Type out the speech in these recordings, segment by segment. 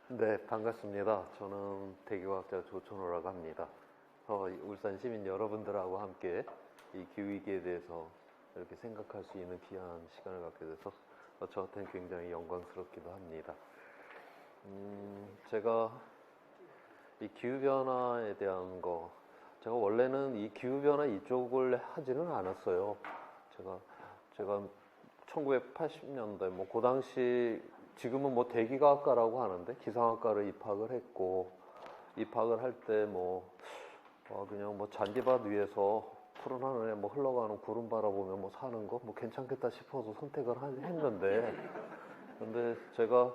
네, 반갑습니다. 저는 대기과학자 조천호라고 합니다. 울산 시민 여러분들하고 함께 이 기후위기에 대해서 이렇게 생각할 수 있는 귀한 시간을 갖게 돼서 저한테는 굉장히 영광스럽기도 합니다. 제가 이 기후변화에 대한 제가 원래는 이 기후변화 이쪽을 하지는 않았어요. 제가 1980년대, 그 당시, 지금은 대기과학과라고 하는데, 기상학과를 입학을 했고, 입학을 할 때 그냥 잔디밭 위에서 푸른 하늘에 흘러가는 구름 바라보며 사는 거, 괜찮겠다 싶어서 선택을 했는데, 근데 제가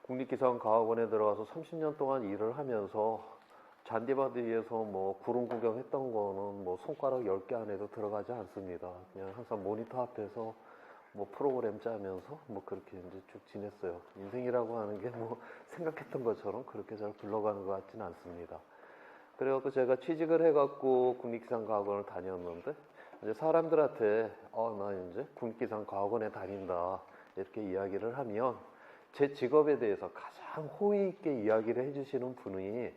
국립기상과학원에 들어가서 30년 동안 일을 하면서 잔디밭 위에서 구름 구경했던 거는 손가락 10개 안에도 들어가지 않습니다. 그냥 항상 모니터 앞에서 프로그램 짜면서 그렇게 이제 쭉 지냈어요. 인생이라고 하는 게 생각했던 것처럼 그렇게 잘 굴러가는 것 같지는 않습니다. 그래갖고 제가 취직을 해갖고 국립기상과학원을 다녔는데, 이제 사람들한테 나 이제 국립기상과학원에 다닌다 이렇게 이야기를 하면 제 직업에 대해서 가장 호의 있게 이야기를 해주시는 분이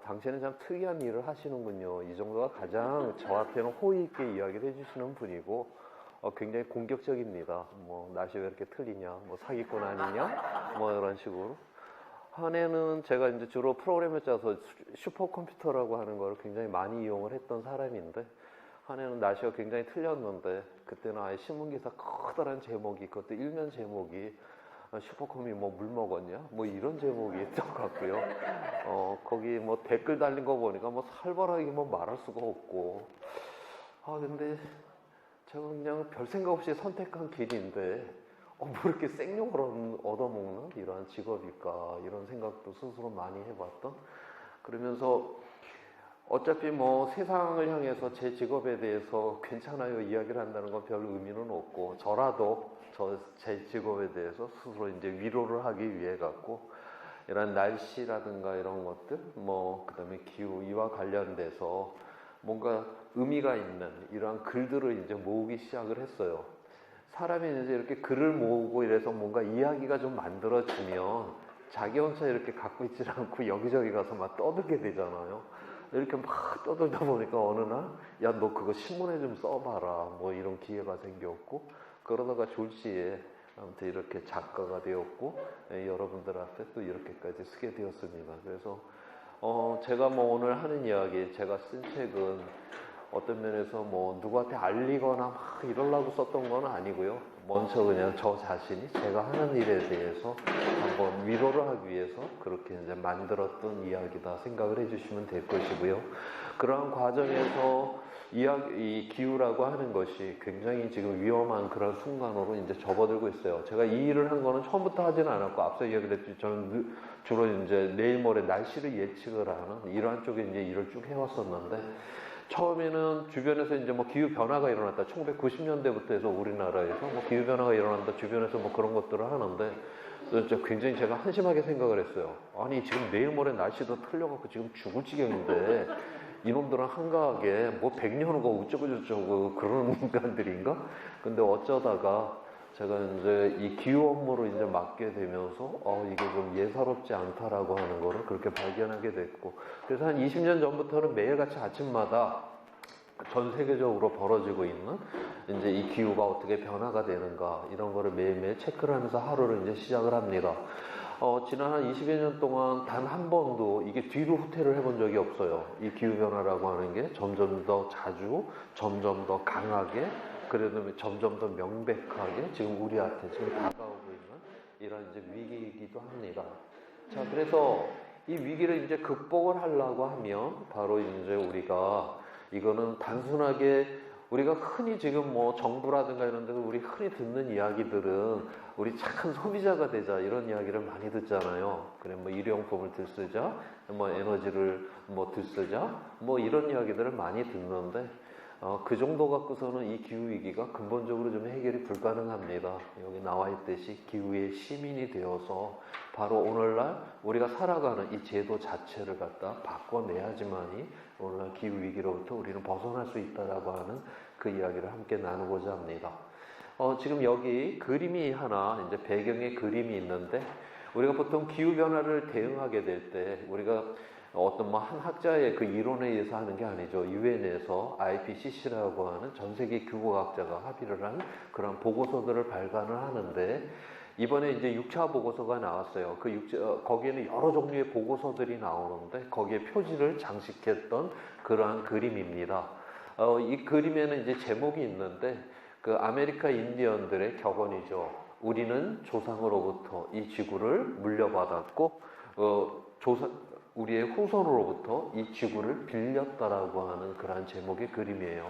당신은 참 특이한 일을 하시는군요. 이 정도가 가장 저한테는 호의 있게 이야기를 해주시는 분이고, 굉장히 공격적입니다. 날씨 왜 이렇게 틀리냐, 사기꾼 아니냐, 이런 식으로. 한 해는 제가 이제 주로 프로그램을 짜서 슈퍼컴퓨터라고 하는 걸 굉장히 많이 이용을 했던 사람인데, 한 해는 날씨가 굉장히 틀렸는데, 그때는 아예 신문기사 커다란 제목이, 그것도 일면 제목이, 슈퍼컴이 물 먹었냐? 이런 제목이 있던 것 같고요. 거기 댓글 달린 거 보니까 살벌하게 말할 수가 없고. 근데 제가 그냥 별 생각 없이 선택한 길인데, 이렇게 생욕을 얻어먹는 이러한 직업일까, 이런 생각도 스스로 많이 해봤던. 그러면서 어차피 세상을 향해서 제 직업에 대해서 괜찮아요 이야기를 한다는 건 별 의미는 없고, 저라도 제 직업에 대해서 스스로 이제 위로를 하기 위해 갖고, 이런 날씨라든가 이런 것들, 그 다음에 기후, 이와 관련돼서 뭔가 의미가 있는 이러한 글들을 이제 모으기 시작을 했어요. 사람이 이제 이렇게 글을 모으고 이래서 뭔가 이야기가 좀 만들어지면 자기 혼자 이렇게 갖고 있지 않고 여기저기 가서 막 떠들게 되잖아요. 이렇게 막 떠들다 보니까 어느 날, 야, 너 그거 신문에 좀 써봐라. 이런 기회가 생겼고, 그러다가 졸지에 아무튼 이렇게 작가가 되었고, 여러분들 앞에 또 이렇게까지 쓰게 되었습니다. 그래서, 제가 오늘 하는 이야기, 제가 쓴 책은 어떤 면에서 누구한테 알리거나 막 이러려고 썼던 건 아니고요. 먼저 그냥 저 자신이 제가 하는 일에 대해서 한번 위로를 하기 위해서 그렇게 이제 만들었던 이야기다 생각을 해주시면 될 것이고요. 그러한 과정에서 이 기후라고 하는 것이 굉장히 지금 위험한 그런 순간으로 이제 접어들고 있어요. 제가 이 일을 한 거는 처음부터 하지는 않았고, 앞서 이야기를 했듯이 저는 주로 이제 내일 모레 날씨를 예측을 하는 이러한 쪽에 이제 일을 쭉 해왔었는데, 처음에는 주변에서 이제 기후 변화가 일어났다. 1990년대부터 해서 우리나라에서 기후 변화가 일어난다. 주변에서 그런 것들을 하는데, 굉장히 제가 한심하게 생각을 했어요. 아니, 지금 내일 모레 날씨도 틀려갖고 지금 죽을 지경인데, 이놈들은 한가하게 100년 후고 어쩌고저쩌고 그런 인간들인가? 근데 어쩌다가 제가 이제 이 기후 업무를 이제 맡게 되면서 이게 좀 예사롭지 않다라고 하는 거를 그렇게 발견하게 됐고, 그래서 한 20년 전부터는 매일같이 아침마다 전 세계적으로 벌어지고 있는 이제 이 기후가 어떻게 변화가 되는가 이런 거를 매일매일 체크를 하면서 하루를 이제 시작을 합니다. 지난 한 20여 년 동안 단 한 번도 이게 뒤로 후퇴를 해본 적이 없어요. 이 기후변화라고 하는 게 점점 더 자주, 점점 더 강하게, 그래도 점점 더 명백하게 지금 우리한테 지금 다가오고 있는 이런 이제 위기이기도 합니다. 자, 그래서 이 위기를 이제 극복을 하려고 하면 바로 이제 우리가 이거는 단순하게 우리가 흔히 지금 정부라든가 이런 데서 우리 흔히 듣는 이야기들은 우리 착한 소비자가 되자 이런 이야기를 많이 듣잖아요. 그래 일회용품을 들쓰자, 에너지를 들쓰자, 이런 이야기들을 많이 듣는데 그 정도 갖고서는 이 기후위기가 근본적으로 좀 해결이 불가능합니다. 여기 나와 있듯이 기후의 시민이 되어서 바로 오늘날 우리가 살아가는 이 제도 자체를 갖다 바꿔내야지만이 오늘날 기후위기로부터 우리는 벗어날 수 있다라고 하는 그 이야기를 함께 나누고자 합니다. 지금 여기 그림이 하나, 이제 배경에 그림이 있는데, 우리가 보통 기후변화를 대응하게 될 때 우리가 어떤 뭐 한 학자의 그 이론에 의해서 하는 게 아니죠. 유엔에서 IPCC라고 하는 전 세계 규모학자가 합의를 한 그런 보고서들을 발간을 하는데 이번에 이제 6차 보고서가 나왔어요. 거기에는 여러 종류의 보고서들이 나오는데 거기에 표지를 장식했던 그러한 그림입니다. 이 그림에는 이제 제목이 있는데 그 아메리카 인디언들의 격언이죠. 우리는 조상으로부터 이 지구를 물려받았고 우리의 후손으로부터 이 지구를 빌렸다라고 하는 그러한 제목의 그림이에요.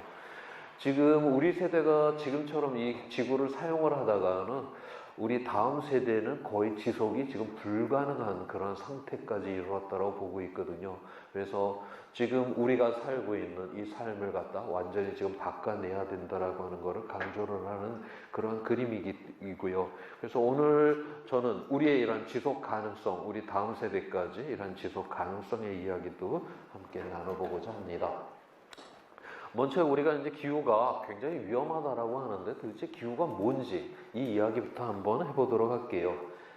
지금 우리 세대가 지금처럼 이 지구를 사용을 하다가는 우리 다음 세대는 거의 지속이 지금 불가능한 그런 상태까지 이르렀다고 보고 있거든요. 그래서 지금 우리가 살고 있는 이 삶을 갖다 완전히 지금 바꿔내야 된다라고 하는 것을 강조를 하는 그런 그림이고요. 그래서 오늘 저는 우리의 이런 지속 가능성, 우리 다음 세대까지 이런 지속 가능성의 이야기도 함께 나눠보고자 합니다. 먼저 우리가 이제 기후가 굉장히 위험하다라고 하는데 도대체 기후가 뭔지 이 이야기부터 한번 해보도록 할게요.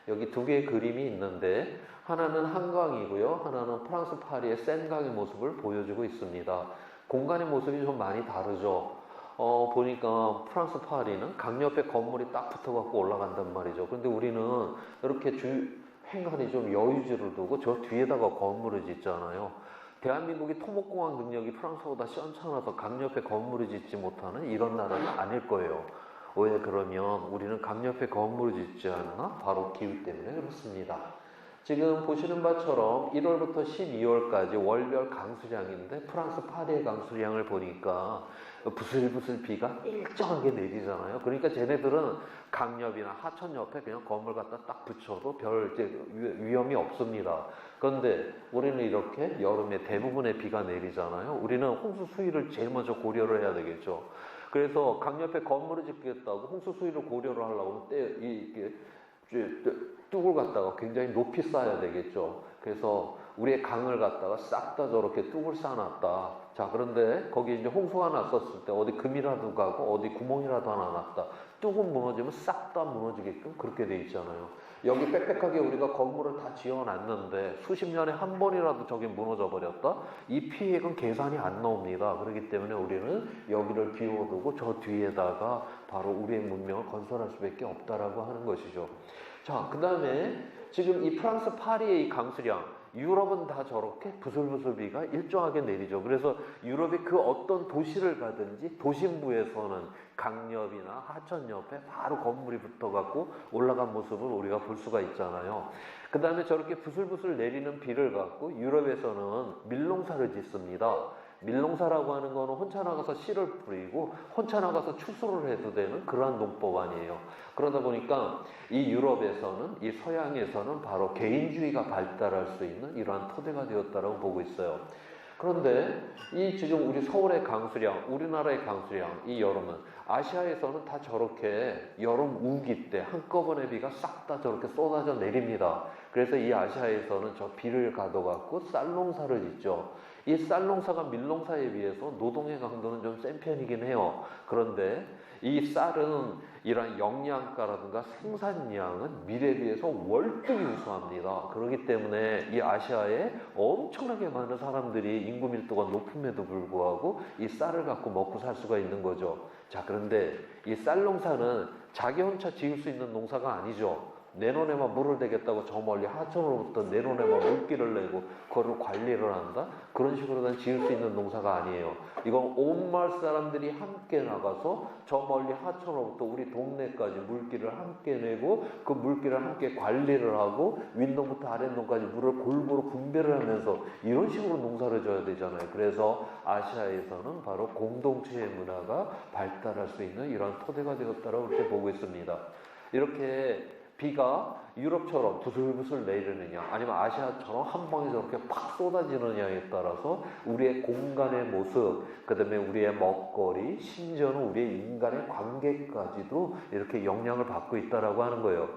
여기 두 개의 그림이 있는데 하나는 한강이고요. 하나는 프랑스 파리의 센강의 모습을 보여주고 있습니다. 공간의 모습이 좀 많이 다르죠. 보니까 프랑스 파리는 강 옆에 건물이 딱 붙어갖고 올라간단 말이죠. 근데 우리는 이렇게 행간이 좀 여유지를 두고 저 뒤에다가 건물을 짓잖아요. 대한민국이 토목공학 능력이 프랑스보다 시원찮아서 강 옆에 건물을 짓지 못하는 이런 나라는 아닐 거예요. 왜 그러면 우리는 강 옆에 건물을 짓지 않나? 바로 기후 때문에 그렇습니다. 지금 보시는 바처럼 1월부터 12월까지 월별 강수량인데 프랑스 파리의 강수량을 보니까 부슬부슬 비가 일정하게 내리잖아요. 그러니까 쟤네들은 강옆이나 하천 옆에 그냥 건물 갖다 딱 붙여도 별 위험이 없습니다. 그런데 우리는 이렇게 여름에 대부분의 비가 내리잖아요. 우리는 홍수 수위를 제일 먼저 고려를 해야 되겠죠. 그래서 강 옆에 건물을 짓겠다고 홍수 수위를 고려를 하려고 뚝을 갖다가 굉장히 높이 쌓아야 되겠죠. 그래서 우리의 강을 갖다가 싹 다 저렇게 뚝을 쌓아놨다. 자, 그런데 거기 이제 홍수가 났었을 때 어디 금이라도 가고 어디 구멍이라도 하나 났다. 뚝은 무너지면 싹 다 무너지게끔 그렇게 돼 있잖아요. 여기 빽빽하게 우리가 건물을 다 지어놨는데 수십 년에 한 번이라도 저게 무너져 버렸다? 이 피해액은 계산이 안 나옵니다. 그렇기 때문에 우리는 여기를 비워두고 저 뒤에다가 바로 우리의 문명을 건설할 수밖에 없다라고 하는 것이죠. 자, 그 다음에 지금 이 프랑스 파리의 이 강수량, 유럽은 다 저렇게 부슬부슬 비가 일정하게 내리죠. 그래서 유럽의 그 어떤 도시를 가든지 도심부에서는 강옆이나 하천 옆에 바로 건물이 붙어갖고 올라간 모습을 우리가 볼 수가 있잖아요. 그 다음에 저렇게 부슬부슬 내리는 비를 갖고 유럽에서는 밀농사를 짓습니다. 밀농사라고 하는 거는 혼자 나가서 씨를 뿌리고 혼자 나가서 추수를 해도 되는 그러한 농법 아니에요. 그러다 보니까 이 유럽에서는, 이 서양에서는 바로 개인주의가 발달할 수 있는 이러한 토대가 되었다고 보고 있어요. 그런데 이 지금 우리 서울의 강수량, 우리나라의 강수량, 이 여름은 아시아에서는 다 저렇게 여름 우기 때 한꺼번에 비가 싹 다 저렇게 쏟아져 내립니다. 그래서 이 아시아에서는 저 비를 가둬갖고 쌀농사를 짓죠. 이 쌀농사가 밀농사에 비해서 노동의 강도는 좀 센 편이긴 해요. 그런데 이 쌀은 이러한 영양가라든가 생산량은 밀에 비해서 월등히 우수합니다. 그렇기 때문에 이 아시아에 엄청나게 많은 사람들이 인구 밀도가 높음에도 불구하고 이 쌀을 갖고 먹고 살 수가 있는 거죠. 자, 그런데 이 쌀 농사는 자기 혼자 지을 수 있는 농사가 아니죠. 내 논에만 물을 대겠다고 저 멀리 하천으로부터 내 논에만 물기를 내고 그거를 관리를 한다? 그런 식으로는 지을 수 있는 농사가 아니에요. 이건 온 마을 사람들이 함께 나가서 저 멀리 하천으로부터 우리 동네까지 물기를 함께 내고 그 물기를 함께 관리를 하고 윗농부터 아랫농까지 물을 골고루 분배를 하면서 이런 식으로 농사를 져야 되잖아요. 그래서 아시아에서는 바로 공동체의 문화가 발달할 수 있는 이런 토대가 되었다고 그렇게 보고 있습니다. 이렇게 비가 유럽처럼 부슬부슬 내리느냐 아니면 아시아처럼 한 방에 저렇게 팍 쏟아지느냐에 따라서 우리의 공간의 모습, 그 다음에 우리의 먹거리, 심지어는 우리의 인간의 관계까지도 이렇게 영향을 받고 있다라고 하는 거예요.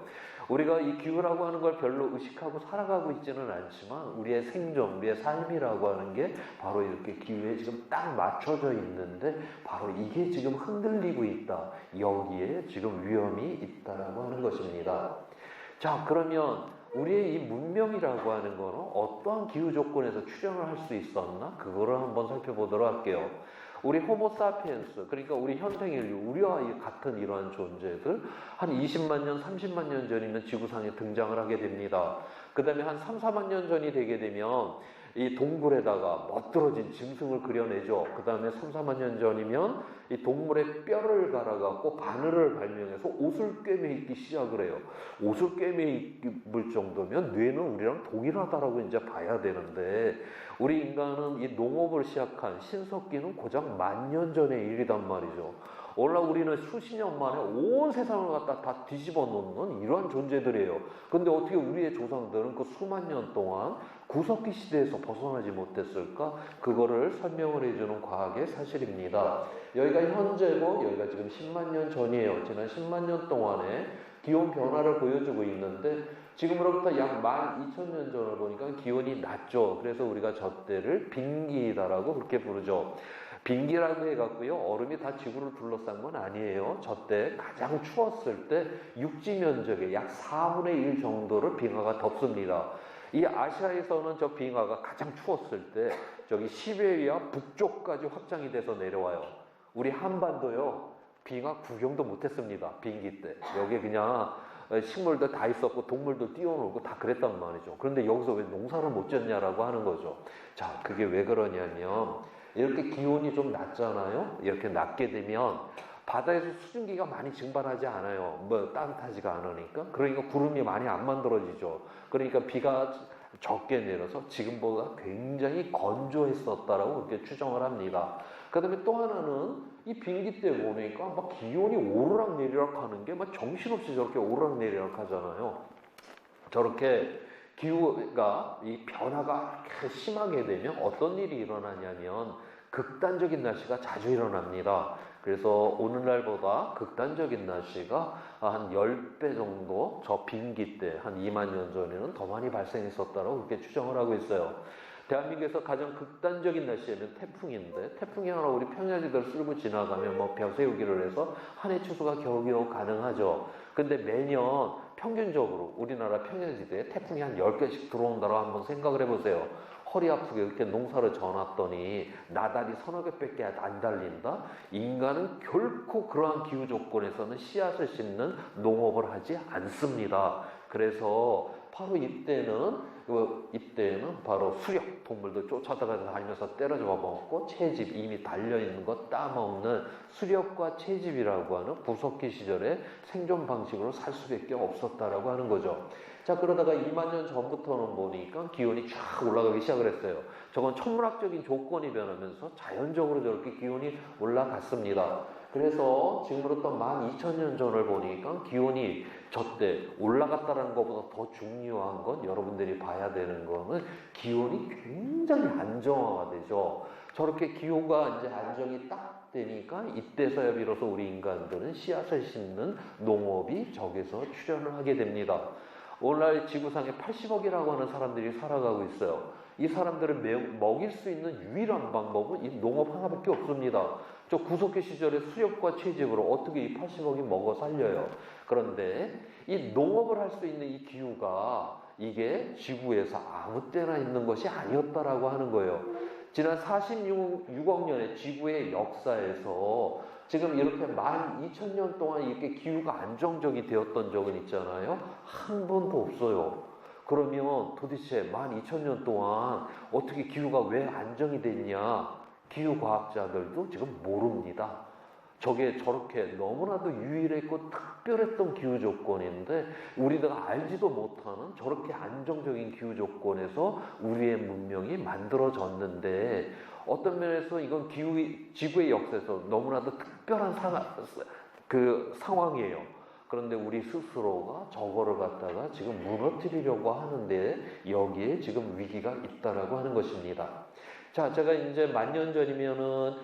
우리가 이 기후라고 하는 걸 별로 의식하고 살아가고 있지는 않지만 우리의 생존, 우리의 삶이라고 하는 게 바로 이렇게 기후에 지금 딱 맞춰져 있는데 바로 이게 지금 흔들리고 있다. 여기에 지금 위험이 있다라고 하는 것입니다. 자, 그러면 우리의 이 문명이라고 하는 거는 어떠한 기후 조건에서 출현을 할 수 있었나? 그거를 한번 살펴보도록 할게요. 우리 호모사피엔스, 그러니까 우리 현생인류, 우리와 같은 이러한 존재들 한 20만 년, 30만 년 전이면 지구상에 등장을 하게 됩니다. 그 다음에 한 3, 4만 년 전이 되게 되면 이 동굴에다가 멋들어진 짐승을 그려내죠. 그 다음에 3, 4만 년 전이면 이 동물의 뼈를 갈아갖고 바늘을 발명해서 옷을 꿰매입기 시작을 해요. 옷을 꿰매입을 정도면 뇌는 우리랑 동일하다라고 이제 봐야 되는데, 우리 인간은 이 농업을 시작한 신석기는 고작 10,000년 전의 일이단 말이죠. 오늘날 우리는 수십 년 만에 온 세상을 갖다 다 뒤집어 놓는 이러한 존재들이에요. 근데 어떻게 우리의 조상들은 그 수만 년 동안 구석기 시대에서 벗어나지 못했을까? 그거를 설명을 해주는 과학의 사실입니다. 여기가 현재고 여기가 지금 10만 년 전이에요. 지난 10만 년 동안에 기온 변화를 보여주고 있는데, 지금으로부터 약 12,000년 전을 보니까 기온이 낮죠. 그래서 우리가 저 때를 빙기다라고 그렇게 부르죠. 빙기라고 해갖고요, 얼음이 다 지구를 둘러싼 건 아니에요. 저 때 가장 추웠을 때 육지 면적의 약 4분의 1 정도를 빙하가 덮습니다. 이 아시아에서는 저 빙하가 가장 추웠을 때 저기 시베리아 북쪽까지 확장이 돼서 내려와요. 우리 한반도요, 빙하 구경도 못했습니다. 빙기 때. 여기 그냥 식물도 다 있었고 동물도 뛰어놀고 다 그랬단 말이죠. 그런데 여기서 왜 농사를 못 짓냐라고 하는 거죠. 자, 그게 왜 그러냐면, 이렇게 기온이 좀 낮잖아요. 이렇게 낮게 되면 바다에서 수증기가 많이 증발하지 않아요. 뭐 따뜻하지가 않으니까. 그러니까 구름이 많이 안 만들어지죠. 그러니까 비가 적게 내려서 지금보다 굉장히 건조했었다라고 그렇게 추정을 합니다. 그 다음에 또 하나는 이 빙기 때 보니까 막 기온이 오르락 내리락 하는 게 막 정신없이 저렇게 오르락 내리락 하잖아요. 저렇게 기후가 이 변화가 이렇게 심하게 되면 어떤 일이 일어나냐면 극단적인 날씨가 자주 일어납니다. 그래서 오늘날보다 극단적인 날씨가 한 10배 정도 저 빙기 때 한 2만 년 전에는 더 많이 발생했었다고 그렇게 추정을 하고 있어요. 대한민국에서 가장 극단적인 날씨에는 태풍인데, 태풍이 하나 우리 평야지대를 쓸고 지나가면 뭐 벼 세우기를 해서 한 해 추수가 겨우겨우 가능하죠. 근데 매년 평균적으로 우리나라 평야지대에 태풍이 한 10개씩 들어온다고 한번 생각을 해보세요. 허리 아프게 이렇게 농사를 져놨더니 나달이 서너 개밖에 안 달린다? 인간은 결코 그러한 기후 조건에서는 씨앗을 심는 농업을 하지 않습니다. 그래서 바로 이때는 바로 수렵, 동물들 쫓아다가 다니면서 때려 잡아먹고 채집, 이미 달려있는 거 따먹는 수렵과 채집이라고 하는 구석기 시절의 생존 방식으로 살 수밖에 없었다라고 하는 거죠. 자, 그러다가 2만 년 전부터는 보니까 기온이 쫙 올라가기 시작을 했어요. 저건 천문학적인 조건이 변하면서 자연적으로 저렇게 기온이 올라갔습니다. 그래서 지금으로부터 12,000년 전을 보니까 기온이 저때 올라갔다는 것보다 더 중요한 건, 여러분들이 봐야 되는 거는 기온이 굉장히 안정화가 되죠. 저렇게 기후가 이제 안정이 딱 되니까 이때서야 비로소 우리 인간들은 씨앗을 심는 농업이 저기서 출현을 하게 됩니다. 오늘날 지구상에 80억이라고 하는 사람들이 살아가고 있어요. 이 사람들을 먹일 수 있는 유일한 방법은 이 농업 하나밖에 없습니다. 저 구석기 시절에 수렵과 채집으로 어떻게 이 80억이 먹어 살려요. 그런데 이 농업을 할 수 있는 이 기후가 이게 지구에서 아무 때나 있는 것이 아니었다라고 하는 거예요. 지난 46억 년의 지구의 역사에서 지금 이렇게 12,000년 동안 이렇게 기후가 안정적이 되었던 적은 있잖아요. 한 번도 없어요. 그러면 도대체 12,000년 동안 어떻게 기후가 왜 안정이 됐냐? 기후과학자들도 지금 모릅니다. 저게 저렇게 너무나도 유일했고 특별했던 기후 조건인데 우리가 알지도 못하는 저렇게 안정적인 기후 조건에서 우리의 문명이 만들어졌는데, 어떤 면에서 이건 지구의 역사에서 너무나도 특별한 상황이에요. 그런데 우리 스스로가 저거를 갖다가 지금 무너뜨리려고 하는데 여기에 지금 위기가 있다라고 하는 것입니다. 자, 제가 이제 10,000년 전이면은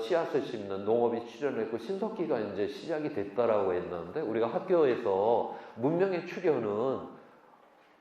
씨앗을 심는 농업이 출현했고 신석기가 이제 시작이 됐다라고 했는데, 우리가 학교에서 문명의 출현은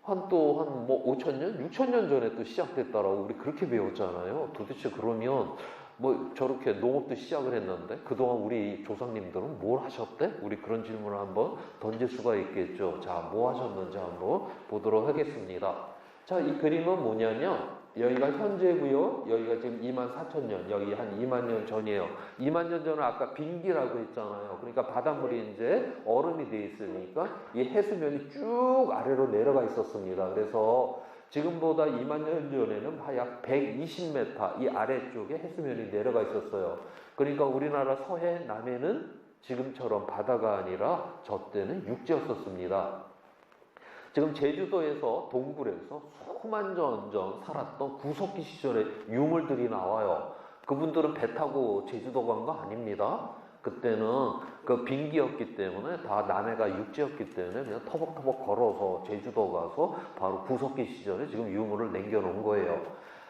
한 5,000년, 6,000년 전에 또 시작됐다라고 우리 그렇게 배웠잖아요. 도대체 그러면 뭐 저렇게 농업도 시작을 했는데 그동안 우리 조상님들은 뭘 하셨대? 우리 그런 질문을 한번 던질 수가 있겠죠. 자, 뭐 하셨는지 한번 보도록 하겠습니다. 자, 이 그림은 뭐냐면 여기가 현재고요. 여기가 지금 24,000년, 여기 한 2만 년 전이에요. 2만 년 전은 아까 빙기라고 했잖아요. 그러니까 바닷물이 이제 얼음이 돼 있으니까 이 해수면이 쭉 아래로 내려가 있었습니다. 그래서 지금보다 2만 년 전에는 약 120m 이 아래쪽에 해수면이 내려가 있었어요. 그러니까 우리나라 서해 남해는 지금처럼 바다가 아니라 저 때는 육지였었습니다. 지금 제주도에서 동굴에서 수만 년 전 살았던 구석기 시절의 유물들이 나와요. 그분들은 배 타고 제주도 간 거 아닙니다. 그때는 그 빙기였기 때문에 다 남해가 육지였기 때문에 그냥 터벅터벅 걸어서 제주도 가서 바로 구석기 시절에 지금 유물을 남겨놓은 거예요.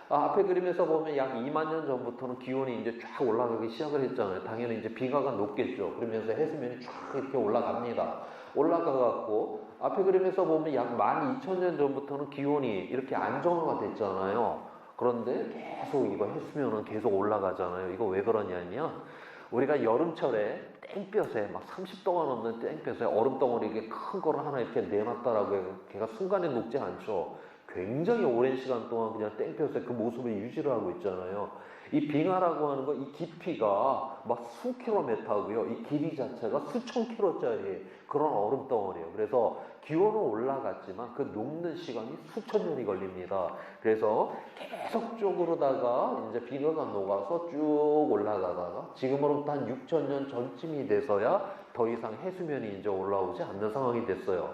앞에 그림에서 보면 약 2만 년 전부터는 기온이 이제 쫙 올라가기 시작을 했잖아요. 당연히 이제 빙하가 녹겠죠. 그러면서 해수면이 쫙 이렇게 올라갑니다. 올라가갖고 앞에 그림에서 보면 약 12,000년 전부터는 기온이 이렇게 안정화가 됐잖아요. 그런데 계속 이거 해수면은 계속 올라가잖아요. 이거 왜 그러냐면 우리가 여름철에 땡볕에 막 30도가 넘는 땡볕에 얼음덩어리 이게 큰 거를 하나 이렇게 내놨다라고 해서 걔가 순간에 녹지 않죠. 굉장히 오랜 시간 동안 그냥 땡볕에 그 모습을 유지를 하고 있잖아요. 이 빙하라고 하는 거 이 깊이가 막 수 킬로미터고요. 이 길이 자체가 수천 킬로짜리 그런 얼음덩어리예요. 그래서 기온은 올라갔지만 그 녹는 시간이 수천 년이 걸립니다. 그래서 계속적으로다가 이제 빙하가 녹아서 쭉 올라가다가 지금으로부터 한 6천 년 전쯤이 돼서야 더 이상 해수면이 이제 올라오지 않는 상황이 됐어요.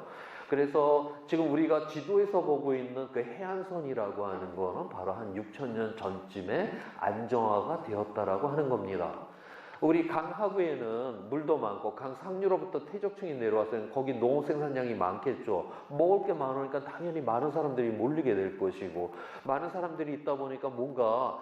그래서 지금 우리가 지도에서 보고 있는 그 해안선이라고 하는 거는 바로 한 6천 년 전쯤에 안정화가 되었다라고 하는 겁니다. 우리 강 하구에는 물도 많고 강 상류로부터 퇴적층이 내려와서 거기 농업 생산량이 많겠죠. 먹을 게 많으니까 당연히 많은 사람들이 몰리게 될 것이고 많은 사람들이 있다 보니까 뭔가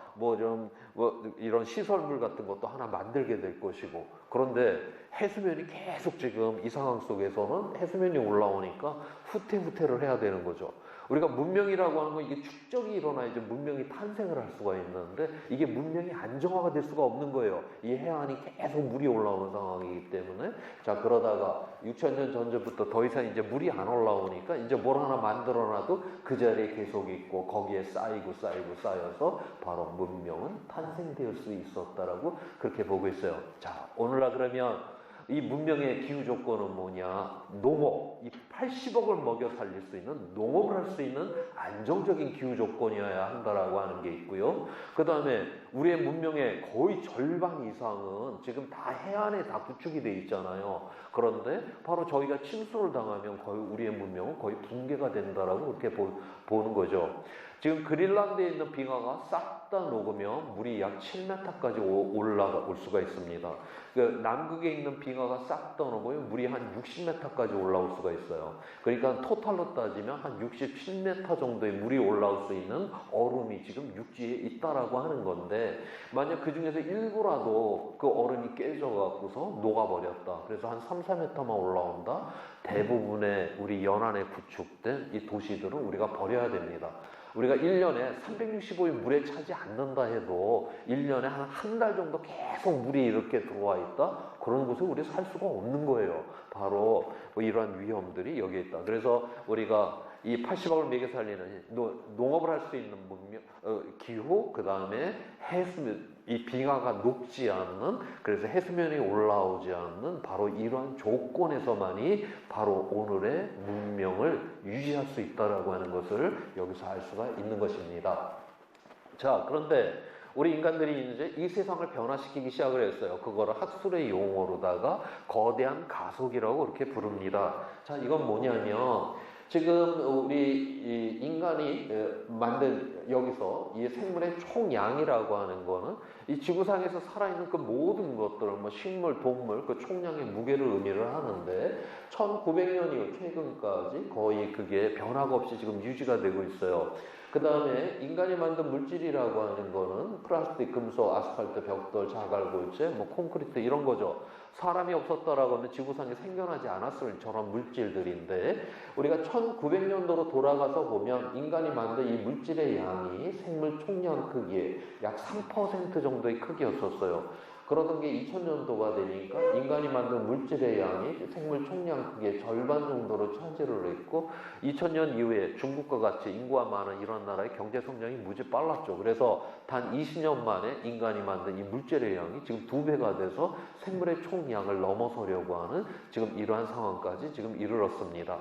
이런 시설물 같은 것도 하나 만들게 될 것이고 그런데 해수면이 계속 지금 이 상황 속에서는 해수면이 올라오니까 후퇴를 해야 되는 거죠. 우리가 문명이라고 하는 건 이게 축적이 일어나야지 문명이 탄생을 할 수가 있는데 이게 문명이 안정화가 될 수가 없는 거예요. 이 해안이 계속 물이 올라오는 상황이기 때문에 자 그러다가 6,000년 전부터 더 이상 이제 물이 안 올라오니까 이제 뭘 하나 만들어놔도 그 자리에 계속 있고 거기에 쌓여서 바로 문명은 탄생될 수 있었다라고 그렇게 보고 있어요. 자 오늘날 그러면 이 문명의 기후 조건은 뭐냐? 농업, 이 80억을 먹여 살릴 수 있는 농업을 할 수 있는 안정적인 기후 조건이어야 한다라고 하는 게 있고요. 그 다음에 우리의 문명의 거의 절반 이상은 지금 다 해안에 다 구축이 돼 있잖아요. 그런데 바로 저희가 침수를 당하면 거의 우리의 문명은 거의 붕괴가 된다라고 그렇게 보는 거죠. 지금 그린란드에 있는 빙하가 싹 다 녹으면 물이 약 7m까지 올라올 수가 있습니다. 그 남극에 있는 빙하가 싹 다 녹으면 물이 한 60m까지 올라올 수가 있어요. 그러니까 토탈로 따지면 한 67m 정도의 물이 올라올 수 있는 얼음이 지금 육지에 있다라고 하는 건데 만약 그 중에서 일부라도 그 얼음이 깨져갖고서 녹아버렸다. 그래서 한 3, 4m만 올라온다. 대부분의 우리 연안에 구축된 이 도시들은 우리가 버려야 됩니다. 우리가 1년에 365일 물에 차지 않는다 해도 1년에 한 달 정도 계속 물이 이렇게 들어와 있다? 그런 곳에 우리 살 수가 없는 거예요. 바로 뭐 이러한 위험들이 여기에 있다. 그래서 우리가 이 80억을 먹여 살리는 농업을 할 수 있는 문명, 기후, 그 다음에 해수면, 이 빙하가 녹지 않는, 그래서 해수면이 올라오지 않는 바로 이러한 조건에서만이 바로 오늘의 문명을 유지할 수 있다라고 하는 것을 여기서 알 수가 있는 것입니다. 자, 그런데 우리 인간들이 이제 이 세상을 변화시키기 시작을 했어요. 그거를 학술의 용어로다가 거대한 가속이라고 이렇게 부릅니다. 자, 이건 뭐냐면 지금 우리 인간이 만든 여기서 이 생물의 총량이라고 하는 거는 이 지구상에서 살아있는 그 모든 것들, 뭐 식물, 동물, 그 총량의 무게를 의미를 하는데 1900년 이후 최근까지 거의 그게 변화가 없이 지금 유지가 되고 있어요. 그 다음에 인간이 만든 물질이라고 하는 거는 플라스틱, 금속, 아스팔트, 벽돌, 자갈골재, 뭐 콘크리트 이런 거죠. 사람이 없었다라고 하면 지구상에 생겨나지 않았을 저런 물질들인데, 우리가 1900년도로 돌아가서 보면 인간이 만든 이 물질의 양이 생물 총량 크기의 약 3% 정도의 크기였었어요. 그러던 게 2000년도가 되니까 인간이 만든 물질의 양이 생물 총량 크기의 절반 정도로 차지를 했고, 2000년 이후에 중국과 같이 인구가 많은 이런 나라의 경제 성장이 무지 빨랐죠. 그래서 단 20년 만에 인간이 만든 이 물질의 양이 지금 2배가 돼서 생물의 총량을 넘어서려고 하는 지금 이러한 상황까지 지금 이르렀습니다.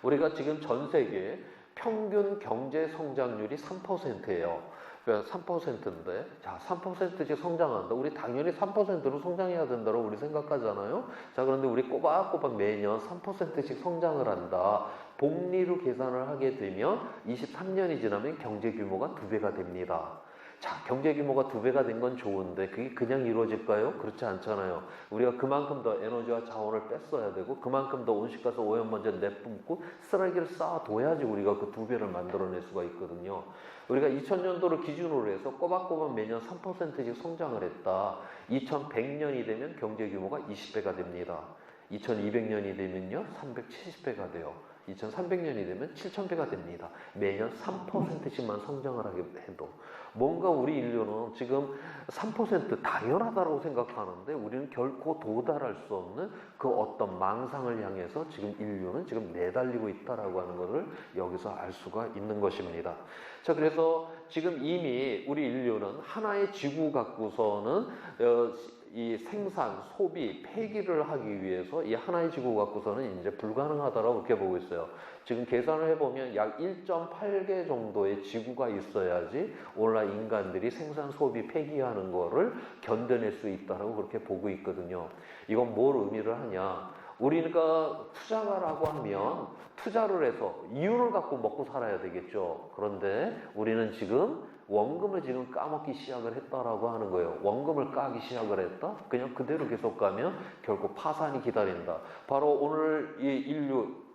우리가 지금 전 세계 평균 경제 성장률이 3%예요. 3%인데, 자, 3%씩 성장한다. 우리 당연히 3%로 성장해야 된다고 우리 생각하잖아요. 자, 그런데 우리 꼬박꼬박 매년 3%씩 성장을 한다. 복리로 계산을 하게 되면 23년이 지나면 경제 규모가 2배가 됩니다. 자, 경제 규모가 2배가 된 건 좋은데 그게 그냥 이루어질까요? 그렇지 않잖아요. 우리가 그만큼 더 에너지와 자원을 뺐어야 되고, 그만큼 더 온실가스 오염먼지를 내뿜고 쓰레기를 쌓아둬야지 우리가 그 2배를 만들어낼 수가 있거든요. 우리가 2000년도를 기준으로 해서 꼬박꼬박 매년 3%씩 성장을 했다. 2100년이 되면 경제 규모가 20배가 됩니다. 2200년이 되면요 370배가 돼요. 2300년이 되면 7000배가 됩니다. 매년 3%씩만 성장을 하게 해도. 뭔가 우리 인류는 지금 3% 당연하다고 생각하는데, 우리는 결코 도달할 수 없는 그 어떤 망상을 향해서 지금 인류는 지금 내달리고 있다라고 하는 것을 여기서 알 수가 있는 것입니다. 자, 그래서 지금 이미 우리 인류는 하나의 지구 갖고서는 이 생산, 소비, 폐기를 하기 위해서 이 하나의 지구 갖고서는 이제 불가능하다라고 그렇게 보고 있어요. 지금 계산을 해보면 약 1.8개 정도의 지구가 있어야지 오늘날 인간들이 생산, 소비, 폐기하는 거를 견뎌낼 수 있다라고 그렇게 보고 있거든요. 이건 뭘 의미를 하냐? 우리가 투자가라고 하면 투자를 해서 이윤을 갖고 먹고 살아야 되겠죠. 그런데 우리는 지금 원금을 지금 까먹기 시작을 했다라고 하는 거예요. 원금을 까기 시작을 했다? 그냥 그대로 계속 가면 결국 파산이 기다린다. 바로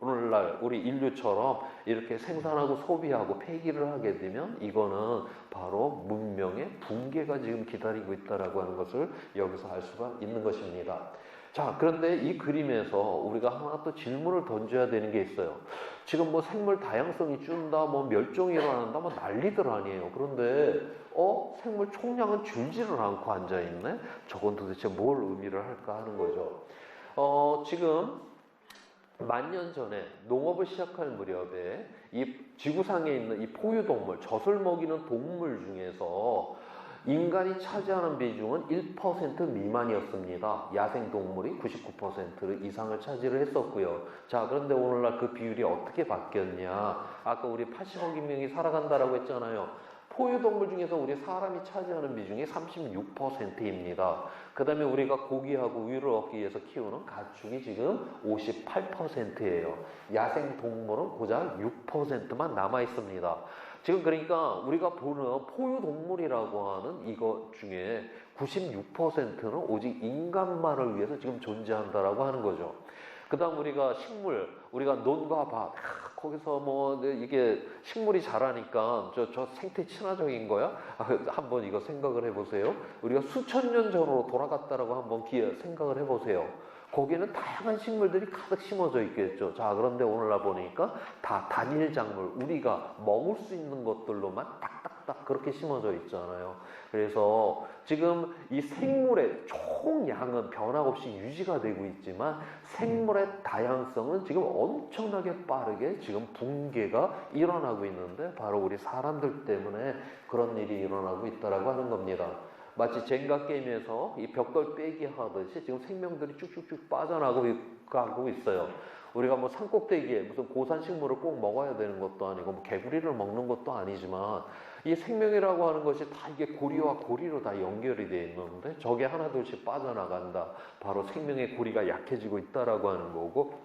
오늘날 우리 인류처럼 이렇게 생산하고 소비하고 폐기를 하게 되면 이거는 바로 문명의 붕괴가 지금 기다리고 있다라고 하는 것을 여기서 알 수가 있는 것입니다. 자, 그런데 이 그림에서 우리가 하나 또 질문을 던져야 되는 게 있어요. 지금 뭐 생물 다양성이 준다, 뭐 멸종이 일어난다, 뭐 난리들 아니에요. 그런데 생물 총량은 줄지를 않고 앉아있네? 저건 도대체 뭘 의미를 할까 하는 거죠. 지금 만 년 전에 농업을 시작할 무렵에 이 지구상에 있는 이 포유동물, 젖을 먹이는 동물 중에서 인간이 차지하는 비중은 1% 미만이었습니다. 야생동물이 99% 이상을 차지를 했었고요. 자, 그런데 오늘날 그 비율이 어떻게 바뀌었냐? 아까 우리 80억여 명이 살아간다라고 했잖아요. 포유동물 중에서 우리 사람이 차지하는 비중이 36%입니다. 그 다음에 우리가 고기하고 우유를 얻기 위해서 키우는 가축이 지금 58%예요. 야생동물은 고작 6%만 남아있습니다. 지금 그러니까 우리가 보는 포유동물이라고 하는 이것 중에 96%는 오직 인간만을 위해서 지금 존재한다라고 하는 거죠. 그 다음 우리가 식물, 우리가 논과 밭, 거기서 뭐 이게 식물이 자라니까 저 생태 친화적인 거야? 한번 이거 생각을 해보세요. 우리가 수천 년 전으로 돌아갔다라고 한번 생각을 해보세요. 거기는 다양한 식물들이 가득 심어져 있겠죠. 자, 그런데 오늘날 보니까 다 단일 작물, 우리가 먹을 수 있는 것들로만 딱딱딱 그렇게 심어져 있잖아요. 그래서 지금 이 생물의 총량은 변함없이 유지가 되고 있지만 생물의 다양성은 지금 엄청나게 빠르게 지금 붕괴가 일어나고 있는데, 바로 우리 사람들 때문에 그런 일이 일어나고 있다라고 하는 겁니다. 마치 젠가 게임에서 이 벽돌 빼기 하듯이 지금 생명들이 쭉쭉쭉 빠져나가고 있어요. 우리가 뭐 산꼭대기에 무슨 고산 식물을 꼭 먹어야 되는 것도 아니고 뭐 개구리를 먹는 것도 아니지만, 이 생명이라고 하는 것이 다 이게 고리와 고리로 다 연결이 되어 있는데 저게 하나둘씩 빠져나간다. 바로 생명의 고리가 약해지고 있다라고 하는 거고,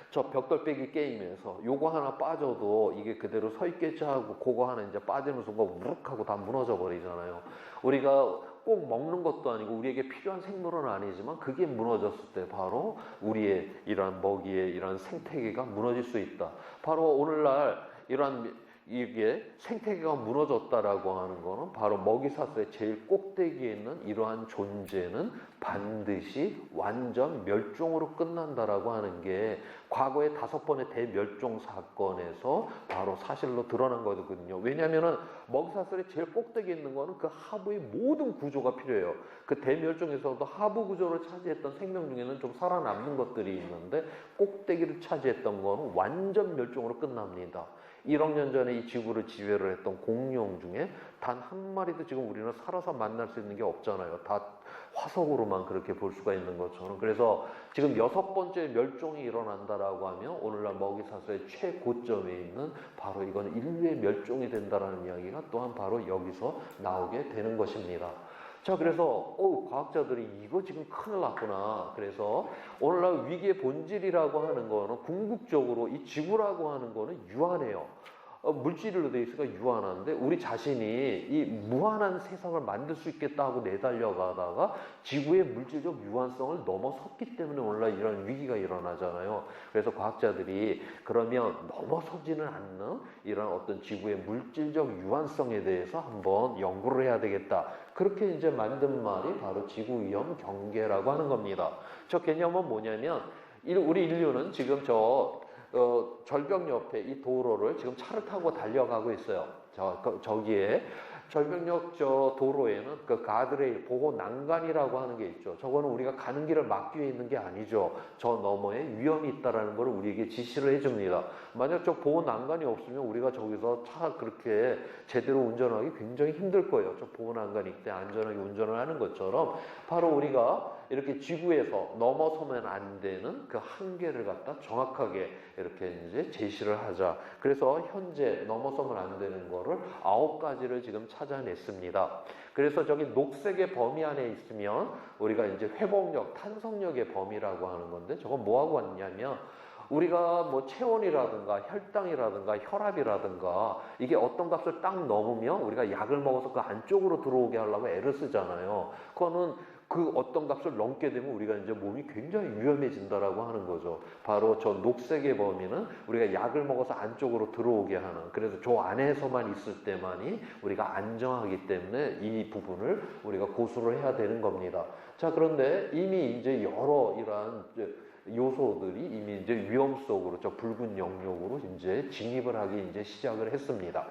저 벽돌 빼기 게임에서 요거 하나 빠져도 이게 그대로 서 있겠지 하고 그거 하나 이제 빠지는 순간 우룩하고 다 무너져 버리잖아요. 우리가 꼭 먹는 것도 아니고 우리에게 필요한 생물은 아니지만 그게 무너졌을 때 바로 우리의 이러한 먹이의 이러한 생태계가 무너질 수 있다. 바로 오늘날 이러한 이게 생태계가 무너졌다라고 하는 거는 바로 먹이사슬의 제일 꼭대기에 있는 이러한 존재는 반드시 완전 멸종으로 끝난다라고 하는 게 과거의 5번의 대멸종 사건에서 바로 사실로 드러난 거거든요. 왜냐하면 먹이사슬의 제일 꼭대기에 있는 거는 그 하부의 모든 구조가 필요해요. 그 대멸종에서도 하부 구조를 차지했던 생명 중에는 좀 살아남는 것들이 있는데 꼭대기를 차지했던 거는 완전 멸종으로 끝납니다. 1억 년 전에 이 지구를 지배를 했던 공룡 중에 단 한 마리도 지금 우리는 살아서 만날 수 있는 게 없잖아요. 다 화석으로만 그렇게 볼 수가 있는 것처럼. 그래서 지금 6번째 멸종이 일어난다라고 하면 오늘날 먹이사슬의 최고점에 있는 바로 이건 인류의 멸종이 된다라는 이야기가 또한 바로 여기서 나오게 되는 것입니다. 자, 그래서 과학자들이 이거 지금 큰일 났구나. 그래서 오늘날 위기의 본질이라고 하는 거는 궁극적으로 이 지구라고 하는 거는 유한해요. 물질로 되어 있으니까 유한한데 우리 자신이 이 무한한 세상을 만들 수 있겠다 하고 내달려가다가 지구의 물질적 유한성을 넘어섰기 때문에 오늘날 이런 위기가 일어나잖아요. 그래서 과학자들이 그러면 넘어서지는 않는 이런 어떤 지구의 물질적 유한성에 대해서 한번 연구를 해야 되겠다. 그렇게 이제 만든 말이 바로 지구위험 경계라고 하는 겁니다. 저 개념은 뭐냐면 우리 인류는 지금 절벽 옆에 이 도로를 지금 차를 타고 달려가고 있어요. 저기에 절벽역 도로에는 그 가드레일, 보호 난간이라고 하는 게 있죠. 저거는 우리가 가는 길을 막기 위해 있는 게 아니죠. 저 너머에 위험이 있다라는 걸 우리에게 지시를 해줍니다. 만약 저 보호 난간이 없으면 우리가 저기서 차 그렇게 제대로 운전하기 굉장히 힘들 거예요. 저 보호 난간이 있대 안전하게 운전을 하는 것처럼 바로 우리가 이렇게 지구에서 넘어서면 안 되는 그 한계를 갖다 정확하게 이렇게 이제 제시를 하자. 그래서 현재 넘어서면 안 되는 거를 9가지를 지금 찾아냈습니다. 그래서 저기 녹색의 범위 안에 있으면 우리가 이제 회복력, 탄성력의 범위라고 하는 건데 저건 뭐하고 왔냐면 우리가 뭐 체온이라든가 혈당이라든가 혈압이라든가 이게 어떤 값을 딱 넘으면 우리가 약을 먹어서 그 안쪽으로 들어오게 하려고 애를 쓰잖아요. 그거는 그 어떤 값을 넘게 되면 우리가 이제 몸이 굉장히 위험해진다라고 하는 거죠. 바로 저 녹색의 범위는 우리가 약을 먹어서 안쪽으로 들어오게 하는, 그래서 저 안에서만 있을 때만이 우리가 안정하기 때문에 이 부분을 우리가 고수를 해야 되는 겁니다. 자, 그런데 이미 이제 여러 이러한 요소들이 이미 이제 위험 속으로 저 붉은 영역으로 이제 진입을 하기 이제 시작을 했습니다.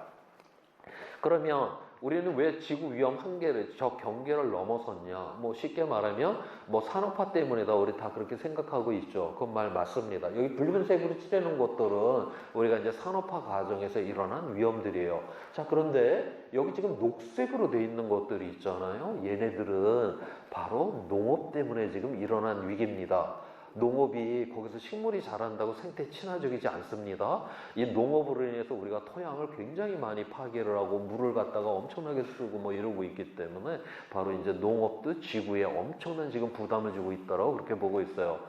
그러면 우리는 왜 지구 위험 한계를, 저 경계를 넘어섰냐? 뭐 쉽게 말하면 뭐 산업화 때문이다. 우리 다 그렇게 생각하고 있죠. 그건 말 맞습니다. 여기 붉은색으로 칠해놓은 것들은 우리가 이제 산업화 과정에서 일어난 위험들이에요. 자, 그런데 여기 지금 녹색으로 돼 있는 것들이 있잖아요. 얘네들은 바로 농업 때문에 지금 일어난 위기입니다. 농업이 거기서 식물이 자란다고 생태 친화적이지 않습니다. 이 농업으로 인해서 우리가 토양을 굉장히 많이 파괴를 하고 물을 갖다가 엄청나게 쓰고 뭐 이러고 있기 때문에 바로 이제 농업도 지구에 엄청난 지금 부담을 주고 있다라고 그렇게 보고 있어요.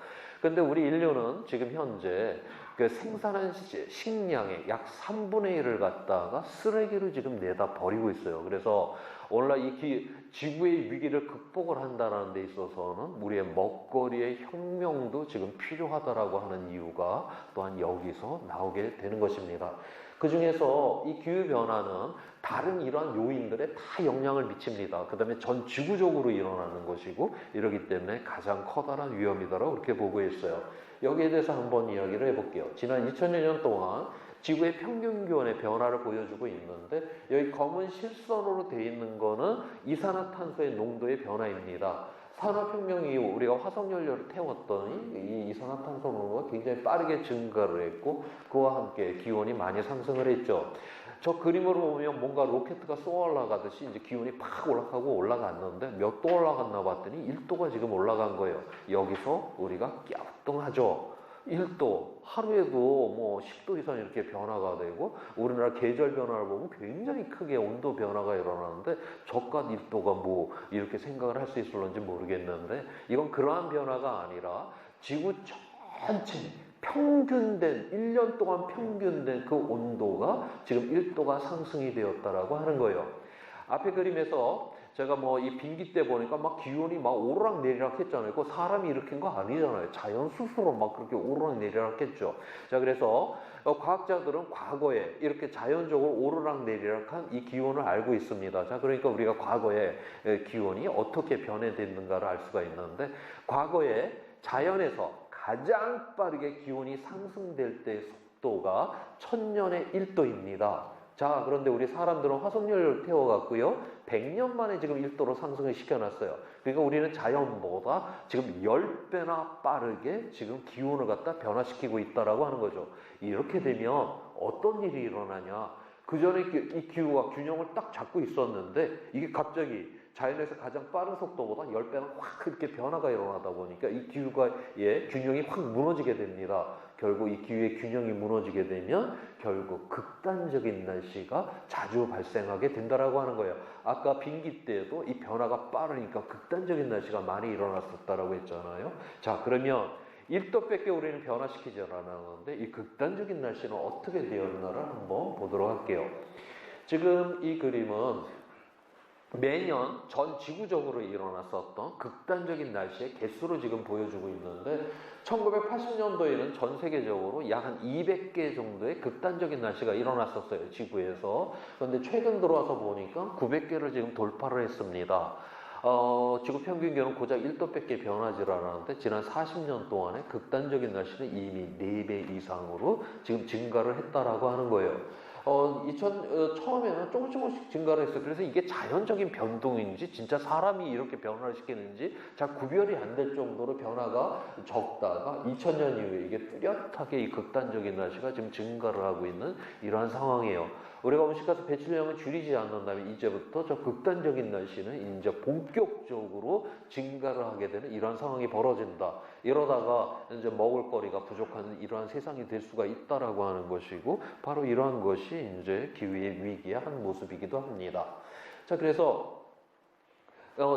근데 우리 인류는 지금 현재 그 생산한 식량의 약 3분의 1을 갖다가 쓰레기로 지금 내다 버리고 있어요. 그래서 오늘날 이 지구의 위기를 극복을 한다는 데 있어서는 우리의 먹거리의 혁명도 지금 필요하다라고 하는 이유가 또한 여기서 나오게 되는 것입니다. 그 중에서 이 기후변화는 다른 이러한 요인들에 다 영향을 미칩니다. 그 다음에 전 지구적으로 일어나는 것이고 이러기 때문에 가장 커다란 위험이다라고 그렇게 보고 있어요. 여기에 대해서 한번 이야기를 해볼게요. 지난 2000년 동안 지구의 평균 기온의 변화를 보여주고 있는데 여기 검은 실선으로 되어 있는 거는 이산화탄소의 농도의 변화입니다. 산업혁명 이후 우리가 화석연료를 태웠더니 이 이산화탄소 농도가 굉장히 빠르게 증가를 했고 그와 함께 기온이 많이 상승을 했죠. 저 그림으로 보면 뭔가 로켓가 쏘아 올라가듯이 이제 기온이 팍 올라갔는데 몇 도 올라갔나 봤더니 1도가 지금 올라간 거예요. 여기서 우리가 갸우뚱하죠. 1도, 하루에도 뭐 10도 이상 이렇게 변화가 되고 우리나라 계절 변화를 보면 굉장히 크게 온도 변화가 일어나는데 저깟 1도가 뭐 이렇게 생각을 할 수 있을런지 모르겠는데 이건 그러한 변화가 아니라 지구 전체 평균된 1년 동안 평균된 그 온도가 지금 1도가 상승이 되었다라고 하는 거예요. 앞에 그림에서 제가 뭐 이 빙기 때 보니까 막 기온이 막 오르락 내리락 했잖아요. 그 사람이 일으킨 거 아니잖아요. 자연 스스로 막 그렇게 오르락 내리락 했죠. 자, 그래서 과학자들은 과거에 이렇게 자연적으로 오르락 내리락한 이 기온을 알고 있습니다. 자, 그러니까 우리가 과거에 기온이 어떻게 변해됐는가를 알 수가 있는데, 과거에 자연에서 가장 빠르게 기온이 상승될 때의 속도가 1000년에 1도입니다. 자, 그런데 우리 사람들은 화석연료를 태워갖고요, 100년 만에 지금 1도로 상승을 시켜놨어요. 그러니까 우리는 자연보다 지금 10배나 빠르게 지금 기온을 갖다 변화시키고 있다라고 하는 거죠. 이렇게 되면 어떤 일이 일어나냐. 그 전에 이 기후가 균형을 딱 잡고 있었는데, 이게 갑자기 자연에서 가장 빠른 속도보다 10배나 확 이렇게 변화가 일어나다 보니까 이 기후의 균형이 확 무너지게 됩니다. 결국 이 기후의 균형이 무너지게 되면 결국 극단적인 날씨가 자주 발생하게 된다라고 하는 거예요. 아까 빙기 때도 이 변화가 빠르니까 극단적인 날씨가 많이 일어났었다라고 했잖아요. 자, 그러면 1도밖에 우리는 변화시키지 않았는데 이 극단적인 날씨는 어떻게 되었나를 한번 보도록 할게요. 지금 이 그림은 매년 전 지구적으로 일어났었던 극단적인 날씨의 개수를 지금 보여주고 있는데, 1980년도에는 전 세계적으로 약 한 200개 정도의 극단적인 날씨가 일어났었어요, 지구에서. 그런데 최근 들어와서 보니까 900개를 지금 돌파를 했습니다. 지구 평균 기온은 고작 1도밖에 변하지 않았는데, 지난 40년 동안에 극단적인 날씨는 이미 4배 이상으로 지금 증가를 했다라고 하는 거예요. 처음에는 조금씩 증가를 했어요. 그래서 이게 자연적인 변동인지 진짜 사람이 이렇게 변화를 시키는지 잘 구별이 안 될 정도로 변화가 적다가 2000년 이후에 이게 뚜렷하게 이 극단적인 날씨가 지금 증가를 하고 있는 이러한 상황이에요. 우리가 온실가스 배출량을 줄이지 않는다면 이제부터 저 극단적인 날씨는 이제 본격적으로 증가를 하게 되는 이러한 상황이 벌어진다. 이러다가 이제 먹을거리가 부족한 이러한 세상이 될 수가 있다라고 하는 것이고, 바로 이러한 것이 이제 기후의 위기의 한 모습이기도 합니다. 자, 그래서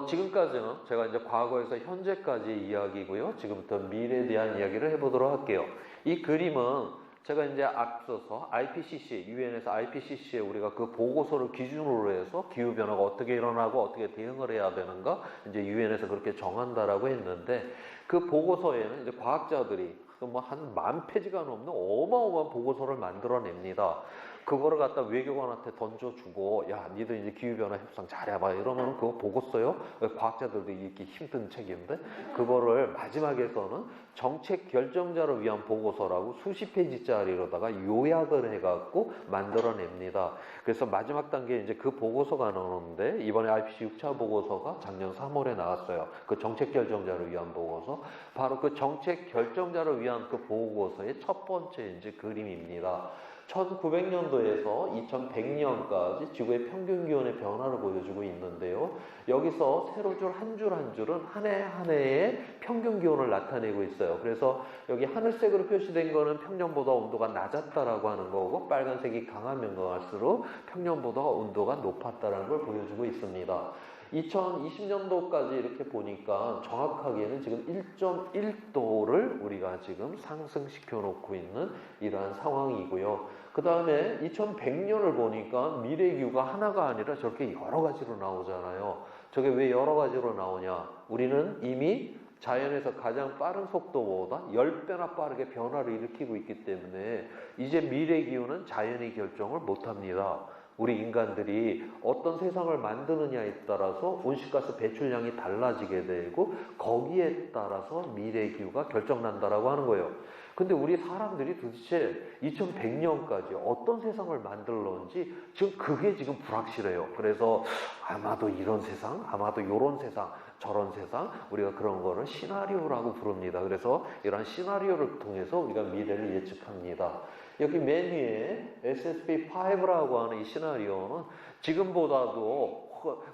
지금까지는 제가 이제 과거에서 현재까지 이야기고요. 지금부터 미래에 대한 이야기를 해보도록 할게요. 이 그림은 제가 이제 앞서서 IPCC, 유엔에서 IPCC에 우리가 그 보고서를 기준으로 해서 기후변화가 어떻게 일어나고 어떻게 대응을 해야 되는가, 이제 유엔에서 그렇게 정한다라고 했는데, 그 보고서에는 이제 과학자들이 뭐 한 10,000페이지가 넘는 어마어마한 보고서를 만들어냅니다. 그거를 갖다 외교관한테 던져주고, 야, 니들 이제 기후변화 협상 잘해봐. 이러면 그거 보고 써요? 과학자들도 읽기 힘든 책인데, 그거를 마지막에서는 정책 결정자를 위한 보고서라고 수십 페이지짜리로다가 요약을 해갖고 만들어냅니다. 그래서 마지막 단계에 이제 그 보고서가 나오는데, 이번에 IPCC 6차 보고서가 작년 3월에 나왔어요. 그 정책 결정자를 위한 보고서. 바로 그 정책 결정자를 위한 그 보고서의 첫 번째 이제 그림입니다. 1900년도에서 2100년까지 지구의 평균 기온의 변화를 보여주고 있는데요. 여기서 세로줄 한 줄 한 줄은 한 해 한 해의 평균 기온을 나타내고 있어요. 그래서 여기 하늘색으로 표시된 거는 평년보다 온도가 낮았다라고 하는 거고, 빨간색이 강하면 강할수록 평년보다 온도가 높았다라는 걸 보여주고 있습니다. 2020년도까지 이렇게 보니까 정확하게는 지금 1.1도를 우리가 지금 상승시켜 놓고 있는 이러한 상황이고요. 그 다음에 2100년을 보니까 미래 기후가 하나가 아니라 저렇게 여러 가지로 나오잖아요. 저게 왜 여러 가지로 나오냐? 우리는 이미 자연에서 가장 빠른 속도보다 10배나 빠르게 변화를 일으키고 있기 때문에 이제 미래 기후는 자연이 결정을 못합니다. 우리 인간들이 어떤 세상을 만드느냐에 따라서 온실가스 배출량이 달라지게 되고, 거기에 따라서 미래 기후가 결정난다라고 하는 거예요. 근데 우리 사람들이 도대체 2100년까지 어떤 세상을 만들는지 지금 그게 지금 불확실해요. 그래서 아마도 이런 세상, 아마도 이런 세상, 저런 세상, 우리가 그런 거를 시나리오라고 부릅니다. 그래서 이런 시나리오를 통해서 우리가 미래를 예측합니다. 여기 맨 위에 SSP5라고 하는 이 시나리오는 지금보다도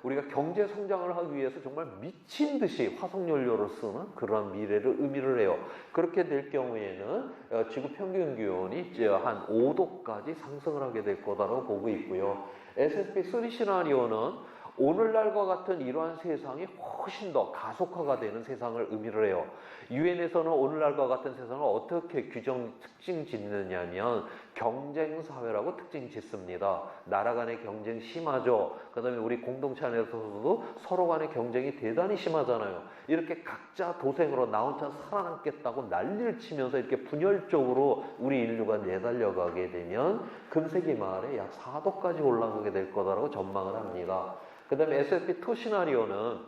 우리가 경제 성장을 하기 위해서 정말 미친 듯이 화석연료를 쓰는 그런 미래를 의미를 해요. 그렇게 될 경우에는 지구 평균 기온이 한 5도까지 상승을 하게 될 거다라고 보고 있고요. SSP3 시나리오는 오늘날과 같은 이러한 세상이 훨씬 더 가속화가 되는 세상을 의미를 해요. 유엔에서는 오늘날과 같은 세상을 어떻게 규정 특징 짓느냐면, 경쟁 사회라고 특징 짓습니다. 나라 간의 경쟁 심하죠. 그 다음에 우리 공동체 안에서도 서로 간의 경쟁이 대단히 심하잖아요. 이렇게 각자 도생으로 나 혼자 살아남겠다고 난리를 치면서 이렇게 분열적으로 우리 인류가 내달려가게 되면 금세기 말에 약 4도까지 올라가게 될 거다라고 전망을 합니다. 그 다음에 SFP2 시나리오는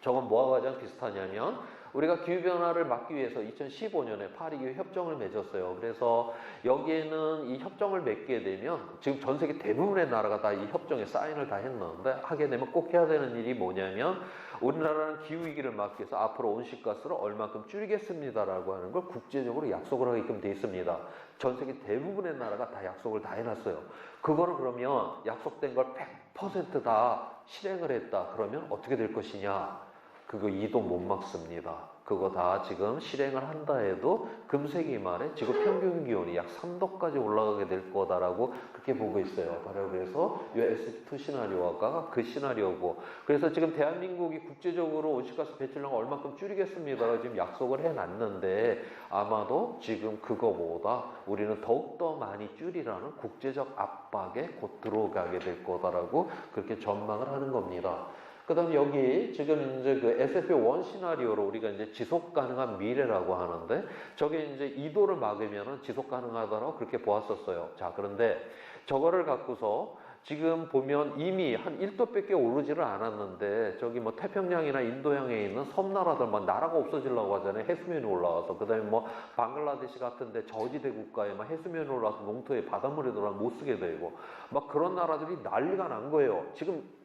저건 뭐와 가장 비슷하냐면 우리가 기후변화를 막기 위해서 2015년에 파리기후 협정을 맺었어요. 그래서 여기에는 이 협정을 맺게 되면 지금 전 세계 대부분의 나라가 다 이 협정에 사인을 다 했는데 하게 되면 꼭 해야 되는 일이 뭐냐면 우리나라는 기후위기를 막기 위해서 앞으로 온실가스를 얼마큼 줄이겠습니다라고 하는 걸 국제적으로 약속을 하게끔 돼 있습니다. 전 세계 대부분의 나라가 다 약속을 다 해놨어요. 그거를 그러면 약속된 걸 100% 실행을 했다. 그러면 어떻게 될 것이냐? 그거 2도 못 막습니다. 그거 다 지금 실행을 한다 해도 금세기 말에 지구 평균 기온이 약 3도까지 올라가게 될 거다라고 그렇게 보고 있어요. 바로 그래서 이 SF2 시나리오가 그 시나리오고, 그래서 지금 대한민국이 국제적으로 온실가스 배출량을 얼마큼 줄이겠습니다라고 지금 약속을 해놨는데 아마도 지금 그거보다 우리는 더욱더 많이 줄이라는 국제적 압박에 곧 들어가게 될 거다라고 그렇게 전망을 하는 겁니다. 그 다음에 여기 지금 이제 그 SFP1 시나리오로 우리가 이제 지속 가능한 미래라고 하는데 저게 이제 2도를 막으면은 지속 가능하다라고 그렇게 보았었어요. 자, 그런데 저거를 갖고서 지금 보면 이미 한 1도밖에 오르지를 않았는데 저기 뭐 태평양이나 인도양에 있는 섬나라들 막 나라가 없어지려고 하잖아요. 해수면이 올라와서. 그 다음에 뭐 방글라데시 같은데 저지대 국가에 막 해수면이 올라와서 농토에 바닷물에 들어가 못 쓰게 되고 막 그런 나라들이 난리가 난 거예요.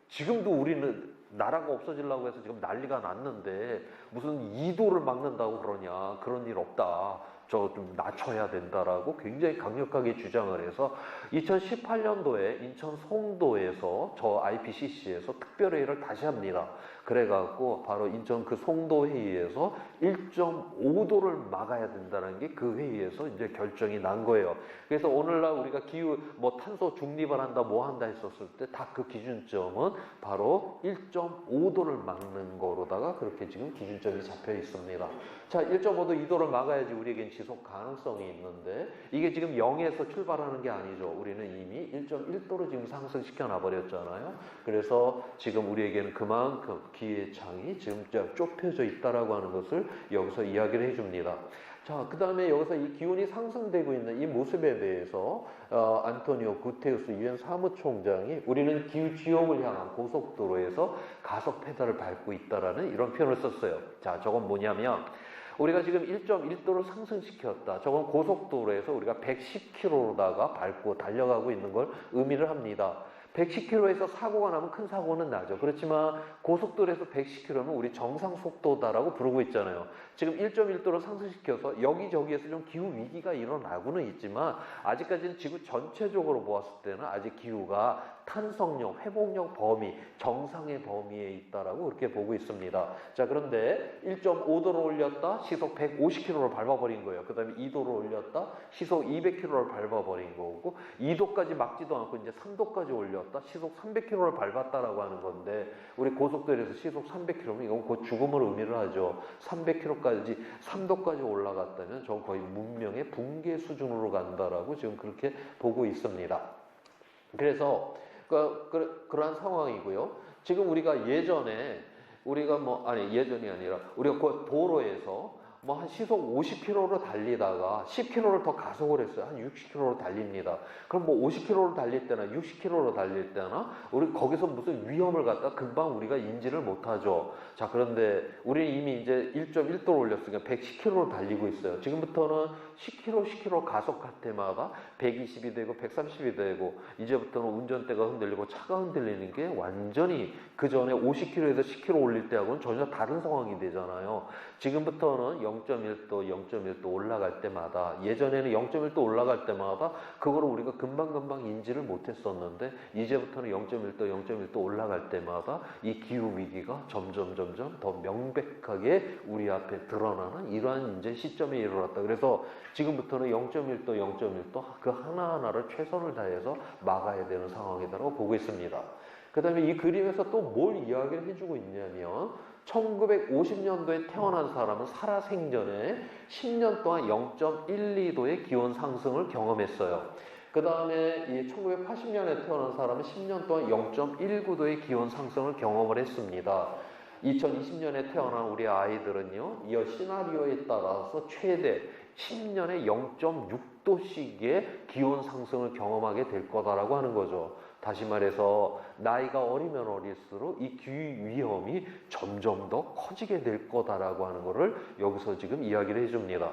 지금도 우리는 나라가 없어지려고 해서 지금 난리가 났는데 무슨 2도를 막는다고 그러냐. 그런 일 없다. 저 좀 낮춰야 된다라고 굉장히 강력하게 주장을 해서 2018년도에 인천 송도에서 저 IPCC에서 특별회의를 다시 합니다. 그래갖고 바로 인천 그 송도 회의에서 1.5도를 막아야 된다는 게 그 회의에서 이제 결정이 난 거예요. 그래서 오늘날 우리가 기후 뭐 탄소 중립을 한다 뭐 한다 했었을 때 다 그 기준점은 바로 1.5도를 막는 거로다가 그렇게 지금 기준점이 잡혀 있습니다. 자, 1.5도 2도를 막아야지 우리에겐 지속 가능성이 있는데 이게 지금 0에서 출발하는 게 아니죠. 우리는 이미 1.1도로 지금 상승시켜 놔버렸잖아요. 그래서 지금 우리에게는 그만큼 기회의 창이 지금 좁혀져 있다라고 하는 것을 여기서 이야기를 해줍니다. 자, 그 다음에 여기서 이 기온이 상승되고 있는 이 모습에 대해서 안토니오 구테우스 유엔 사무총장이 우리는 기후 지옥을 향한 고속도로에서 가속 페달을 밟고 있다라는 이런 표현을 썼어요. 자, 저건 뭐냐면 우리가 지금 1.1도를 상승시켰다. 저건 고속도로에서 우리가 110km로다가 밟고 달려가고 있는 걸 의미를 합니다. 110km에서 사고가 나면 큰 사고는 나죠. 그렇지만 고속도로에서 110km는 우리 정상 속도다라고 부르고 있잖아요. 지금 1.1도를 상승시켜서 여기저기에서 좀 기후 위기가 일어나고는 있지만 아직까지는 지구 전체적으로 보았을 때는 아직 기후가 탄성력, 회복력 범위, 정상의 범위에 있다라고 그렇게 보고 있습니다. 자, 그런데 1.5도를 올렸다, 시속 150km를 밟아버린 거예요. 그 다음에 2도를 올렸다, 시속 200km를 밟아버린 거고 2도까지 막지도 않고 이제 3도까지 올렸다, 시속 300km를 밟았다라고 하는 건데 우리 고속도로에서 시속 300km면 이건 곧 죽음을 의미를 하죠. 300km까지 3도까지 올라갔다면 저 거의 문명의 붕괴 수준으로 간다라고 지금 그렇게 보고 있습니다. 그래서 그러한 상황이고요. 지금 우리가 예전에 우리가 예전이 아니라 우리가 그 도로에서 뭐 한 시속 50km로 달리다가 10km를 더 가속을 했어요. 한 60km로 달립니다. 그럼 뭐 50km로 달릴 때나 60km로 달릴 때나 우리 거기서 무슨 위험을 갖다 금방 우리가 인지를 못하죠. 자, 그런데 우리는 이미 이제 1.1도를 올렸으니까 110km로 달리고 있어요. 지금부터는 10km 가속할 때마다 120이 되고 130이 되고 이제부터는 운전대가 흔들리고 차가 흔들리는 게 완전히 그 전에 50km에서 10km 올릴 때하고는 전혀 다른 상황이 되잖아요. 지금부터는 0.1도, 0.1도 올라갈 때마다 예전에는 0.1도 올라갈 때마다 그거를 우리가 금방금방 인지를 못했었는데 이제부터는 0.1도, 0.1도 올라갈 때마다 이 기후 위기가 점점 더 명백하게 우리 앞에 드러나는 이러한 이제 시점에 이르렀다. 그래서 지금부터는 0.1도, 0.1도 그 하나하나를 최선을 다해서 막아야 되는 상황이라고 보고 있습니다. 그 다음에 이 그림에서 또 뭘 이야기를 해주고 있냐면 1950년도에 태어난 사람은 살아생전에 10년 동안 0.12도의 기온 상승을 경험했어요. 그 다음에 이 1980년에 태어난 사람은 10년 동안 0.19도의 기온 상승을 경험을 했습니다. 2020년에 태어난 우리 아이들은요, 이 시나리오에 따라서 최대 10년에 0.6도씩의 기온 상승을 경험하게 될 거다라고 하는 거죠. 다시 말해서 나이가 어리면 어릴수록 이 기후 위험이 점점 더 커지게 될 거다라고 하는 것을 여기서 지금 이야기를 해줍니다.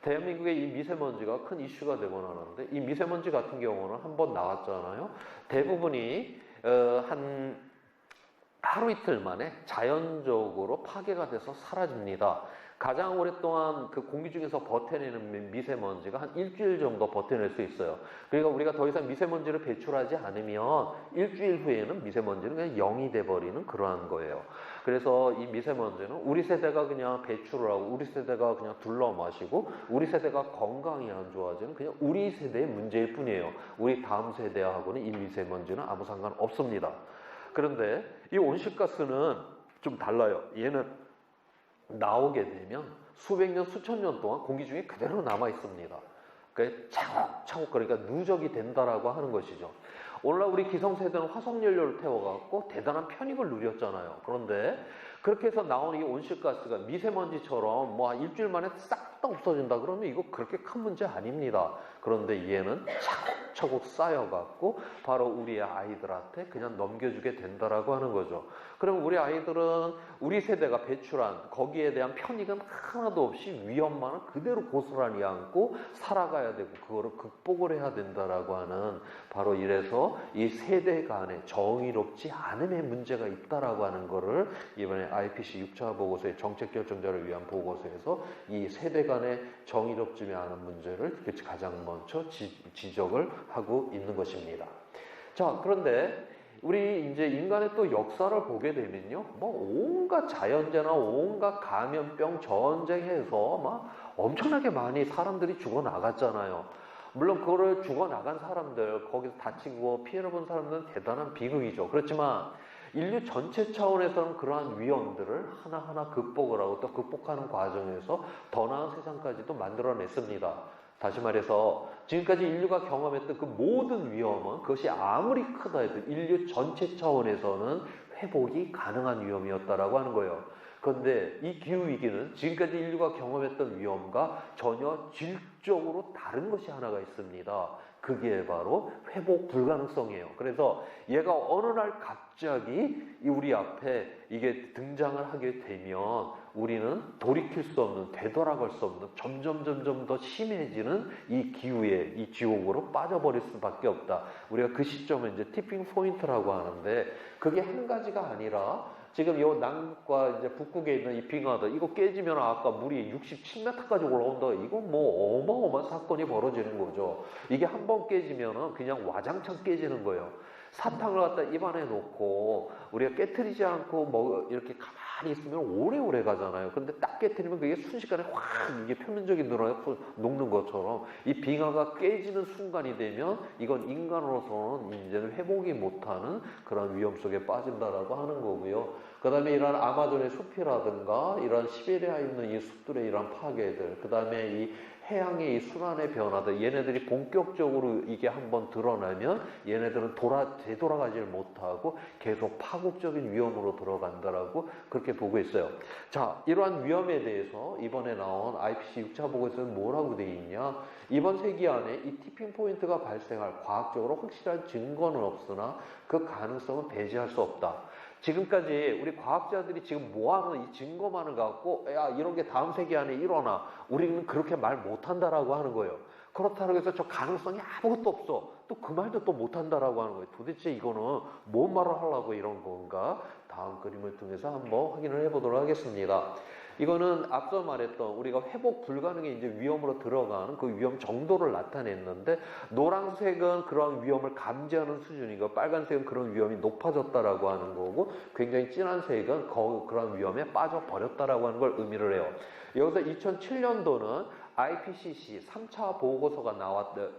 대한민국의 이 미세먼지가 큰 이슈가 되곤 하는데, 이 미세먼지 같은 경우는 한번 나왔잖아요. 대부분이 한 하루 이틀 만에 자연적으로 파괴가 돼서 사라집니다. 가장 오랫동안 그 공기 중에서 버텨내는 미세먼지가 한 일주일 정도 버텨낼 수 있어요. 그러니까 우리가 더 이상 미세먼지를 배출하지 않으면 일주일 후에는 미세먼지는 그냥 0이 돼버리는 그러한 거예요. 그래서 이 미세먼지는 우리 세대가 그냥 배출을 하고 우리 세대가 그냥 둘러 마시고 우리 세대가 건강이 안 좋아지는 그냥 우리 세대의 문제일 뿐이에요. 우리 다음 세대하고는 이 미세먼지는 아무 상관 없습니다. 그런데 이 온실가스는 좀 달라요. 얘는 나오게 되면 수백 년, 수천 년 동안 공기 중에 그대로 남아 있습니다. 그러니까 차곡차곡 그러니까 누적이 된다라고 하는 것이죠. 오늘날 우리 기성세대는 화석연료를 태워갖고 대단한 편익을 누렸잖아요. 그런데 그렇게 해서 나오는 이 온실가스가 미세먼지처럼 뭐 일주일 만에 싹 다 없어진다 그러면 이거 그렇게 큰 문제 아닙니다. 그런데 얘는 차곡차곡 쌓여갖고 바로 우리 아이들한테 그냥 넘겨주게 된다라고 하는 거죠. 그럼 우리 아이들은 우리 세대가 배출한 거기에 대한 편익은 하나도 없이 위험만은 그대로 고스란히 안고 살아가야 되고 그거를 극복을 해야 된다라고 하는 바로 이래서 이 세대 간의 정의롭지 않음의 문제가 있다라고 하는 거를 이번에 IPC 6차 보고서의 정책 결정자를 위한 보고서에서 이 세대 간의 정의롭지 않은 문제를 가장 먼저 지적을 하고 있는 것입니다. 자, 그런데 우리 이제 인간의 또 역사를 보게 되면요, 뭐 온갖 자연재나 온갖 감염병 전쟁해서 막 엄청나게 많이 사람들이 죽어 나갔잖아요. 물론 그거를 죽어 나간 사람들, 거기서 다치고 피해를 본 사람들은 대단한 비극이죠. 그렇지만 인류 전체 차원에서는 그러한 위험들을 하나하나 극복을 하고 또 극복하는 과정에서 더 나은 세상까지도 만들어냈습니다. 다시 말해서 지금까지 인류가 경험했던 그 모든 위험은 그것이 아무리 크다 해도 인류 전체 차원에서는 회복이 가능한 위험이었다라고 하는 거예요. 그런데 이 기후위기는 지금까지 인류가 경험했던 위험과 전혀 질적으로 다른 것이 하나가 있습니다. 그게 바로 회복 불가능성이에요. 그래서 얘가 어느 날 갑자기 우리 앞에 이게 등장을 하게 되면 우리는 돌이킬 수 없는, 되돌아갈 수 없는 점점 더 심해지는 이 기후에, 이 지옥으로 빠져버릴 수밖에 없다. 우리가 그 시점을 이제 티핑 포인트라고 하는데 그게 한 가지가 아니라 지금 이 남극과 이제 북극에 있는 이 빙하들 이거 깨지면 아까 물이 67m까지 올라온다. 이거 뭐 어마어마한 사건이 벌어지는 거죠. 이게 한 번 깨지면은 그냥 와장창 깨지는 거예요. 사탕을 갖다 입안에 놓고 우리가 깨트리지 않고 뭐 이렇게 가만히 있으면 오래오래 가잖아요. 근데 딱 깨트리면 그게 순식간에 확 이게 표면적인 늘어나 녹는 것처럼 이 빙하가 깨지는 순간이 되면 이건 인간으로서는 이제는 회복이 못하는 그런 위험 속에 빠진다라고 하는 거고요. 그 다음에 이런 아마존의 숲이라든가 이런 시베리아에 있는 이 숲들의 이런 파괴들, 그 다음에 이 해양의 이 순환의 변화들, 얘네들이 본격적으로 이게 한번 드러나면 얘네들은 되돌아가질 못하고 계속 파국적인 위험으로 들어간다라고 그렇게 보고 있어요. 자, 이러한 위험에 대해서 이번에 나온 IPC 6차 보고서는 뭐라고 되어 있냐? 이번 세기 안에 이 티핑 포인트가 발생할 과학적으로 확실한 증거는 없으나 그 가능성은 배제할 수 없다. 지금까지 우리 과학자들이 지금 모아놓은 이 증거만을 갖고 야 이런 게 다음 세기 안에 일어나 우리는 그렇게 말 못한다라고 하는 거예요. 그렇다고 해서 저 가능성이 아무것도 없어 또 그 말도 또 못한다라고 하는 거예요. 도대체 이거는 뭔 말을 하려고 이런 건가? 다음 그림을 통해서 한번 확인을 해보도록 하겠습니다. 이거는 앞서 말했던 우리가 회복 불가능의 이제 위험으로 들어가는 그 위험 정도를 나타냈는데 노란색은 그런 위험을 감지하는 수준이고 빨간색은 그런 위험이 높아졌다라고 하는 거고 굉장히 진한 색은 그런 위험에 빠져버렸다라고 하는 걸 의미를 해요. 여기서 2007년도는 IPCC 3차 보고서가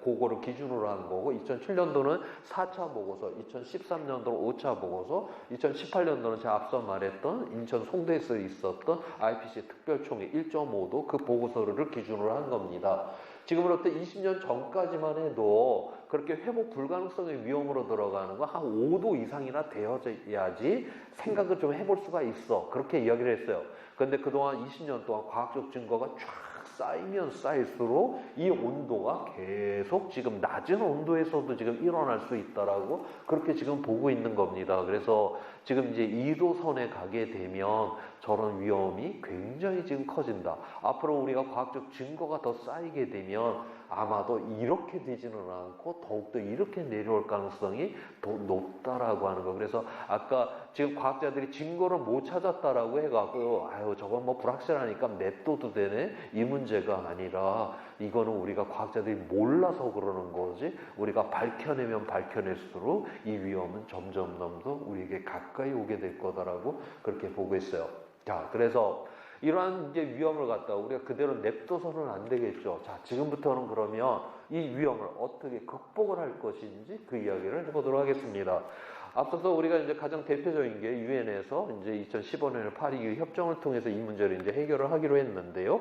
그거를 기준으로 한 거고 2007년도는 4차 보고서, 2013년도는 5차 보고서, 2018년도는 제가 앞서 말했던 인천 송도에서 있었던 IPCC 특별총회 1.5도 그 보고서를 기준으로 한 겁니다. 지금으로부터 20년 전까지만 해도 그렇게 회복 불가능성의 위험으로 들어가는 거 한 5도 이상이나 되어야지 생각을 좀 해볼 수가 있어. 그렇게 이야기를 했어요. 그런데 그동안 20년 동안 과학적 증거가 쫙 쌓이면 쌓일수록 이 온도가 계속 지금 낮은 온도에서도 지금 일어날 수 있다라고 그렇게 지금 보고 있는 겁니다. 그래서 지금 이제 2도 선에 가게 되면 저런 위험이 굉장히 지금 커진다. 앞으로 우리가 과학적 증거가 더 쌓이게 되면 아마도 이렇게 되지는 않고 더욱더 이렇게 내려올 가능성이 더 높다라고 하는 거. 그래서 아까 지금 과학자들이 증거를 못 찾았다라고 해가지고 아유 저건 뭐 불확실하니까 냅둬도 되네 이 문제가 아니라 이거는 우리가 과학자들이 몰라서 그러는 거지 우리가 밝혀내면 밝혀낼수록 이 위험은 점점 더 우리에게 가까이 오게 될 거다라고 그렇게 보고 있어요. 자, 그래서 이러한 이제 위험을 갖다가 우리가 그대로 냅둬서는 안 되겠죠. 자, 지금부터는 그러면 이 위험을 어떻게 극복을 할 것인지 그 이야기를 해보도록 하겠습니다. 앞서서 우리가 이제 가장 대표적인 게 유엔에서 이제 2015년에 파리 기후 협정을 통해서 이 문제를 이제 해결을 하기로 했는데요.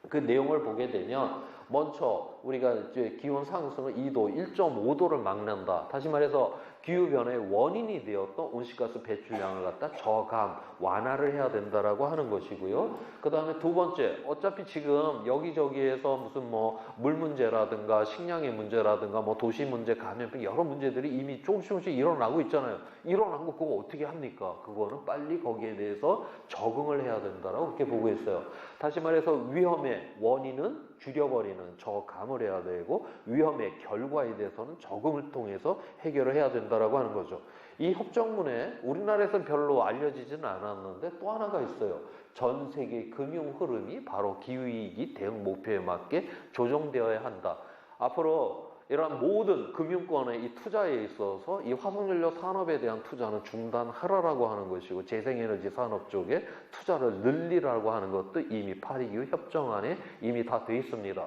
그 내용을 보게 되면 먼저 우리가 이제 기온 상승을 2도, 1.5도를 막는다. 다시 말해서 기후변화의 원인이 되었던 온실가스 배출량을 갖다 저감, 완화를 해야 된다라고 하는 것이고요. 그 다음에 두 번째, 어차피 지금 여기저기에서 무슨 뭐 물 문제라든가 식량의 문제라든가 뭐 도시 문제, 감염병 여러 문제들이 이미 조금씩 일어나고 있잖아요. 일어난 거 그거 어떻게 합니까? 그거는 빨리 거기에 대해서 적응을 해야 된다라고 그렇게 보고 있어요. 다시 말해서 위험의 원인은 줄여버리는 저감을 해야 되고 위험의 결과에 대해서는 적응을 통해서 해결을 해야 된다라고 하는 거죠. 이 협정문에 우리나라에서는 별로 알려지지는 않았는데 또 하나가 있어요. 전 세계 금융 흐름이 바로 기후위기 대응 목표에 맞게 조정되어야 한다. 앞으로 이러한 모든 금융권의 이 투자에 있어서 이 화석연료 산업에 대한 투자는 중단하라라고 하는 것이고 재생에너지 산업 쪽에 투자를 늘리라고 하는 것도 이미 파리기후 협정안에 이미 다 돼 있습니다.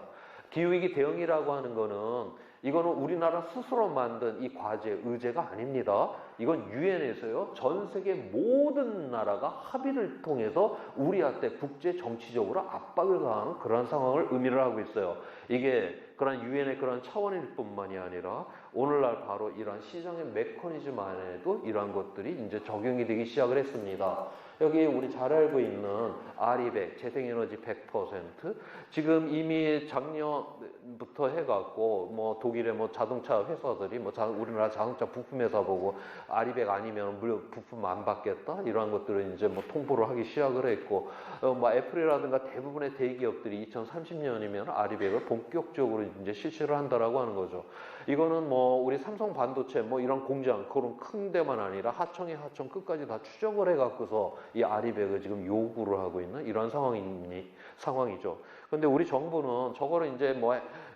기후위기 대응이라고 하는 거는 이거는 우리나라 스스로 만든 이 과제, 의제가 아닙니다. 이건 유엔에서요. 전 세계 모든 나라가 합의를 통해서 우리한테 국제 정치적으로 압박을 가하는 그런 상황을 의미를 하고 있어요. 이게 그런 유엔의 그런 차원일 뿐만이 아니라 오늘날 바로 이러한 시장의 메커니즘 안에도 이러한 것들이 이제 적용이 되기 시작을 했습니다. 여기 우리 잘 알고 있는 RE100, 재생에너지 100%, 지금 이미 작년부터 해갖고, 뭐, 독일의 뭐 자동차 회사들이, 뭐, 우리나라 자동차 부품 회사 보고, RE100 아니면 부품 안 받겠다? 이러한 것들을 이제 뭐 통보를 하기 시작을 했고, 뭐, 애플이라든가 대부분의 대기업들이 2030년이면 RE100을 본격적으로 이제 실시를 한다라고 하는 거죠. 이거는 뭐, 우리 삼성 반도체, 뭐, 이런 공장, 그런 큰 데만 아니라 하청에 하청 끝까지 다 추적을 해갖고서 이 RE100을 지금 요구를 하고 있는 이런 상황이죠. 근데 우리 정부는 저거를 이제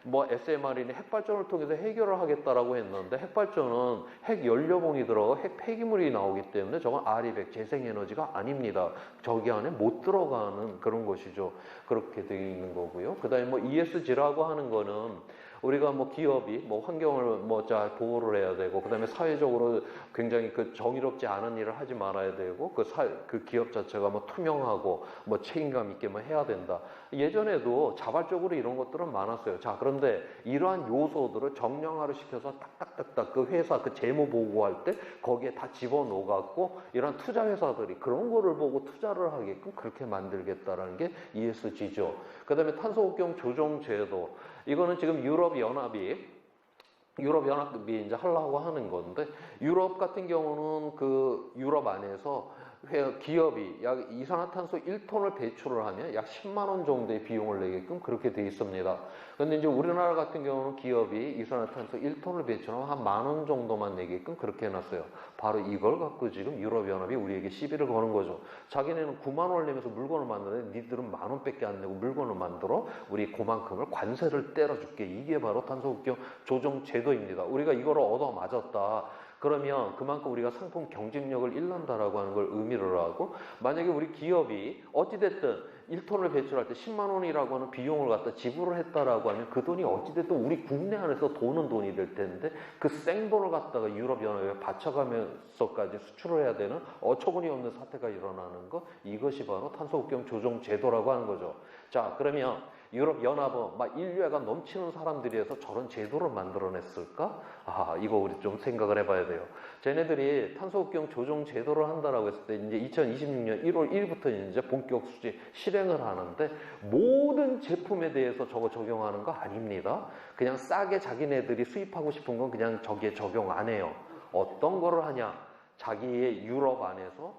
뭐 SMR이나 핵발전을 통해서 해결을 하겠다라고 했는데 핵발전은 핵 연료봉이 들어가 핵 폐기물이 나오기 때문에 저건 RE100 재생에너지가 아닙니다. 저기 안에 못 들어가는 그런 것이죠. 그렇게 되어 있는 거고요. 그 다음에 뭐 ESG라고 하는 거는 우리가 뭐 기업이 뭐 환경을 뭐 잘 보호를 해야 되고 그다음에 사회적으로 굉장히 그 정의롭지 않은 일을 하지 말아야 되고 그 기업 자체가 뭐 투명하고 뭐 책임감 있게 뭐 해야 된다. 예전에도 자발적으로 이런 것들은 많았어요. 자, 그런데 이러한 요소들을 정량화를 시켜서 딱딱딱딱 그 회사 그 재무 보고할 때 거기에 다 집어넣어 갖고 이런 투자 회사들이 그런 거를 보고 투자를 하게끔 그렇게 만들겠다라는 게 ESG죠. 그다음에 탄소환경 조정 제도. 이거는 지금 유럽연합이 이제 하려고 하는 건데, 유럽 같은 경우는 그 유럽 안에서 기업이 약 이산화탄소 1톤을 배출을 하면 약 10만 원 정도의 비용을 내게끔 그렇게 돼 있습니다. 근데 이제 우리나라 같은 경우는 기업이 이산화탄소 1톤을 배출하면 한 1만 원 정도만 내게끔 그렇게 해놨어요. 바로 이걸 갖고 지금 유럽연합이 우리에게 시비를 거는 거죠. 자기네는 9만 원을 내면서 물건을 만드는데 니들은 1만 원밖에 안 내고 물건을 만들어 우리 그만큼을 관세를 때려줄게. 이게 바로 탄소환경 조정 제도입니다. 우리가 이거를 얻어맞았다. 그러면 그만큼 우리가 상품 경쟁력을 잃는다라고 하는 걸 의미를 하고, 만약에 우리 기업이 어찌됐든 1톤을 배출할 때 10만 원이라고 하는 비용을 갖다 지불을 했다라고 하면 그 돈이 어찌됐든 우리 국내 안에서 도는 돈이 될 텐데 그 생돈을 갖다가 유럽연합에 바쳐가면서까지 수출을 해야 되는 어처구니 없는 사태가 일어나는 것, 이것이 바로 탄소국경 조정 제도라고 하는 거죠. 자, 그러면 유럽연합은 막 인류애가 넘치는 사람들이 해서 저런 제도를 만들어냈을까? 아, 이거 우리 좀 생각을 해봐야 돼요. 쟤네들이 탄소국경 조정 제도를 한다라고 했을 때 이제 2026년 1월 1일부터 이제 본격 수지 실행을 하는데 모든 제품에 대해서 저거 적용하는 거 아닙니다. 그냥 싸게 자기네들이 수입하고 싶은 건 그냥 저기에 적용 안 해요. 어떤 거를 하냐? 자기의 유럽 안에서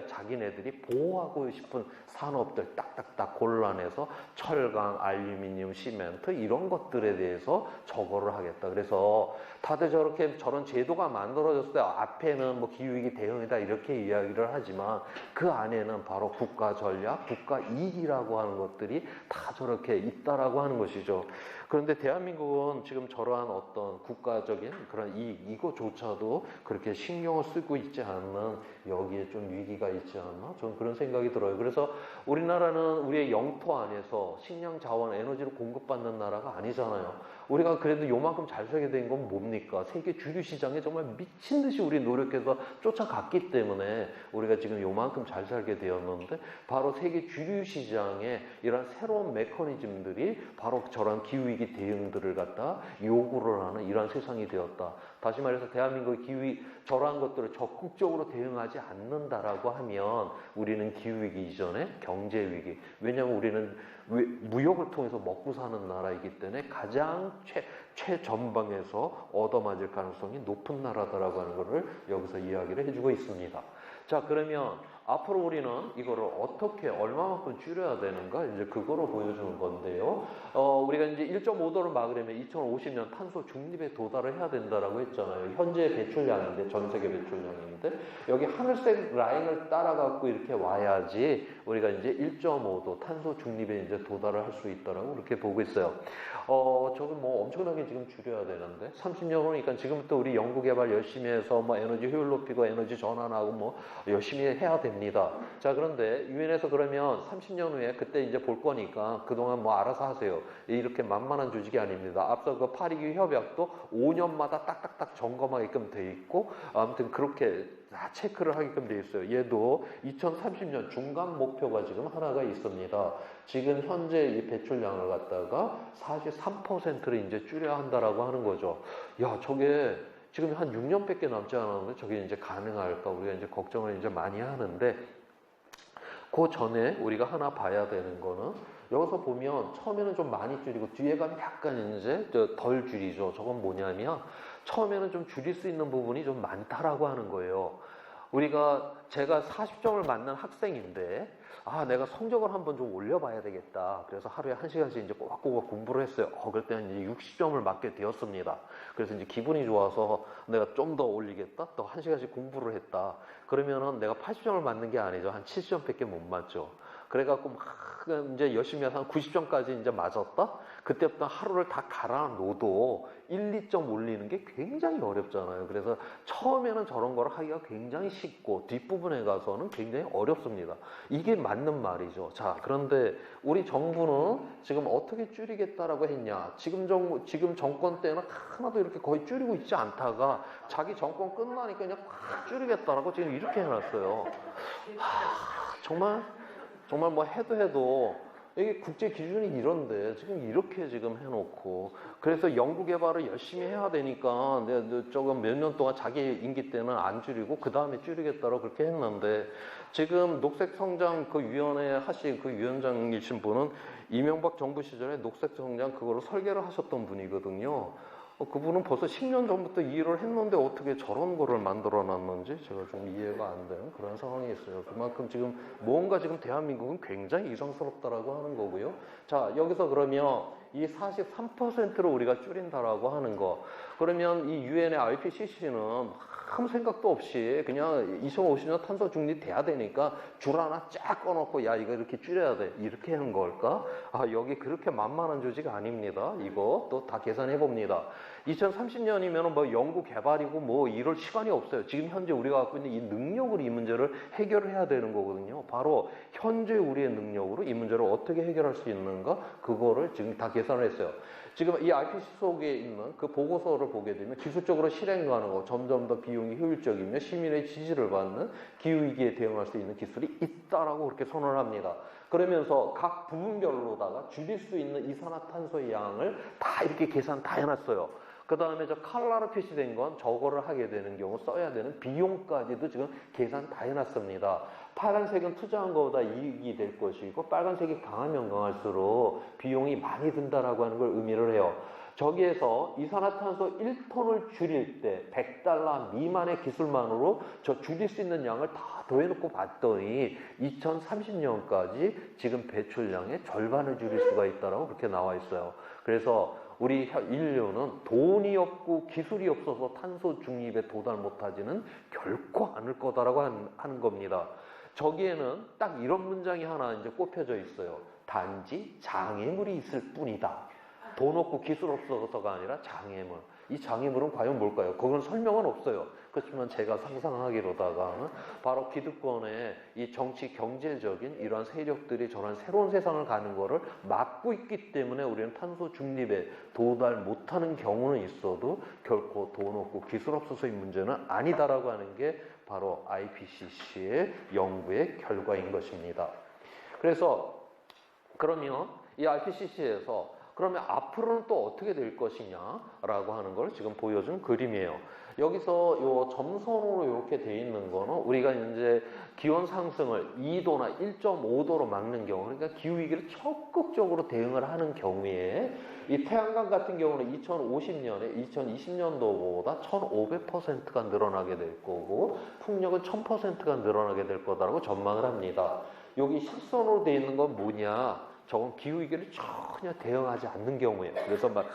자기네들이 보호하고 싶은 산업들 딱딱딱 골라내서 철강, 알루미늄, 시멘트 이런 것들에 대해서 저거를 하겠다. 그래서 다들 저런 제도가 만들어졌을 때 앞에는 뭐 기후위기 대응이다 이렇게 이야기를 하지만 그 안에는 바로 국가 전략, 국가 이익이라고 하는 것들이 다 저렇게 있다라고 하는 것이죠. 그런데 대한민국은 지금 저러한 어떤 국가적인 그런 이익, 이거조차도 그렇게 신경을 쓰고 있지 않는 여기에 좀 위기가 있지 않나? 저는 그런 생각이 들어요. 그래서 우리나라는 우리의 영토 안에서 식량 자원, 에너지를 공급받는 나라가 아니잖아요. 우리가 그래도 요만큼 잘 살게 된 건 뭡니까? 세계 주류 시장에 정말 미친 듯이 우리 노력해서 쫓아갔기 때문에 우리가 지금 요만큼 잘 살게 되었는데 바로 세계 주류 시장에 이런 새로운 메커니즘들이 바로 저런 기후위기 대응들을 갖다 요구를 하는 이런 세상이 되었다. 다시 말해서 대한민국의 기후위기 저러한 것들을 적극적으로 대응하지 않는다라고 하면 우리는 기후위기 이전에 경제위기, 왜냐하면 우리는 무역을 통해서 먹고 사는 나라이기 때문에 가장 최전방에서 얻어맞을 가능성이 높은 나라다라고 하는 것을 여기서 이야기를 해주고 있습니다. 자, 그러면 앞으로 우리는 이거를 어떻게 얼마만큼 줄여야 되는가 이제 그거로 보여주는 건데요. 우리가 이제 1.5도를 막으려면 2050년 탄소 중립에 도달을 해야 된다라고 했잖아요. 현재 배출량인데 전 세계 배출량인데 여기 하늘색 라인을 따라갖고 이렇게 와야지 우리가 이제 1.5도 탄소 중립에 이제 도달을 할 수 있다라고 그렇게 보고 있어요. 저건 뭐 엄청나게 지금 줄여야 되는데 30년 후니까 지금부터 우리 연구개발 열심히 해서 뭐 에너지 효율 높이고 에너지 전환하고 뭐 열심히 해야 됩니다. 자, 그런데 유엔에서 그러면 30년 후에 그때 이제 볼 거니까 그동안 뭐 알아서 하세요. 이렇게 만만한 조직이 아닙니다. 앞서 그 파리기 협약도 5년마다 딱딱딱 점검하게끔 돼 있고 아무튼 그렇게 다 체크를 하게끔 돼 있어요. 얘도 2030년 중간 목표가 지금 하나가 있습니다. 지금 현재 이 배출량을 갖다가 43%를 이제 줄여야 한다라고 하는 거죠. 야, 저게 지금 한 6년밖에 남지 않았는데 저게 이제 가능할까? 우리가 이제 걱정을 이제 많이 하는데 그 전에 우리가 하나 봐야 되는 거는 여기서 보면 처음에는 좀 많이 줄이고 뒤에 가면 약간 이제 덜 줄이죠. 저건 뭐냐면 처음에는 좀 줄일 수 있는 부분이 좀 많다라고 하는 거예요. 제가 40점을 맞는 학생인데 내가 성적을 한번 좀 올려봐야 되겠다. 그래서 하루에 1시간씩 이제 꼬박꼬박 공부를 했어요. 그럴 때는 이제 60점을 맞게 되었습니다. 그래서 이제 기분이 좋아서 내가 좀 더 올리겠다. 또 1시간씩 공부를 했다. 그러면은 내가 80점을 맞는 게 아니죠. 한 70점밖에 못 맞죠. 그래갖고 막 이제 열심히 해서 한 90점까지 이제 맞았다? 그때부터 하루를 다 갈아 놓어도 1, 2점 올리는 게 굉장히 어렵잖아요. 그래서 처음에는 저런 거를 하기가 굉장히 쉽고 뒷부분에 가서는 굉장히 어렵습니다. 이게 맞는 말이죠. 자, 그런데 우리 정부는 지금 어떻게 줄이겠다라고 했냐? 지금 정권 때는 하나도 이렇게 거의 줄이고 있지 않다가 자기 정권 끝나니까 그냥 확 줄이겠다라고 지금 이렇게 해놨어요. 정말 뭐 해도 이게 국제 기준이 이런데 지금 이렇게 지금 해놓고 그래서 연구 개발을 열심히 해야 되니까 조금 몇 년 동안 자기 임기 때는 안 줄이고 그 다음에 줄이겠다고 그렇게 했는데 지금 녹색성장 그 위원회 하신 그 위원장이신 분은 이명박 정부 시절에 녹색성장 그거를 설계를 하셨던 분이거든요. 그분은 벌써 10년 전부터 이 일을 했는데 어떻게 저런 거를 만들어 놨는지 제가 좀 이해가 안 되는 그런 상황이 있어요. 그만큼 지금 뭔가 지금 대한민국은 굉장히 이상스럽다라고 하는 거고요. 자, 여기서 그러면 이 43%를 우리가 줄인다라고 하는 거. 그러면 이 유엔의 IPCC는 아무 생각도 없이 그냥 2050년 탄소 중립 돼야 되니까 줄 하나 쫙 꺼놓고 야 이거 이렇게 줄여야 돼 이렇게 하는 걸까? 아 여기 그렇게 만만한 조직 아닙니다. 이거 또 다 계산해 봅니다. 2030년이면 뭐 연구 개발이고 뭐 이럴 시간이 없어요. 지금 현재 우리가 갖고 있는 이 능력으로 이 문제를 해결을 해야 되는 거거든요. 바로 현재 우리의 능력으로 이 문제를 어떻게 해결할 수 있는가 그거를 지금 다 계산을 했어요. 지금 이 IPCC 속에 있는 그 보고서를 보게 되면 기술적으로 실행 가능하고 점점 더 비용이 효율적이며 시민의 지지를 받는 기후위기에 대응할 수 있는 기술이 있다라고 그렇게 선언을 합니다. 그러면서 각 부분별로다가 줄일 수 있는 이산화탄소의 양을 다 이렇게 계산 다 해놨어요. 그 다음에 저 칼라로 표시된 건 저거를 하게 되는 경우 써야 되는 비용까지도 지금 계산 다 해놨습니다. 파란색은 투자한 것보다 이익이 될 것이고 빨간색이 강하면 강할수록 비용이 많이 든다라고 하는 걸 의미를 해요. 저기에서 이산화탄소 1톤을 줄일 때 $100 미만의 기술만으로 저 줄일 수 있는 양을 다 더해놓고 봤더니 2030년까지 지금 배출량의 절반을 줄일 수가 있다라고 그렇게 나와 있어요. 그래서 우리 인류는 돈이 없고 기술이 없어서 탄소 중립에 도달 못하지는 결코 않을 거다라고 하는 겁니다. 저기에는 딱 이런 문장이 하나 이제 꼽혀져 있어요. 단지 장애물이 있을 뿐이다. 돈 없고 기술 없어서가 아니라 장애물. 이 장애물은 과연 뭘까요? 거기는 설명은 없어요. 그렇지만 제가 상상하기로다가 바로 기득권의 이 정치 경제적인 이러한 세력들이 저런 새로운 세상을 가는 거를 막고 있기 때문에 우리는 탄소 중립에 도달 못하는 경우는 있어도 결코 돈 없고 기술 없어서의 문제는 아니다라고 하는 게 바로 IPCC의 연구의 결과인 것입니다. 그래서 그러면 이 IPCC에서 그러면 앞으로는 또 어떻게 될 것이냐라고 하는 걸 지금 보여준 그림이에요. 여기서 요 점선으로 이렇게 돼 있는 거는 우리가 이제 기온 상승을 2도나 1.5도로 막는 경우, 그러니까 기후위기를 적극적으로 대응을 하는 경우에 이 태양광 같은 경우는 2050년에 2020년도보다 1500%가 늘어나게 될 거고 풍력은 1000%가 늘어나게 될 거다라고 전망을 합니다. 여기 실선으로 돼 있는 건 뭐냐? 저건 기후위기를 전혀 대응하지 않는 경우예요. 그래서 막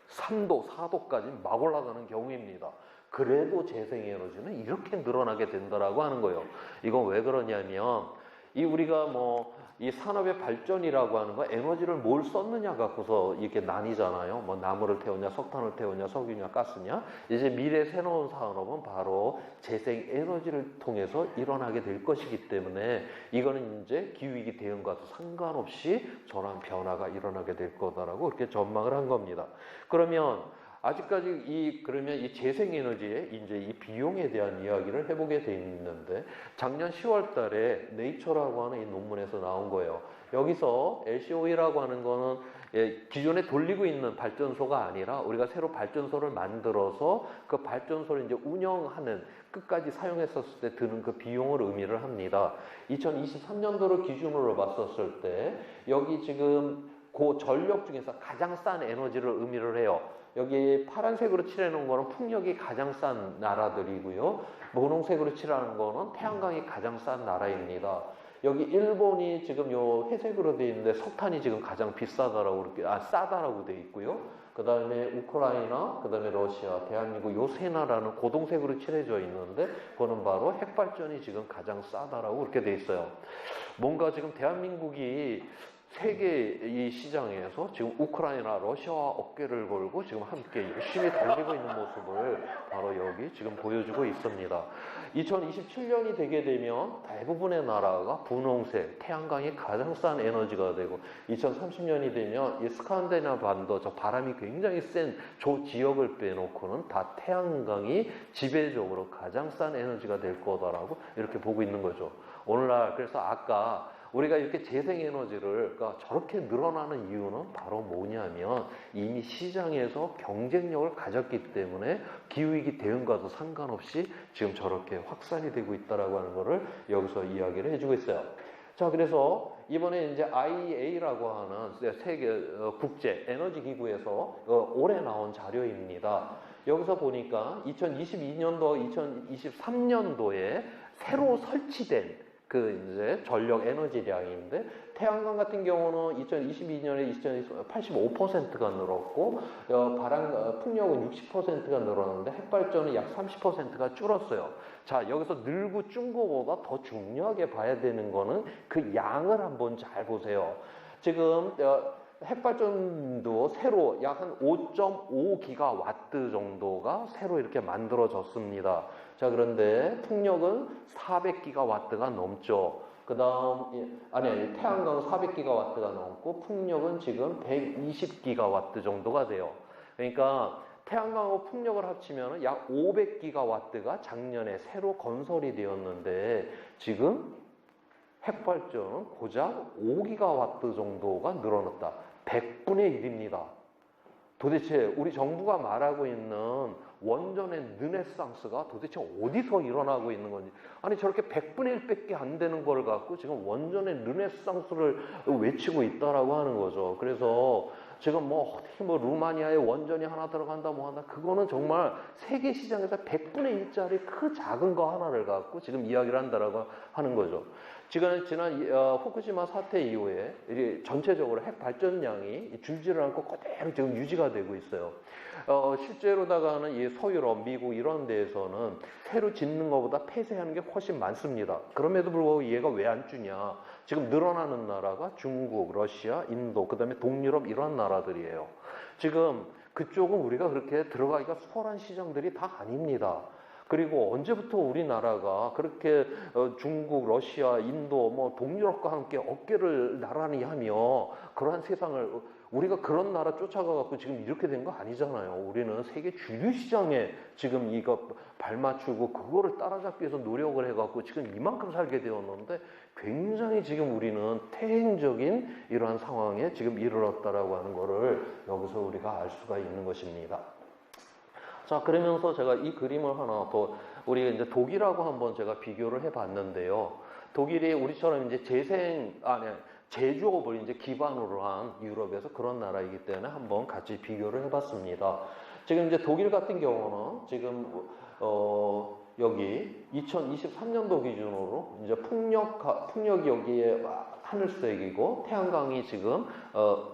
3도, 4도까지 막 올라가는 경우입니다. 그래도 재생에너지는 이렇게 늘어나게 된다라고 하는 거예요. 이건 왜 그러냐면 이 우리가 뭐 이 산업의 발전이라고 하는 거 에너지를 뭘 썼느냐 갖고서 이렇게 나뉘잖아요. 뭐 나무를 태우냐, 석탄을 태우냐, 석유냐, 가스냐. 이제 미래 새로운 산업은 바로 재생에너지를 통해서 일어나게 될 것이기 때문에 이거는 이제 기후위기 대응과도 상관없이 저런 변화가 일어나게 될 거다라고 그렇게 전망을 한 겁니다. 그러면 아직까지 그러면 이 재생에너지의 이제 이 비용에 대한 이야기를 해보게 돼 있는데 작년 10월 달에 네이처라고 하는 이 논문에서 나온 거예요. 여기서 LCOE라고 하는 거는 기존에 돌리고 있는 발전소가 아니라 우리가 새로 발전소를 만들어서 그 발전소를 이제 운영하는 끝까지 사용했었을 때 드는 그 비용을 의미를 합니다. 2023년도를 기준으로 봤었을 때 여기 지금 그 전력 중에서 가장 싼 에너지를 의미를 해요. 여기 파란색으로 칠해놓은 거는 풍력이 가장 싼 나라들이고요. 분홍색으로 칠하는 거는 태양광이 가장 싼 나라입니다. 여기 일본이 지금 요 회색으로 되어 있는데 석탄이 지금 가장 비싸다라고 이렇게 싸다라고 되어 있고요. 그 다음에 우크라이나, 그 다음에 러시아, 대한민국 요 세 나라는 고동색으로 칠해져 있는데 그거는 바로 핵발전이 지금 가장 싸다라고 그렇게 되어 있어요. 뭔가 지금 대한민국이 세계 이 시장에서 지금 우크라이나, 러시아와 어깨를 걸고 지금 함께 열심히 달리고 있는 모습을 바로 여기 지금 보여주고 있습니다. 2027년이 되게 되면 대부분의 나라가 분홍색, 태양광이 가장 싼 에너지가 되고 2030년이 되면 이 스칸디나비아 반도 저 바람이 굉장히 센 저 지역을 빼놓고는 다 태양광이 지배적으로 가장 싼 에너지가 될 거다라고 이렇게 보고 있는 거죠. 오늘날 그래서 아까 우리가 이렇게 재생에너지를 그러니까 저렇게 늘어나는 이유는 바로 뭐냐면 이미 시장에서 경쟁력을 가졌기 때문에 기후위기 대응과도 상관없이 지금 저렇게 확산이 되고 있다라고 하는 거를 여기서 이야기를 해주고 있어요. 자, 그래서 이번에 이제 IEA라고 하는 세계 국제 에너지 기구에서 올해 나온 자료입니다. 여기서 보니까 2022년도, 2023년도에 새로 설치된 그 이제 전력 에너지량인데 태양광 같은 경우는 2022년에 85%가 늘었고 풍력은 60%가 늘었는데 핵발전은 약 30%가 줄었어요. 자, 여기서 늘고 준 거보다 더 중요하게 봐야 되는 거는 그 양을 한번 잘 보세요. 지금 핵발전도 새로 약 한 5.5기가와트 정도가 새로 이렇게 만들어졌습니다. 자, 그런데 풍력은 400기가와트가 넘죠. 그 다음, 태양광은 400기가와트가 넘고 풍력은 지금 120기가와트 정도가 돼요. 그러니까 태양광하고 풍력을 합치면 약 500기가와트가 작년에 새로 건설이 되었는데 지금 핵발전은 고작 5기가와트 정도가 늘어났다. 100분의 1입니다. 도대체 우리 정부가 말하고 있는 원전의 르네상스가 도대체 어디서 일어나고 있는 건지. 아니 저렇게 100분의 1밖에 안 되는 걸 갖고 지금 원전의 르네상스를 외치고 있다라고 하는 거죠. 그래서 지금 어떻게 루마니아에 원전이 하나 들어간다 뭐 한다, 그거는 정말 세계 시장에서 100분의 1짜리 그 작은 거 하나를 갖고 지금 이야기를 한다라고 하는 거죠. 지난 후쿠시마 사태 이후에 전체적으로 핵 발전량이 줄지를 않고 그대로 지금 유지가 되고 있어요. 실제로다가는 이 서유럽, 미국 이런 데에서는 새로 짓는 것보다 폐쇄하는 게 훨씬 많습니다. 그럼에도 불구하고 얘가 왜 안 주냐? 지금 늘어나는 나라가 중국, 러시아, 인도, 그 다음에 동유럽 이런 나라들이에요. 지금 그쪽은 우리가 그렇게 들어가기가 수월한 시장들이 다 아닙니다. 그리고 언제부터 우리나라가 그렇게 중국, 러시아, 인도, 동유럽과 함께 어깨를 나란히 하며 그러한 세상을 우리가 그런 나라 쫓아가갖고 지금 이렇게 된 거 아니잖아요. 우리는 세계 주류 시장에 지금 이거 발맞추고 그거를 따라잡기 위해서 노력을 해갖고 지금 이만큼 살게 되었는데 굉장히 지금 우리는 태행적인 이러한 상황에 지금 이르렀다라고 하는 거를 여기서 우리가 알 수가 있는 것입니다. 자, 그러면서 제가 이 그림을 하나 더, 우리 이제 독일하고 한번 제가 비교를 해 봤는데요. 독일이 우리처럼 이제 제조업을 이제 기반으로 한 유럽에서 그런 나라이기 때문에 한번 같이 비교를 해 봤습니다. 지금 이제 독일 같은 경우는 지금, 여기 2023년도 기준으로 이제 풍력이 여기에 하늘색이고 태양광이 지금,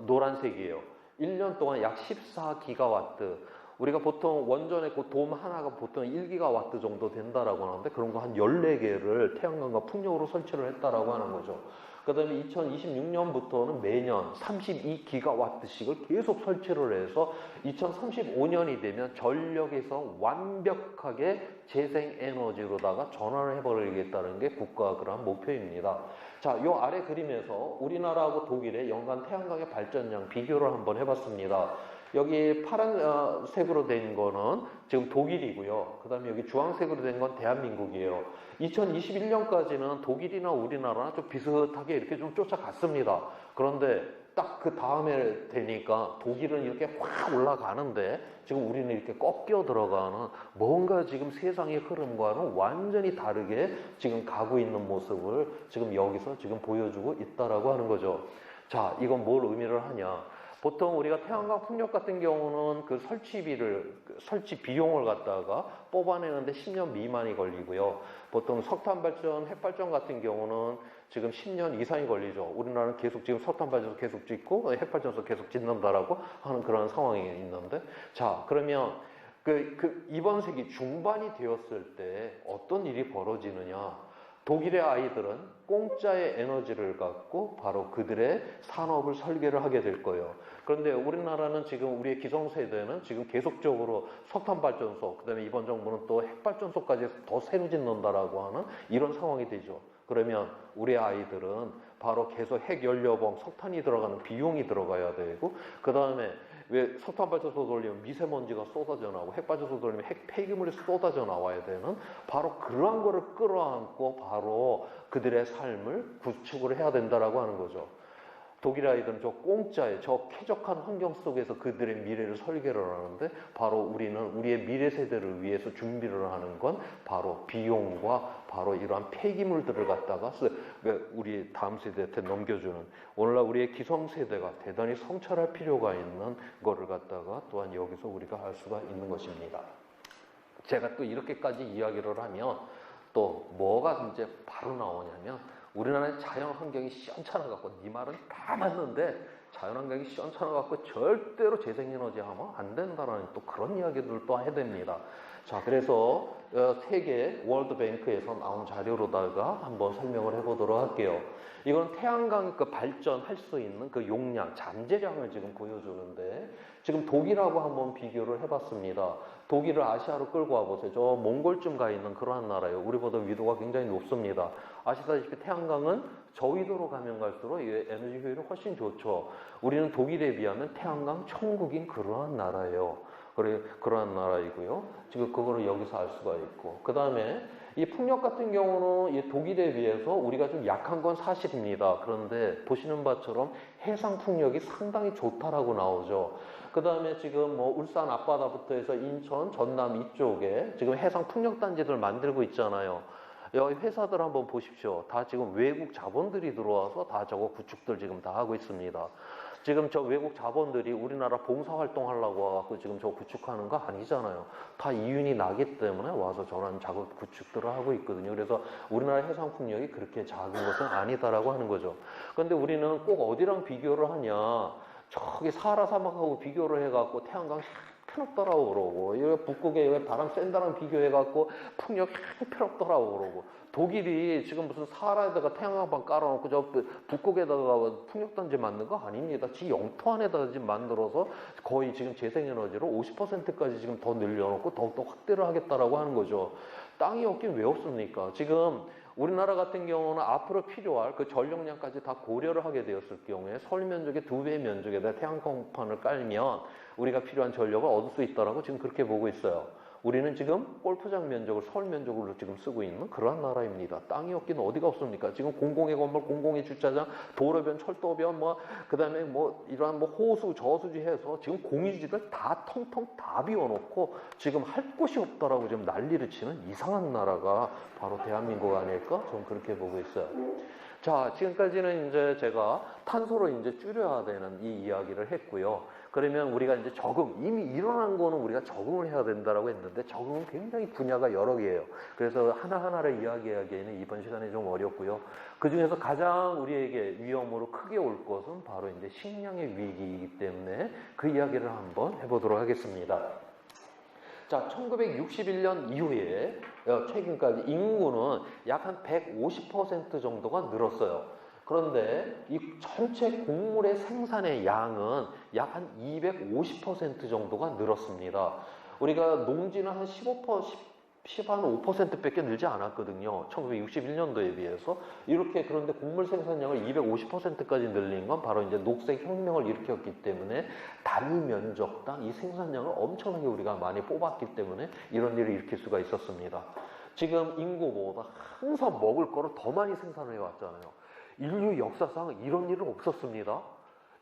노란색이에요. 1년 동안 약 14기가와트. 우리가 보통 원전의 그 돔 하나가 보통 1기가와트 정도 된다라고 하는데 그런 거 한 14개를 태양광과 풍력으로 설치를 했다라고 하는 거죠. 그 다음에 2026년부터는 매년 32기가와트씩을 계속 설치를 해서 2035년이 되면 전력에서 완벽하게 재생에너지로다가 전환을 해버리겠다는 게 국가 그런 목표입니다. 자, 요 아래 그림에서 우리나라하고 독일의 연간 태양광의 발전량 비교를 한번 해봤습니다. 여기 파란색으로 된 거는 지금 독일이고요. 그 다음에 여기 주황색으로 된 건 대한민국이에요. 2021년까지는 독일이나 우리나라나 좀 비슷하게 이렇게 좀 쫓아갔습니다. 그런데 딱 그 다음에 되니까 독일은 이렇게 확 올라가는데 지금 우리는 이렇게 꺾여 들어가는 뭔가 지금 세상의 흐름과는 완전히 다르게 지금 가고 있는 모습을 지금 여기서 지금 보여주고 있다라고 하는 거죠. 자, 이건 뭘 의미를 하냐? 보통 우리가 태양광 풍력 같은 경우는 그 설치 비용을 갖다가 뽑아내는데 10년 미만이 걸리고요. 보통 석탄 발전, 핵 발전 같은 경우는 지금 10년 이상이 걸리죠. 우리나라는 계속 지금 석탄 발전소 계속 짓고 핵 발전소 계속 짓는다라고 하는 그런 상황이 있는데, 자, 그러면 이번 세기 중반이 되었을 때 어떤 일이 벌어지느냐? 독일의 아이들은 공짜의 에너지를 갖고 바로 그들의 산업을 설계를 하게 될 거예요. 그런데 우리나라는 지금 우리의 기성세대는 지금 계속적으로 석탄발전소, 그 다음에 이번 정부는 또 핵발전소까지 더 새로 짓는다라고 하는 이런 상황이 되죠. 그러면 우리 아이들은 바로 계속 핵연료봉, 석탄이 들어가는 비용이 들어가야 되고, 그 다음에 왜 석탄발전소 돌리면 미세먼지가 쏟아져 나오고 핵발전소 돌리면 핵 폐기물이 쏟아져 나와야 되는 바로 그러한 거를 끌어안고 바로 그들의 삶을 구축을 해야 된다라고 하는 거죠. 독일 아이들은 저 공짜에 저 쾌적한 환경 속에서 그들의 미래를 설계를 하는데 바로 우리는 우리의 미래 세대를 위해서 준비를 하는 건 바로 비용과 바로 이러한 폐기물들을 갖다가 우리 다음 세대한테 넘겨주는, 오늘날 우리의 기성세대가 대단히 성찰할 필요가 있는 거를 갖다가 또한 여기서 우리가 할 수가 있는 것입니다. 제가 또 이렇게까지 이야기를 하면 또 뭐가 이제 바로 나오냐면 우리나라의 자연 환경이 시원찮아 갖고 네 말은 다 맞는데 자연 환경이 시원찮아 갖고 절대로 재생에너지 하면 안 된다라는 또 그런 이야기들도 해야 됩니다. 자, 그래서 세계 월드뱅크에서 나온 자료로다가 한번 설명을 해보도록 할게요. 이건 태양광 그 발전할 수 있는 그 용량, 잠재량을 지금 보여주는데 지금 독일하고 한번 비교를 해봤습니다. 독일을 아시아로 끌고 와보세요. 저 몽골쯤 가 있는 그러한 나라예요. 우리보다 위도가 굉장히 높습니다. 아시다시피 태양광은 저위도로 가면 갈수록 에너지 효율이 훨씬 좋죠. 우리는 독일에 비하면 태양광 천국인 그러한 나라예요. 그러한 나라이고요. 지금 그거를 여기서 알 수가 있고. 그 다음에 이 풍력 같은 경우는 이 독일에 비해서 우리가 좀 약한 건 사실입니다. 그런데 보시는 바처럼 해상 풍력이 상당히 좋다라고 나오죠. 그 다음에 지금 뭐 울산 앞바다부터 해서 인천, 전남 이쪽에 지금 해상 풍력 단지들 만들고 있잖아요. 여기 회사들 한번 보십시오. 다 지금 외국 자본들이 들어와서 다 저거 구축들 지금 다 하고 있습니다. 지금 저 외국 자본들이 우리나라 봉사활동 하려고 와갖고 지금 저 구축하는 거 아니잖아요. 다 이윤이 나기 때문에 와서 저런 작업 구축들을 하고 있거든요. 그래서 우리나라 해상 풍력이 그렇게 작은 것은 아니다라고 하는 거죠. 그런데 우리는 꼭 어디랑 비교를 하냐. 저기 사하라 사막하고 비교를 해갖고 태양광 편없더라고 그러고, 여기 북극에 바람 센 데랑 비교해갖고 풍력 편없더라고 그러고, 독일이 지금 무슨 사하라에다가 태양광 깔아놓고 저 북극에다가 풍력단지 만든 거 아닙니다. 지 영토 안에다가 지금 만들어서 거의 지금 재생에너지로 50%까지 지금 더 늘려놓고 더욱더 확대를 하겠다라고 하는 거죠. 땅이 없긴 왜 없습니까? 지금 우리나라 같은 경우는 앞으로 필요할 그 전력량까지 다 고려를 하게 되었을 경우에 서울 면적의 2배의 면적에다 태양광판을 깔면 우리가 필요한 전력을 얻을 수 있다라고 지금 그렇게 보고 있어요. 우리는 지금 골프장 면적을 서울 면적으로 지금 쓰고 있는 그러한 나라입니다. 땅이 없기는 어디가 없습니까? 지금 공공의 건물, 공공의 주차장, 도로변, 철도변, 그다음에 이러한 호수, 저수지 해서 지금 공유지들 다 텅텅 다 비워놓고 지금 할 곳이 없다라고 지금 난리를 치는 이상한 나라가 바로 대한민국 아닐까? 저는 그렇게 보고 있어요. 자, 지금까지는 이제 제가 탄소를 이제 줄여야 되는 이 이야기를 했고요. 그러면 우리가 이제 이미 일어난 거는 우리가 적응을 해야 된다라고 했는데 적응은 굉장히 분야가 여러 개예요. 그래서 하나하나를 이야기하기에는 이번 시간이 좀 어렵고요. 그 중에서 가장 우리에게 위험으로 크게 올 것은 바로 이제 식량의 위기이기 때문에 그 이야기를 한번 해보도록 하겠습니다. 자, 1961년 이후에 최근까지 인구는 약 한 150% 정도가 늘었어요. 그런데 이 전체 곡물의 생산의 양은 약 한 250% 정도가 늘었습니다. 우리가 농지는 한 15%밖에 늘지 않았거든요. 1961년도에 비해서. 이렇게 그런데 곡물 생산량을 250%까지 늘린 건 바로 이제 녹색 혁명을 일으켰기 때문에 단위 면적당 이 생산량을 엄청나게 우리가 많이 뽑았기 때문에 이런 일을 일으킬 수가 있었습니다. 지금 인구보다 항상 먹을 거를 더 많이 생산해 왔잖아요. 인류 역사상 이런 일은 없었습니다.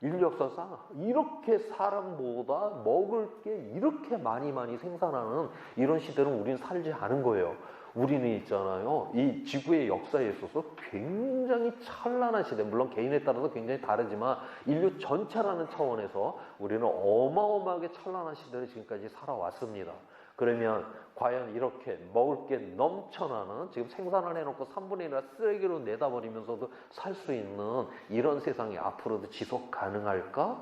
인류 역사상 이렇게 사람보다 먹을 게 이렇게 많이 생산하는 이런 시대는 우리는 살지 않은 거예요. 우리는 있잖아요. 이 지구의 역사에 있어서 굉장히 찬란한 시대, 물론 개인에 따라서 굉장히 다르지만 인류 전체라는 차원에서 우리는 어마어마하게 찬란한 시대를 지금까지 살아왔습니다. 그러면 과연 이렇게 먹을 게 넘쳐나는 지금 생산을 해놓고 3분의 1을 쓰레기로 내다버리면서도 살 수 있는 이런 세상이 앞으로도 지속 가능할까?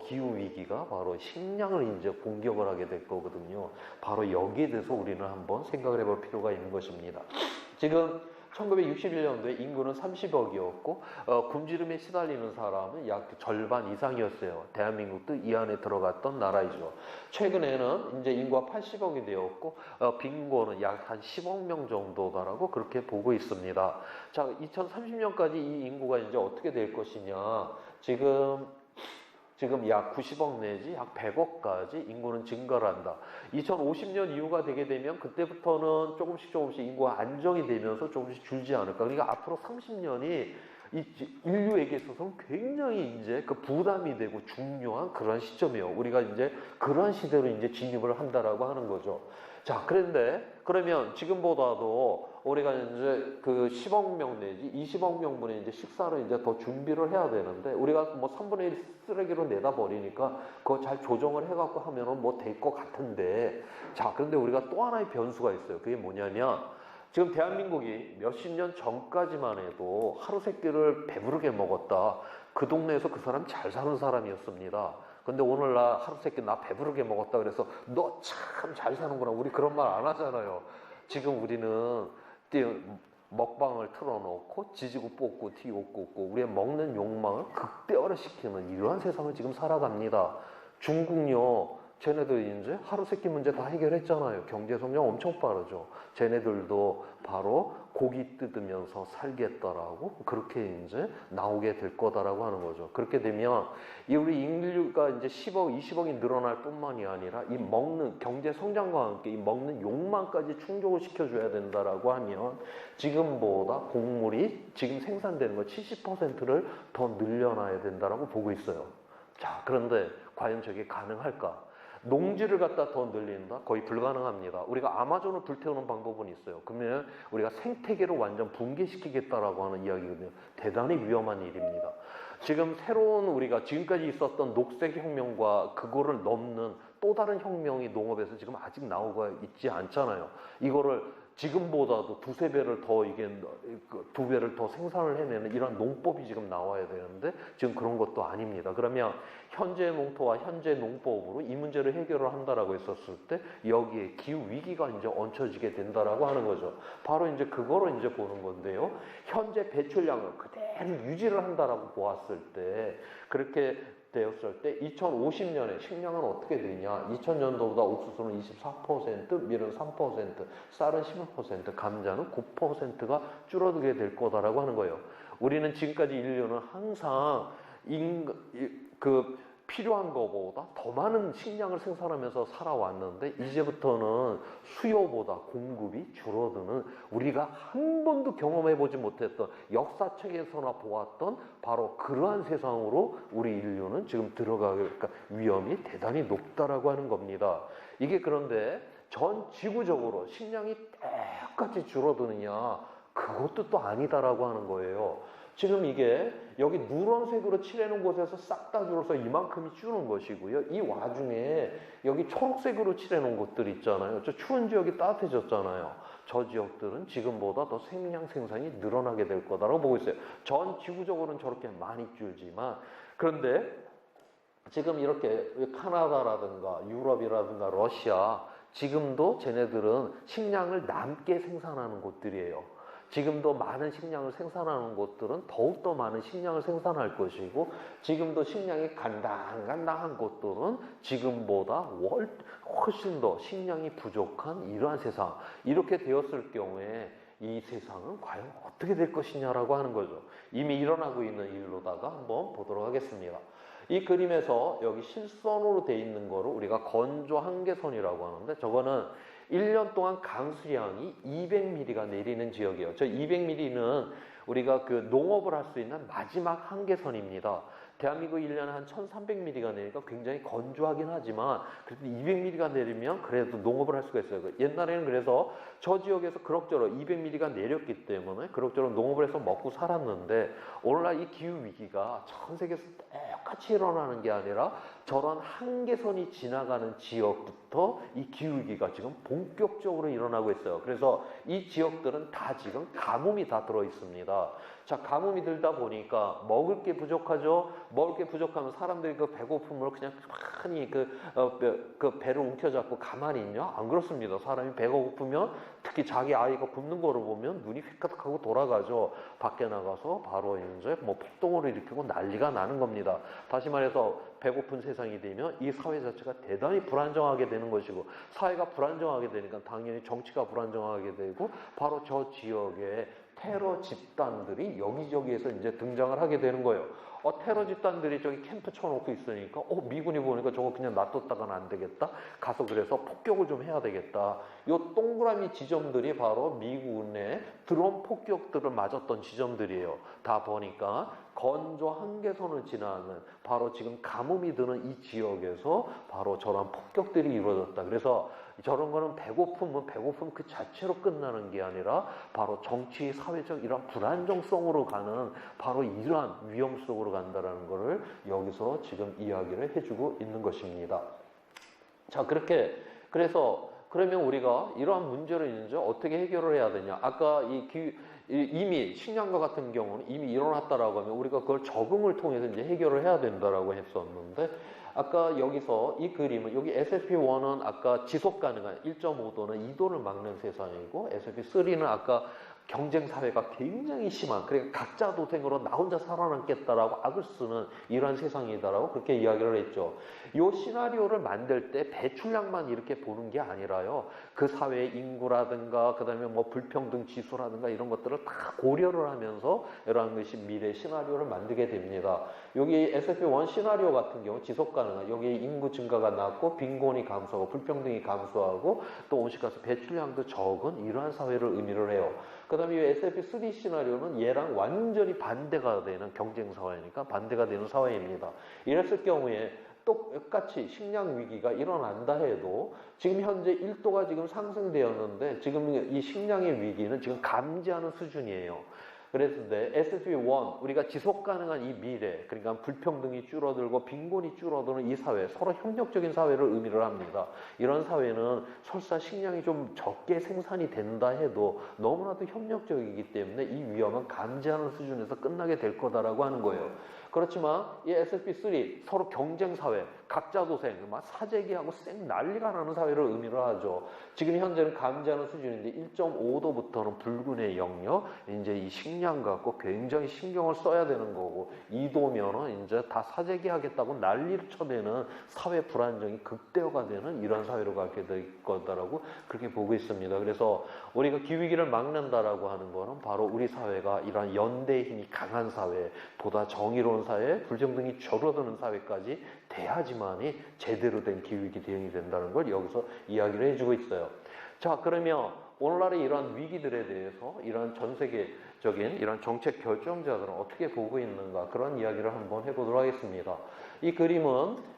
기후위기가 바로 식량을 이제 공격을 하게 될 거거든요. 바로 여기에 대해서 우리는 한번 생각을 해볼 필요가 있는 것입니다. 지금 1961년도에 인구는 30억이었고 굶주림에 시달리는 사람은 약 절반 이상이었어요. 대한민국도 이 안에 들어갔던 나라이죠. 최근에는 이제 인구가 80억이 되었고 빈곤은 약 한 10억 명 정도다라고 그렇게 보고 있습니다. 자, 2030년까지 이 인구가 이제 어떻게 될 것이냐? 지금 약 90억 내지 약 100억까지 인구는 증가를 한다. 2050년 이후가 되게 되면 그때부터는 조금씩 인구가 안정이 되면서 조금씩 줄지 않을까. 그러니까 앞으로 30년이 이 인류에게 있어서는 굉장히 이제 그 부담이 되고 중요한 그런 시점이에요. 우리가 이제 그런 시대로 이제 진입을 한다라고 하는 거죠. 자, 그러면 지금보다도 우리가 이제 그 10억 명 내지 20억 명분의 이제 식사를 이제 더 준비를 해야 되는데 우리가 3분의 1 쓰레기로 내다 버리니까 그거 잘 조정을 해갖고 하면은 될 것 같은데 자, 그런데 우리가 또 하나의 변수가 있어요. 그게 뭐냐면 지금 대한민국이 몇십 년 전까지만 해도 하루 세 끼를 배부르게 먹었다. 그 동네에서 그 사람 잘 사는 사람이었습니다. 근데 오늘날 하루 세 끼 나 배부르게 먹었다 그래서 너 참 잘 사는구나. 우리 그런 말 안 하잖아요. 지금 우리는 먹방을 틀어놓고 지지고 볶고 튀고 꽂고 우리의 먹는 욕망을 극대화시키는 이러한 세상을 지금 살아갑니다. 중국요, 쟤네들 이제 하루 세끼 문제 다 해결했잖아요. 경제 성장 엄청 빠르죠. 쟤네들도 바로 고기 뜯으면서 살겠다라고 그렇게 이제 나오게 될 거다라고 하는 거죠. 그렇게 되면 이 우리 인류가 이제 10억, 20억이 늘어날 뿐만이 아니라 이 먹는 경제 성장과 함께 이 먹는 욕망까지 충족을 시켜줘야 된다라고 하면 지금보다 곡물이 지금 생산되는 거 70%를 더 늘려놔야 된다라고 보고 있어요. 자, 그런데 과연 저게 가능할까? 농지를 갖다 더 늘린다? 거의 불가능합니다. 우리가 아마존을 불태우는 방법은 있어요. 그러면 우리가 생태계를 완전 붕괴시키겠다라고 하는 이야기거든요. 대단히 위험한 일입니다. 지금 새로운 우리가 지금까지 있었던 녹색 혁명과 그거를 넘는 또 다른 혁명이 농업에서 지금 아직 나오고 있지 않잖아요. 이거를 지금보다도 두세 배를 더 이게 두 배를 더 생산을 해내는 이런 농법이 지금 나와야 되는데 지금 그런 것도 아닙니다. 그러면 현재 농토와 현재 농법으로 이 문제를 해결을 한다라고 했었을 때 여기에 기후 위기가 이제 얹혀지게 된다라고 하는 거죠. 바로 이제 그거를 이제 보는 건데요. 현재 배출량을 그대로 유지를 한다라고 보았을 때 그렇게 되었을 때 2050년에 식량은 어떻게 되냐? 2000년도보다 옥수수는 24%, 밀은 3%, 쌀은 15%, 감자는 9%가 줄어들게 될 거다라고 하는 거예요. 우리는 지금까지 인류는 항상 필요한 것보다 더 많은 식량을 생산하면서 살아왔는데 이제부터는 수요보다 공급이 줄어드는 우리가 한 번도 경험해보지 못했던 역사책에서나 보았던 바로 그러한 세상으로 우리 인류는 지금 들어갈 위험이 대단히 높다라고 하는 겁니다. 이게 그런데 전 지구적으로 식량이 똑같이 줄어드느냐? 그것도 또 아니다라고 하는 거예요. 지금 이게 여기 누런색으로 칠해놓은 곳에서 싹 다 줄어서 이만큼이 줄은 것이고요. 이 와중에 여기 초록색으로 칠해놓은 곳들 있잖아요. 저 추운 지역이 따뜻해졌잖아요. 저 지역들은 지금보다 더 생량 생산이 늘어나게 될 거다라고 보고 있어요. 전 지구적으로는 저렇게 많이 줄지만 그런데 지금 이렇게 카나다라든가 유럽이라든가 러시아 지금도 쟤네들은 식량을 남게 생산하는 곳들이에요. 지금도 많은 식량을 생산하는 곳들은 더욱더 많은 식량을 생산할 것이고 지금도 식량이 간당간당한 곳들은 지금보다 훨씬 더 식량이 부족한 이러한 세상. 이렇게 되었을 경우에 이 세상은 과연 어떻게 될 것이냐라고 하는 거죠. 이미 일어나고 있는 일로다가 한번 보도록 하겠습니다. 이 그림에서 여기 실선으로 되어 있는 거를 우리가 건조 한계선이라고 하는데 저거는 1년 동안 강수량이 200mm가 내리는 지역이에요. 저 200mm는 우리가 그 농업을 할 수 있는 마지막 한계선입니다. 대한민국 1년에 한 1300mm가 내리니까 굉장히 건조하긴 하지만 그래도 200mm가 내리면 그래도 농업을 할 수가 있어요. 옛날에는 그래서 저 지역에서 그럭저럭 200mm가 내렸기 때문에 그럭저럭 농업을 해서 먹고 살았는데 오늘날 이 기후위기가 전 세계에서 똑같이 일어나는 게 아니라 저런 한계선이 지나가는 지역부터 이 기후위기가 지금 본격적으로 일어나고 있어요. 그래서 이 지역들은 다 지금 가뭄이 다 들어 있습니다. 자, 가뭄이 들다 보니까 먹을 게 부족하죠. 먹을 게 부족하면 사람들이 그 배고픔을 그냥 가만히 그 배를 움켜잡고 가만히 있냐? 안 그렇습니다. 사람이 배가 고프면 특히 자기 아이가 굶는 거를 보면 눈이 휘끗하고 돌아가죠. 밖에 나가서 바로 이제 뭐 폭동을 일으키고 난리가 나는 겁니다. 다시 말해서 배고픈 세상이 되면 이 사회 자체가 대단히 불안정하게 되는 것이고 사회가 불안정하게 되니까 당연히 정치가 불안정하게 되고 바로 저 지역에 테러 집단들이 여기저기에서 이제 등장을 하게 되는 거예요. 테러 집단들이 저기 캠프 쳐놓고 있으니까 미군이 보니까 저거 그냥 놔뒀다가는 안 되겠다. 가서 그래서 폭격을 좀 해야 되겠다. 요 동그라미 지점들이 바로 미군의 드론 폭격들을 맞았던 지점들이에요. 다 보니까 건조 한계선을 지나는 바로 지금 가뭄이 드는 이 지역에서 바로 저런 폭격들이 이루어졌다. 그래서 저런 거는 배고픔 그 자체로 끝나는 게 아니라 바로 정치, 사회적 이런 불안정성으로 가는 바로 이러한 위험 속으로 간다라는 것을 여기서 지금 이야기를 해주고 있는 것입니다. 자, 그래서 그러면 우리가 이러한 문제를 이제 어떻게 해결을 해야 되냐? 아까 이미 식량과 같은 경우는 이미 일어났다라고 하면 우리가 그걸 적응을 통해서 이제 해결을 해야 된다라고 했었는데, 아까 여기서 이 그림은 여기 SFP1은 아까 지속 가능한 1.5도는 2도를 막는 세상이고, SFP3는 아까 경쟁 사회가 굉장히 심한, 그러니까 각자 도생으로 나 혼자 살아남겠다라고 악을 쓰는 이러한 세상이다라고 그렇게 이야기를 했죠. 이 시나리오를 만들 때 배출량만 이렇게 보는 게 아니라요, 그 사회의 인구라든가 그다음에 뭐 불평등 지수라든가 이런 것들을 다 고려를 하면서 이러한 것이 미래 시나리오를 만들게 됩니다. 여기 SFP1 시나리오 같은 경우 지속 가능한, 여기 인구 증가가 낮고 빈곤이 감소하고 불평등이 감소하고 또 온실가스 배출량도 적은 이러한 사회를 의미를 해요. 그 다음에 이 SFP3 시나리오는 얘랑 완전히 반대가 되는 경쟁 사회니까 반대가 되는 사회입니다. 이랬을 경우에 똑같이 식량 위기가 일어난다 해도 지금 현재 1도가 지금 상승되었는데 지금 이 식량의 위기는 지금 감지하는 수준이에요. 그랬는데 SFP1 우리가 지속 가능한 이 미래, 그러니까 불평등이 줄어들고 빈곤이 줄어드는 이 사회, 서로 협력적인 사회를 의미를 합니다. 이런 사회는 설사 식량이 좀 적게 생산이 된다 해도 너무나도 협력적이기 때문에 이 위험은 감지하는 수준에서 끝나게 될 거다라고 하는 거예요. 그렇지만 이 SFP3 서로 경쟁 사회, 각자 도생, 막 사재기하고 쌩 난리가 나는 사회를 의미를 하죠. 지금 현재는 감지하는 수준인데 1.5도부터는 붉은의 영역, 이제 이 식량 갖고 굉장히 신경을 써야 되는 거고, 2도면은 이제 다 사재기 하겠다고 난리를 쳐대는 사회 불안정이 극대화가 되는 이런 사회로 가게 될 거다라고 그렇게 보고 있습니다. 그래서 우리가 기후위기를 막는다라고 하는 거는 바로 우리 사회가 이러한 연대의 힘이 강한 사회, 보다 정의로운 사회, 불평등이 줄어드는 사회까지 돼야지만이 제대로 된 기후위기 대응이 된다는 걸 여기서 이야기를 해주고 있어요. 자, 그러면 오늘날의 이러한 위기들에 대해서 이러한 전 세계적인 이러한 정책 결정자들은 어떻게 보고 있는가, 그런 이야기를 한번 해보도록 하겠습니다. 이 그림은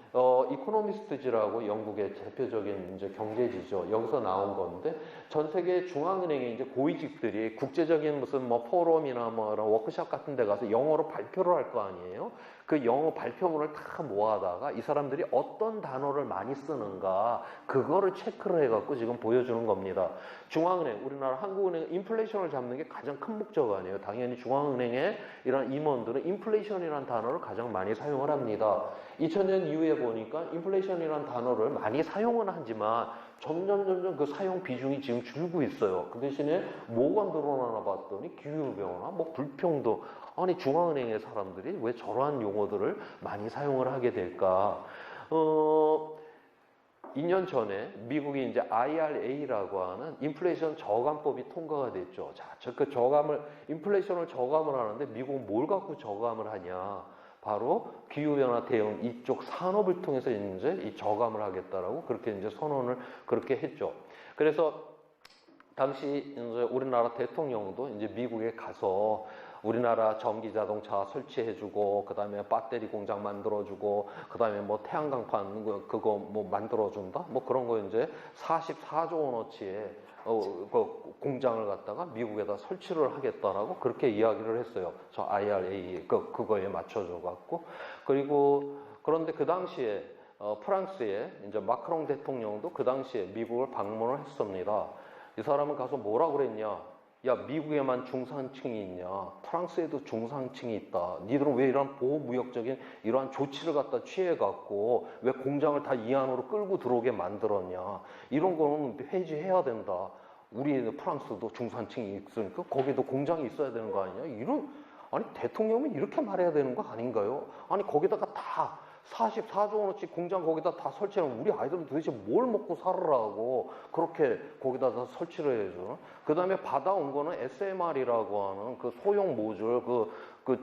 이코노미스트지라고 영국의 대표적인 이제 경제지죠. 여기서 나온 건데, 전 세계 중앙은행의 이제 고위직들이 국제적인 무슨 뭐 포럼이나 뭐 이런 워크숍 같은 데 가서 영어로 발표를 할 거 아니에요. 그 영어 발표문을 다 모아다가 이 사람들이 어떤 단어를 많이 쓰는가, 그거를 체크를 해갖고 지금 보여주는 겁니다. 중앙은행, 우리나라 한국은행 인플레이션을 잡는 게 가장 큰 목적 아니에요. 당연히 중앙은행의 이런 임원들은 인플레이션이라는 단어를 가장 많이 사용을 합니다. 2000년 이후에 보니까 인플레이션이라는 단어를 많이 사용은 하지만 점점 그 사용 비중이 지금 줄고 있어요. 그 대신에 뭐가 늘어나나 봤더니 기후변화, 뭐 불평등, 아니 중앙은행의 사람들이 왜 저러한 용어들을 많이 사용을 하게 될까? 2년 전에 미국이 이제 IRA라고 하는 인플레이션 저감법이 통과가 됐죠. 자, 그 인플레이션을 저감을 하는데 미국은 뭘 갖고 저감을 하냐? 바로 기후변화 대응 이쪽 산업을 통해서 이제 이 저감을 하겠다라고 그렇게 이제 선언을 그렇게 했죠. 그래서 당시 이제 우리나라 대통령도 이제 미국에 가서 우리나라 전기 자동차 설치해주고, 그 다음에 배터리 공장 만들어주고, 그 다음에 뭐 태양광판 그거 뭐 만들어준다? 뭐 그런 거 이제 44조 원어치의 그 공장을 갖다가 미국에다 설치를 하겠다라고 그렇게 이야기를 했어요. 저 IRA 그거에 맞춰줘 갖고. 그리고 그런데 그 당시에 프랑스의 이제 마크롱 대통령도 그 당시에 미국을 방문을 했습니다. 이 사람은 가서 뭐라고 그랬냐? 야, 미국에만 중산층이 있냐? 프랑스에도 중산층이 있다. 니들은 왜 이런 보호무역적인 이러한 조치를 갖다 취해갖고 왜 공장을 다 이 안으로 끌고 들어오게 만들었냐? 이런 거는 해지해야 된다. 우리 프랑스도 중산층이 있으니까 거기도 공장이 있어야 되는 거 아니냐? 아니 대통령은 이렇게 말해야 되는 거 아닌가요? 아니 거기다가 다 44조 원어치 공장 거기다 다 설치하면 우리 아이들은 도대체 뭘 먹고 살으라고 그렇게 거기다 다 설치를 해줘. 그 다음에 받아온 거는 SMR이라고 하는 그 소형 모듈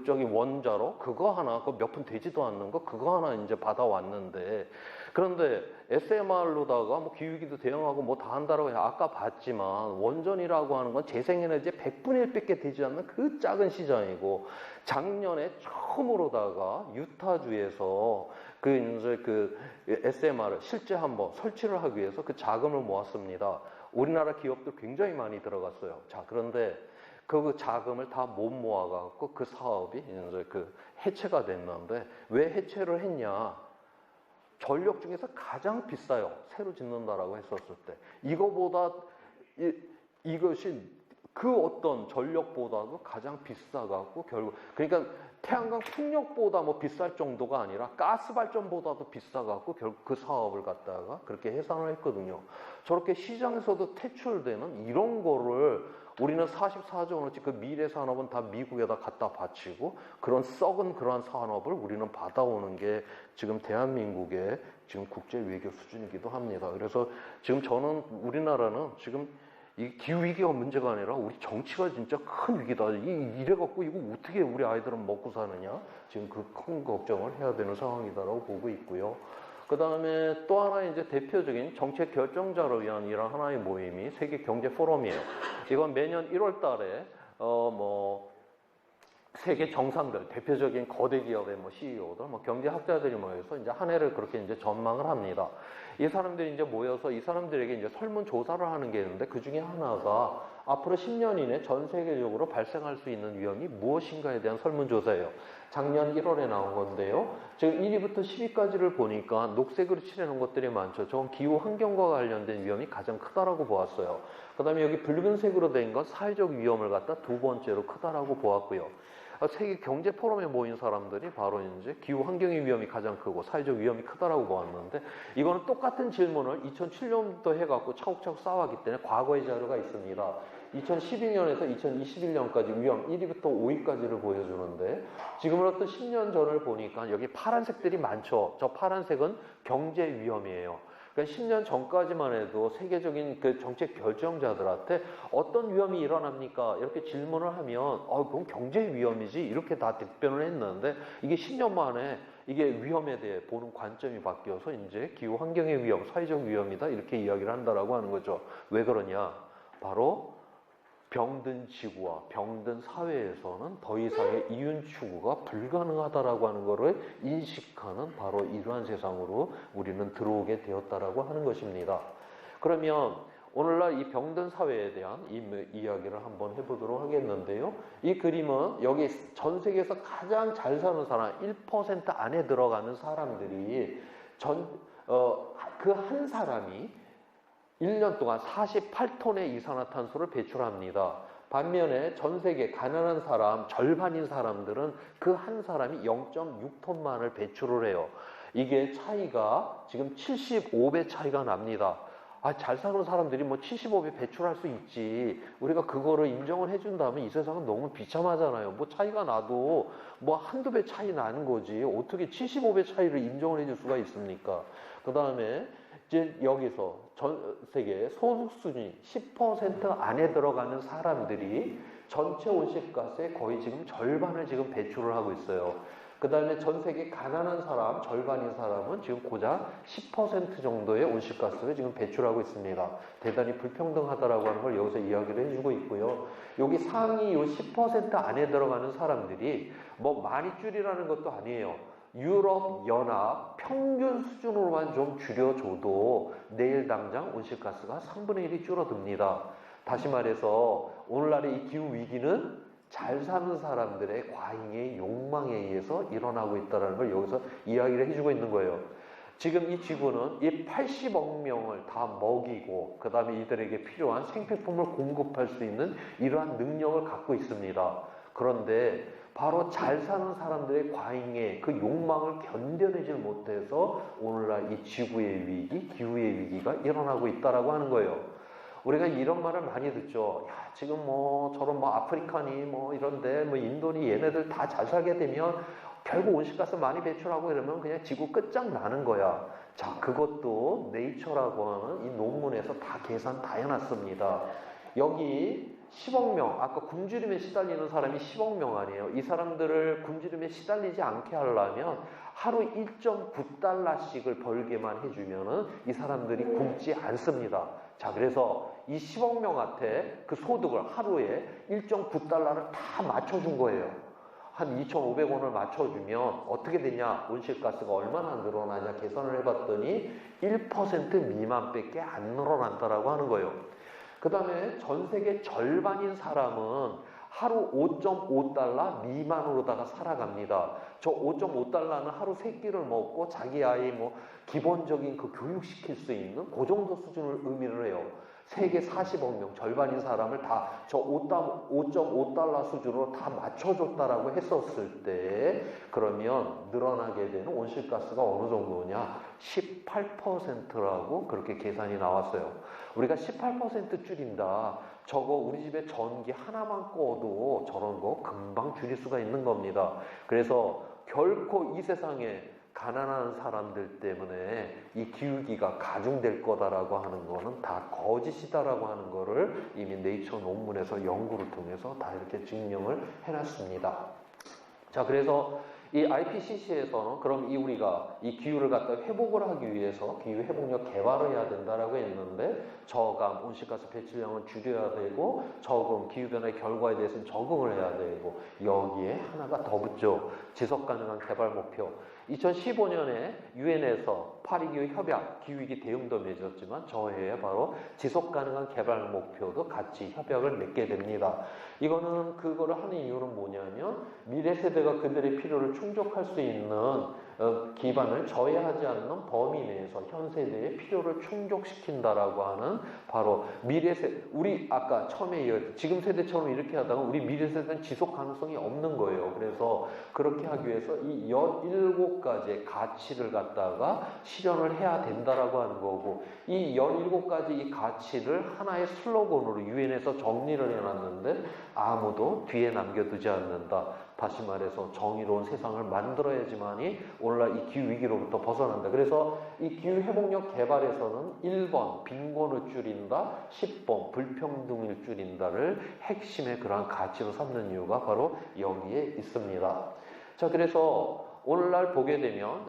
저기 원자로 그거 하나, 그 몇 푼 되지도 않는 거 그거 하나 이제 받아왔는데, 그런데 SMR로다가 뭐 기후위기도 대응하고 뭐 다 한다라고 아까 봤지만 원전이라고 하는 건 재생에너지 100분의 1밖에 되지 않는 그 작은 시장이고, 작년에 처음으로다가 유타주에서 그 SMR을 실제 한번 설치를 하기 위해서 그 자금을 모았습니다. 우리나라 기업도 굉장히 많이 들어갔어요. 자, 그런데 그 자금을 다 못 모아갖고 그 사업이 이제 그 해체가 됐는데, 왜 해체를 했냐? 전력 중에서 가장 비싸요. 새로 짓는다라고 했었을 때. 이거보다 이것이 그 어떤 전력보다도 가장 비싸갖고 결국 그러니까 태양광 풍력보다 뭐 비쌀 정도가 아니라 가스 발전보다도 비싸갖고 결국 그 사업을 갖다가 그렇게 해산을 했거든요. 저렇게 시장에서도 퇴출되는 이런 거를 우리는 44조 원어치 그 미래 산업은 다 미국에다 갖다 바치고 그런 썩은 그러한 산업을 우리는 받아오는 게 지금 대한민국의 지금 국제 외교 수준이기도 합니다. 그래서 지금 저는 우리나라는 지금 이 기후위기가 문제가 아니라 우리 정치가 진짜 큰 위기다. 이래갖고 이거 어떻게 우리 아이들은 먹고 사느냐. 지금 그 큰 걱정을 해야 되는 상황이다라고 보고 있고요. 그 다음에 또 하나 이제 대표적인 정책 결정자를 위한 이런 하나의 모임이 세계 경제 포럼이에요. 이건 매년 1월 달에, 세계 정상들, 대표적인 거대 기업의 CEO들, 경제학자들이 모여서 이제 한 해를 그렇게 이제 전망을 합니다. 이 사람들이 이제 모여서 이 사람들에게 이제 설문조사를 하는 게 있는데 그 중에 하나가 앞으로 10년 이내 전 세계적으로 발생할 수 있는 위험이 무엇인가에 대한 설문조사예요. 작년 1월에 나온 건데요. 지금 1위부터 10위까지를 보니까 녹색으로 칠해놓은 것들이 많죠. 저건 기후 환경과 관련된 위험이 가장 크다라고 보았어요. 그 다음에 여기 붉은색으로 된 건 사회적 위험을 갖다 두 번째로 크다라고 보았고요. 세계 경제 포럼에 모인 사람들이 바로 이제 기후 환경의 위험이 가장 크고 사회적 위험이 크다라고 보았는데 이거는 똑같은 질문을 2007년부터 해갖고 차곡차곡 쌓아왔기 때문에 과거의 자료가 있습니다. 2012년에서 2021년까지 위험 1위부터 5위까지를 보여주는데 지금으로부터 10년 전을 보니까 여기 파란색들이 많죠. 저 파란색은 경제 위험이에요. 그러니까 10년 전까지만 해도 세계적인 그 정책 결정자들한테 어떤 위험이 일어납니까? 이렇게 질문을 하면 그건 경제 위험이지 이렇게 다 답변을 했는데 이게 10년 만에 이게 위험에 대해 보는 관점이 바뀌어서 이제 기후 환경의 위험, 사회적 위험이다 이렇게 이야기를 한다라고 하는 거죠. 왜 그러냐? 바로 병든 지구와 병든 사회에서는 더 이상의 이윤 추구가 불가능하다라고 하는 것을 인식하는 바로 이러한 세상으로 우리는 들어오게 되었다라고 하는 것입니다. 그러면 오늘날 이 병든 사회에 대한 이야기를 한번 해보도록 하겠는데요. 이 그림은 여기 전 세계에서 가장 잘 사는 사람 1% 안에 들어가는 사람들이 그 한 사람이 1년 동안 48톤의 이산화탄소를 배출합니다. 반면에 전 세계 가난한 사람, 절반인 사람들은 그 한 사람이 0.6톤만을 배출을 해요. 이게 차이가 지금 75배 차이가 납니다. 잘 사는 사람들이 75배 배출할 수 있지. 우리가 그거를 인정을 해준다면 이 세상은 너무 비참하잖아요. 차이가 나도 한두 배 차이 나는 거지. 어떻게 75배 차이를 인정을 해줄 수가 있습니까? 그 다음에 이제 여기서 전 세계 소득 수준이 10% 안에 들어가는 사람들이 전체 온실가스의 거의 지금 절반을 지금 배출을 하고 있어요. 그 다음에 전 세계 가난한 사람, 절반인 사람은 지금 고작 10% 정도의 온실가스를 지금 배출하고 있습니다. 대단히 불평등하다라고 하는 걸 여기서 이야기를 해주고 있고요. 여기 상위 10% 안에 들어가는 사람들이 많이 줄이라는 것도 아니에요. 유럽 연합 평균 수준으로만 좀 줄여줘도 내일 당장 온실가스가 3분의 1이 줄어듭니다. 다시 말해서 오늘날의 이 기후 위기는 잘 사는 사람들의 과잉의 욕망에 의해서 일어나고 있다는 걸 여기서 이야기를 해주고 있는 거예요. 지금 이 지구는 이 80억 명을 다 먹이고 그 다음에 이들에게 필요한 생필품을 공급할 수 있는 이러한 능력을 갖고 있습니다. 그런데 바로 잘 사는 사람들의 과잉의 그 욕망을 견뎌내질 못해서 오늘날 이 지구의 위기, 기후의 위기가 일어나고 있다라고 하는 거예요. 우리가 이런 말을 많이 듣죠. 야, 지금 저런 아프리카니 이런데 인도니 얘네들 다 잘 살게 되면 결국 온실가스 많이 배출하고 이러면 그냥 지구 끝장나는 거야. 자, 그것도 네이처라고 하는 이 논문에서 다 계산 다 해놨습니다. 여기 10억 명, 아까 굶주림에 시달리는 사람이 10억 명 아니에요. 이 사람들을 굶주림에 시달리지 않게 하려면 하루 1.9달러씩을 벌게만 해주면은 이 사람들이 굶지 않습니다. 자, 그래서 이 10억 명한테 그 소득을 하루에 1.9달러를 다 맞춰준 거예요. 한 2,500원을 맞춰주면 어떻게 되냐? 온실가스가 얼마나 늘어나냐 계산을 해봤더니 1% 미만밖에 안 늘어난다라고 하는 거예요. 그 다음에 전 세계 절반인 사람은 하루 5.5달러 미만으로다가 살아갑니다. 저 5.5달러는 하루 3끼를 먹고 자기 아이 뭐 기본적인 그 교육시킬 수 있는 그 정도 수준을 의미를 해요. 세계 40억 명, 절반인 사람을 다 저 5.5달러 수준으로 다 맞춰줬다라고 했었을 때, 그러면 늘어나게 되는 온실가스가 어느 정도냐? 18%라고 그렇게 계산이 나왔어요. 우리가 18% 줄인다. 저거 우리 집에 전기 하나만 꺼도 저런 거 금방 줄일 수가 있는 겁니다. 그래서 결코 이 세상에 가난한 사람들 때문에 이 기후위기가 가중될 거다라고 하는 거는 다 거짓이다라고 하는 거를 이미 네이처 논문에서 연구를 통해서 다 이렇게 증명을 해놨습니다. 자, 그래서 이 IPCC에서는 그럼 우리가 이 기후를 갖다 회복을 하기 위해서 기후 회복력 개발을 해야 된다라고 했는데, 저감, 온실가스 배출량을 줄여야 되고, 저금, 기후변화의 결과에 대해서는 적응을 해야 되고, 여기에 하나가 더 붙죠. 지속가능한 개발 목표. 2015년에 유엔에서 파리기후 협약, 기후위기 대응도 맺었지만 저 해에 바로 지속가능한 개발 목표도 같이 협약을 맺게 됩니다. 이거는 그거를 하는 이유는 뭐냐면 미래 세대가 그들의 필요를 충족할 수 있는 기반을 저해하지 않는 범위 내에서 현 세대의 필요를 충족시킨다라고 하는 바로 미래 세대, 우리 아까 처음에 이야기했던 지금 세대처럼 이렇게 하다가 우리 미래 세대는 지속 가능성이 없는 거예요. 그래서 그렇게 하기 위해서 이 17가지의 가치를 갖다가 실현을 해야 된다라고 하는 거고, 이 17가지 이 가치를 하나의 슬로건으로 유엔에서 정리를 해놨는데 아무도 뒤에 남겨두지 않는다. 다시 말해서 정의로운 세상을 만들어야지만이 오늘날 이 기후위기로부터 벗어난다. 그래서 이 기후회복력 개발에서는 1번 빈곤을 줄인다, 10번 불평등을 줄인다를 핵심의 그러한 가치로 삼는 이유가 바로 여기에 있습니다. 자, 그래서 오늘날 보게 되면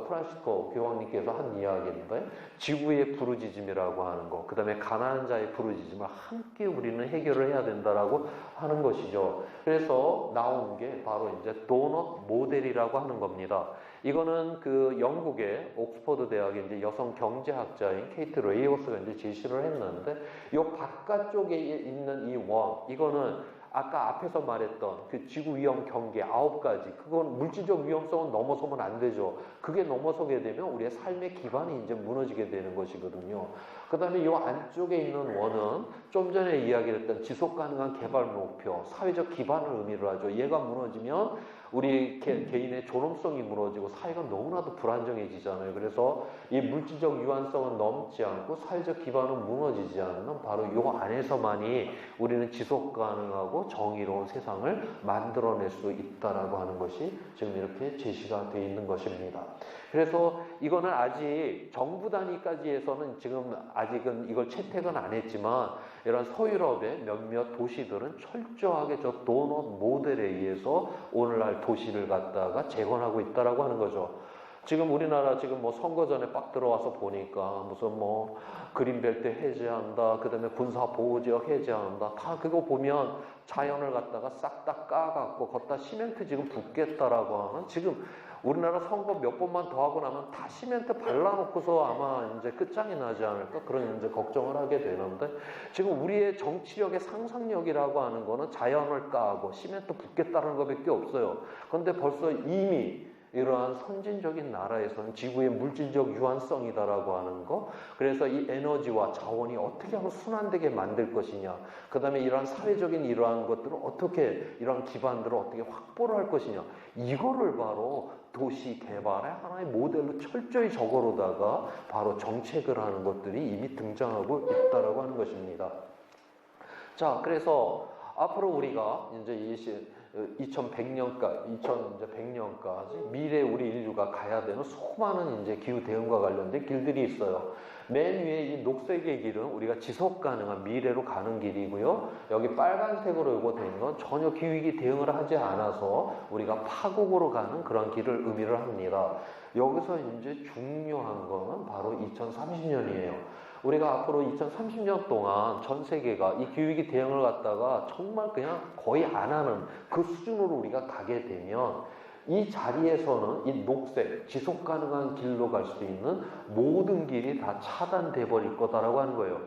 프란시스코 교황님께서 한 이야기인데, 지구의 부르짖음이라고 하는 거, 그 다음에 가난한 자의 부르짖음을 함께 우리는 해결을 해야 된다라고 하는 것이죠. 그래서 나온 게 바로 이제 도넛 모델이라고 하는 겁니다. 이거는 그 영국의 옥스퍼드 대학의 이제 여성 경제학자인 케이트 레이워스가 이제 제시를 했는데, 요 바깥쪽에 있는 이 원, 이거는 아까 앞에서 말했던 그 지구 위험 경계 9가지, 그건 물질적 위험성은 넘어서면 안 되죠. 그게 넘어서게 되면 우리의 삶의 기반이 이제 무너지게 되는 것이거든요. 그 다음에 이 안쪽에 있는 원은 좀 전에 이야기했던 지속 가능한 개발 목표, 사회적 기반을 의미를 하죠. 얘가 무너지면 우리 개인의 존엄성이 무너지고 사회가 너무나도 불안정해지잖아요. 그래서 이 물질적 유한성은 넘지 않고 사회적 기반은 무너지지 않는 바로 이 안에서만이 우리는 지속 가능하고 정의로운 세상을 만들어낼 수 있다라고 하는 것이 지금 이렇게 제시가 되어 있는 것입니다. 그래서 이거는 아직 정부 단위까지 해서는 지금 아직은 이걸 채택은 안 했지만, 이런 서유럽의 몇몇 도시들은 철저하게 저 도넛 모델에 의해서 오늘날 도시를 갖다가 재건하고 있다라고 하는 거죠. 지금 우리나라 지금 뭐 선거 전에 빡 들어와서 보니까 무슨 뭐 그린벨트 해제한다, 그 다음에 군사보호지역 해제한다, 다 그거 보면 자연을 갖다가 싹 다 까갖고 걷다 시멘트 지금 붓겠다라고 하는, 지금 우리나라 선거 몇 번만 더 하고 나면 다 시멘트 발라놓고서 아마 이제 끝장이 나지 않을까, 그런 이제 걱정을 하게 되는데, 지금 우리의 정치력의 상상력이라고 하는 거는 자연을 까고 시멘트 붓겠다는 것밖에 없어요. 그런데 벌써 이미 이러한 선진적인 나라에서는 지구의 물질적 유한성이다라고 하는 거, 그래서 이 에너지와 자원이 어떻게 하면 순환되게 만들 것이냐, 그 다음에 이러한 사회적인 이러한 것들을 어떻게, 이러한 기반들을 어떻게 확보를 할 것이냐, 이거를 바로 도시 개발의 하나의 모델로 철저히 적어로다가 바로 정책을 하는 것들이 이미 등장하고 있다라고 하는 것입니다. 자, 그래서 앞으로 우리가 이제 2100년까지 미래 우리 인류가 가야 되는 수많은 이제 기후 대응과 관련된 길들이 있어요. 맨 위에 이 녹색의 길은 우리가 지속 가능한 미래로 가는 길이고요. 여기 빨간색으로 이거 된 건 전혀 기후위기 대응을 하지 않아서 우리가 파국으로 가는 그런 길을 의미를 합니다. 여기서 이제 중요한 거는 바로 2030년이에요. 우리가 앞으로 2030년 동안 전 세계가 이 기후위기 대응을 갖다가 정말 그냥 거의 안 하는 그 수준으로 우리가 가게 되면, 이 자리에서는 이 녹색, 지속 가능한 길로 갈 수 있는 모든 길이 다 차단돼 버릴 거다라고 하는 거예요.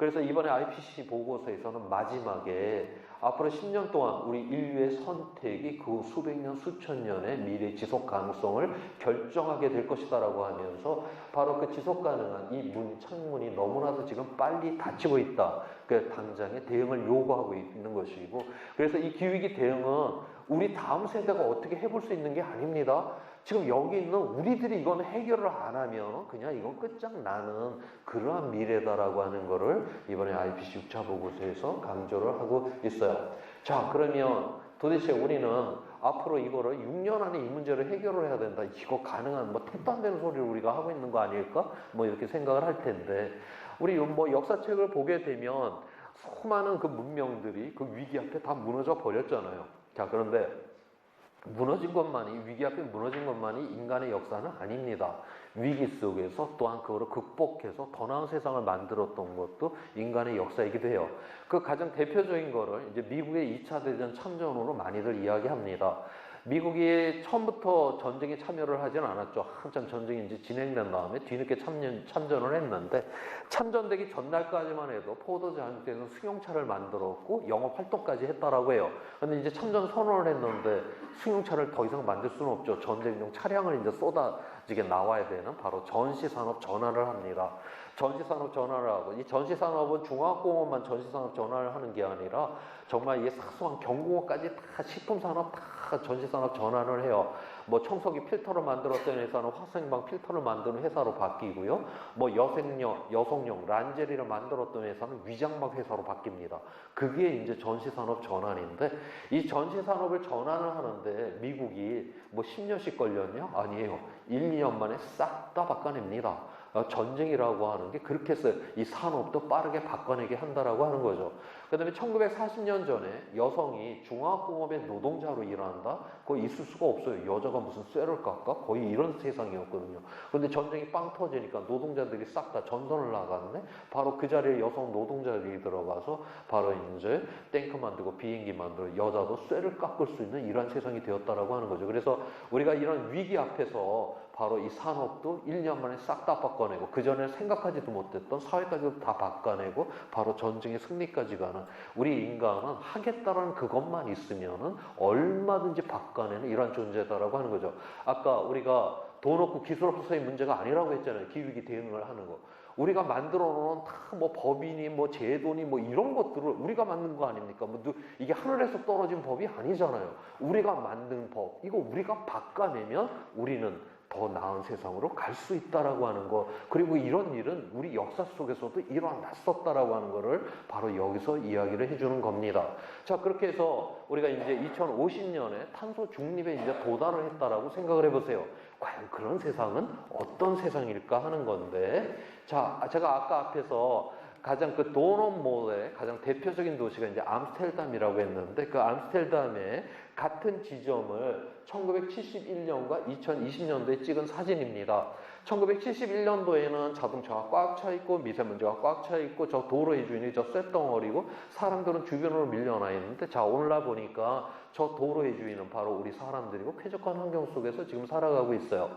그래서 이번에 IPCC 보고서에서는 마지막에 앞으로 10년 동안 우리 인류의 선택이 그 수백 년, 수천 년의 미래 지속 가능성을 결정하게 될 것이다라고 하면서 바로 그 지속 가능한 이 창문이 너무나도 지금 빨리 닫히고 있다. 그 당장의 대응을 요구하고 있는 것이고, 그래서 이 기후위기 대응은 우리 다음 세대가 어떻게 해볼 수 있는 게 아닙니다. 지금 여기 있는 우리들이 이건 해결을 안 하면 그냥 이건 끝장나는 그러한 미래다라고 하는 거를 이번에 IPCC 6차 보고서에서 강조를 하고 있어요. 자, 그러면 도대체 우리는 앞으로 이거를 6년 안에 이 문제를 해결을 해야 된다. 이거 가능한 뭐 택도 안 되는 소리를 우리가 하고 있는 거 아닐까? 뭐 이렇게 생각을 할 텐데, 우리 뭐 역사책을 보게 되면 수많은 그 문명들이 그 위기 앞에 다 무너져 버렸잖아요. 자, 그런데 무너진 것만이, 위기 앞에 무너진 것만이 인간의 역사는 아닙니다. 위기 속에서 또한 그거를 극복해서 더 나은 세상을 만들었던 것도 인간의 역사이기도 해요. 그 가장 대표적인 거를 이제 미국의 2차 대전 참전으로 많이들 이야기합니다. 미국이 처음부터 전쟁에 참여를 하진 않았죠. 한참 전쟁이 이제 진행된 다음에 뒤늦게 참전을 했는데, 참전되기 전날까지만 해도 포드 장군에서 승용차를 만들었고 영업 활동까지 했다라고 해요. 근데 이제 참전 선언을 했는데 승용차를 더 이상 만들 수는 없죠. 전쟁용 차량을 이제 쏟아지게 나와야 되는 바로 전시산업 전환을 합니다. 전시산업 전환을 하고, 이 전시산업은 중화학공업만 전시산업 전환을 하는 게 아니라 정말 이 사소한 경공업까지 다 식품산업 다 전시산업 전환을 해요. 뭐 청소기 필터를 만들었던 회사는 화생방 필터를 만드는 회사로 바뀌고요. 뭐 여성용 란제리를 만들었던 회사는 위장막 회사로 바뀝니다. 그게 이제 전시산업 전환인데, 이 전시산업을 전환을 하는데 미국이 뭐 10년씩 걸렸냐? 아니에요. 1, 2년 만에 싹 다 바꿔냅니다. 전쟁이라고 하는 게 그렇게 해서 이 산업도 빠르게 바꿔내게 한다라고 하는 거죠. 그 다음에 1940년 전에 여성이 중화학공업의 노동자로 일한다? 그거 있을 수가 없어요. 여자가 무슨 쇠를 깎아? 거의 이런 세상이었거든요. 그런데 전쟁이 빵 터지니까 노동자들이 싹 다 전선을 나갔네? 바로 그 자리에 여성 노동자들이 들어가서 바로 이제 탱크 만들고 비행기 만들고 여자도 쇠를 깎을 수 있는 이런 세상이 되었다라고 하는 거죠. 그래서 우리가 이런 위기 앞에서 바로 이 산업도 1년 만에 싹 다 바꿔내고, 그 전에 생각하지도 못했던 사회까지도 다 바꿔내고 바로 전쟁의 승리까지 가는, 우리 인간은 하겠다라는 그것만 있으면은 얼마든지 바꿔내는 이런 존재다라고 하는 거죠. 아까 우리가 돈 없고 기술 없어서의 문제가 아니라고 했잖아요. 기후위기 대응을 하는 거. 우리가 만들어 놓은 다 뭐 법이니 뭐 제도니 뭐 이런 것들을 우리가 만든 거 아닙니까? 뭐 이게 하늘에서 떨어진 법이 아니잖아요. 우리가 만든 법, 이거 우리가 바꿔내면 우리는 더 나은 세상으로 갈 수 있다라고 하는 거, 그리고 이런 일은 우리 역사 속에서도 일어났었다라고 하는 거를 바로 여기서 이야기를 해주는 겁니다. 자, 그렇게 해서 우리가 이제 2050년에 탄소 중립에 이제 도달을 했다라고 생각을 해보세요. 과연 그런 세상은 어떤 세상일까 하는 건데, 자, 제가 아까 앞에서 가장 그 도넛몰의 가장 대표적인 도시가 이제 암스테르담이라고 했는데, 그 암스테르담의 같은 지점을 1971년과 2020년도에 찍은 사진입니다. 1971년도에는 자동차가 꽉 차 있고 미세먼지가 꽉 차 있고 저 도로의 주인이 저 쇳덩어리고 사람들은 주변으로 밀려나 있는데, 자, 오늘날 보니까 저 도로의 주인은 바로 우리 사람들이고 쾌적한 환경 속에서 지금 살아가고 있어요.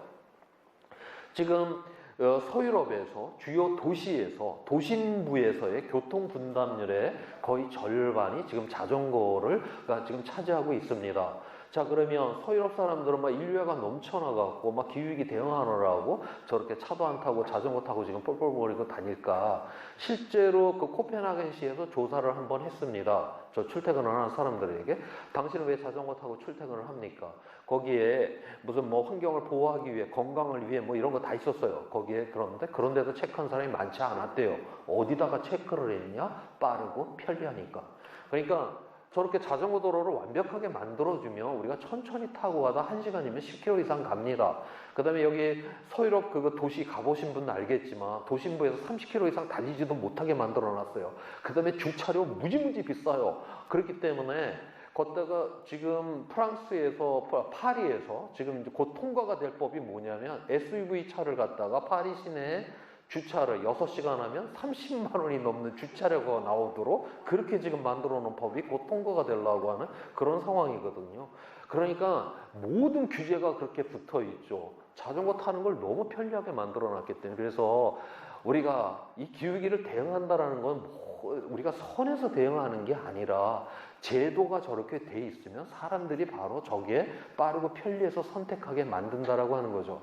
지금 서유럽에서 주요 도시에서 도심부에서의 교통 분담률의 거의 절반이 지금 자전거가 지금 차지하고 있습니다. 자, 그러면 서유럽 사람들은 막 인류애가 넘쳐나갖고 막 기후위기 대응하느라고 저렇게 차도 안 타고 자전거 타고 지금 뻘뻘거리고 다닐까? 실제로 그 코펜하겐시에서 조사를 한번 했습니다. 저 출퇴근을 하는 사람들에게 당신은 왜 자전거 타고 출퇴근을 합니까? 거기에 무슨 뭐 환경을 보호하기 위해, 건강을 위해 뭐 이런 거 다 있었어요. 거기에. 그런데도 체크한 사람이 많지 않았대요. 어디다가 체크를 했냐? 빠르고 편리하니까. 그러니까 저렇게 자전거 도로를 완벽하게 만들어주면 우리가 천천히 타고 가다 1시간이면 10km 이상 갑니다. 그 다음에 여기 서유럽 그 도시 가보신 분은 알겠지만 도심부에서 30km 이상 달리지도 못하게 만들어놨어요. 그 다음에 주차료 무지무지 비싸요. 그렇기 때문에 걷다가 지금 프랑스에서, 파리에서 지금 이제 곧 통과가 될 법이 뭐냐면 SUV 차를 갖다가 파리 시내에 주차를 6시간 하면 30만 원이 넘는 주차료가 나오도록 그렇게 지금 만들어 놓은 법이 곧 통과가 되려고 하는 그런 상황이거든요. 그러니까 모든 규제가 그렇게 붙어 있죠. 자전거 타는 걸 너무 편리하게 만들어 놨기 때문에. 그래서 우리가 이 기후위기를 대응한다라는 건 우리가 선에서 대응하는 게 아니라 제도가 저렇게 돼 있으면 사람들이 바로 저기에 빠르고 편리해서 선택하게 만든다라고 하는 거죠.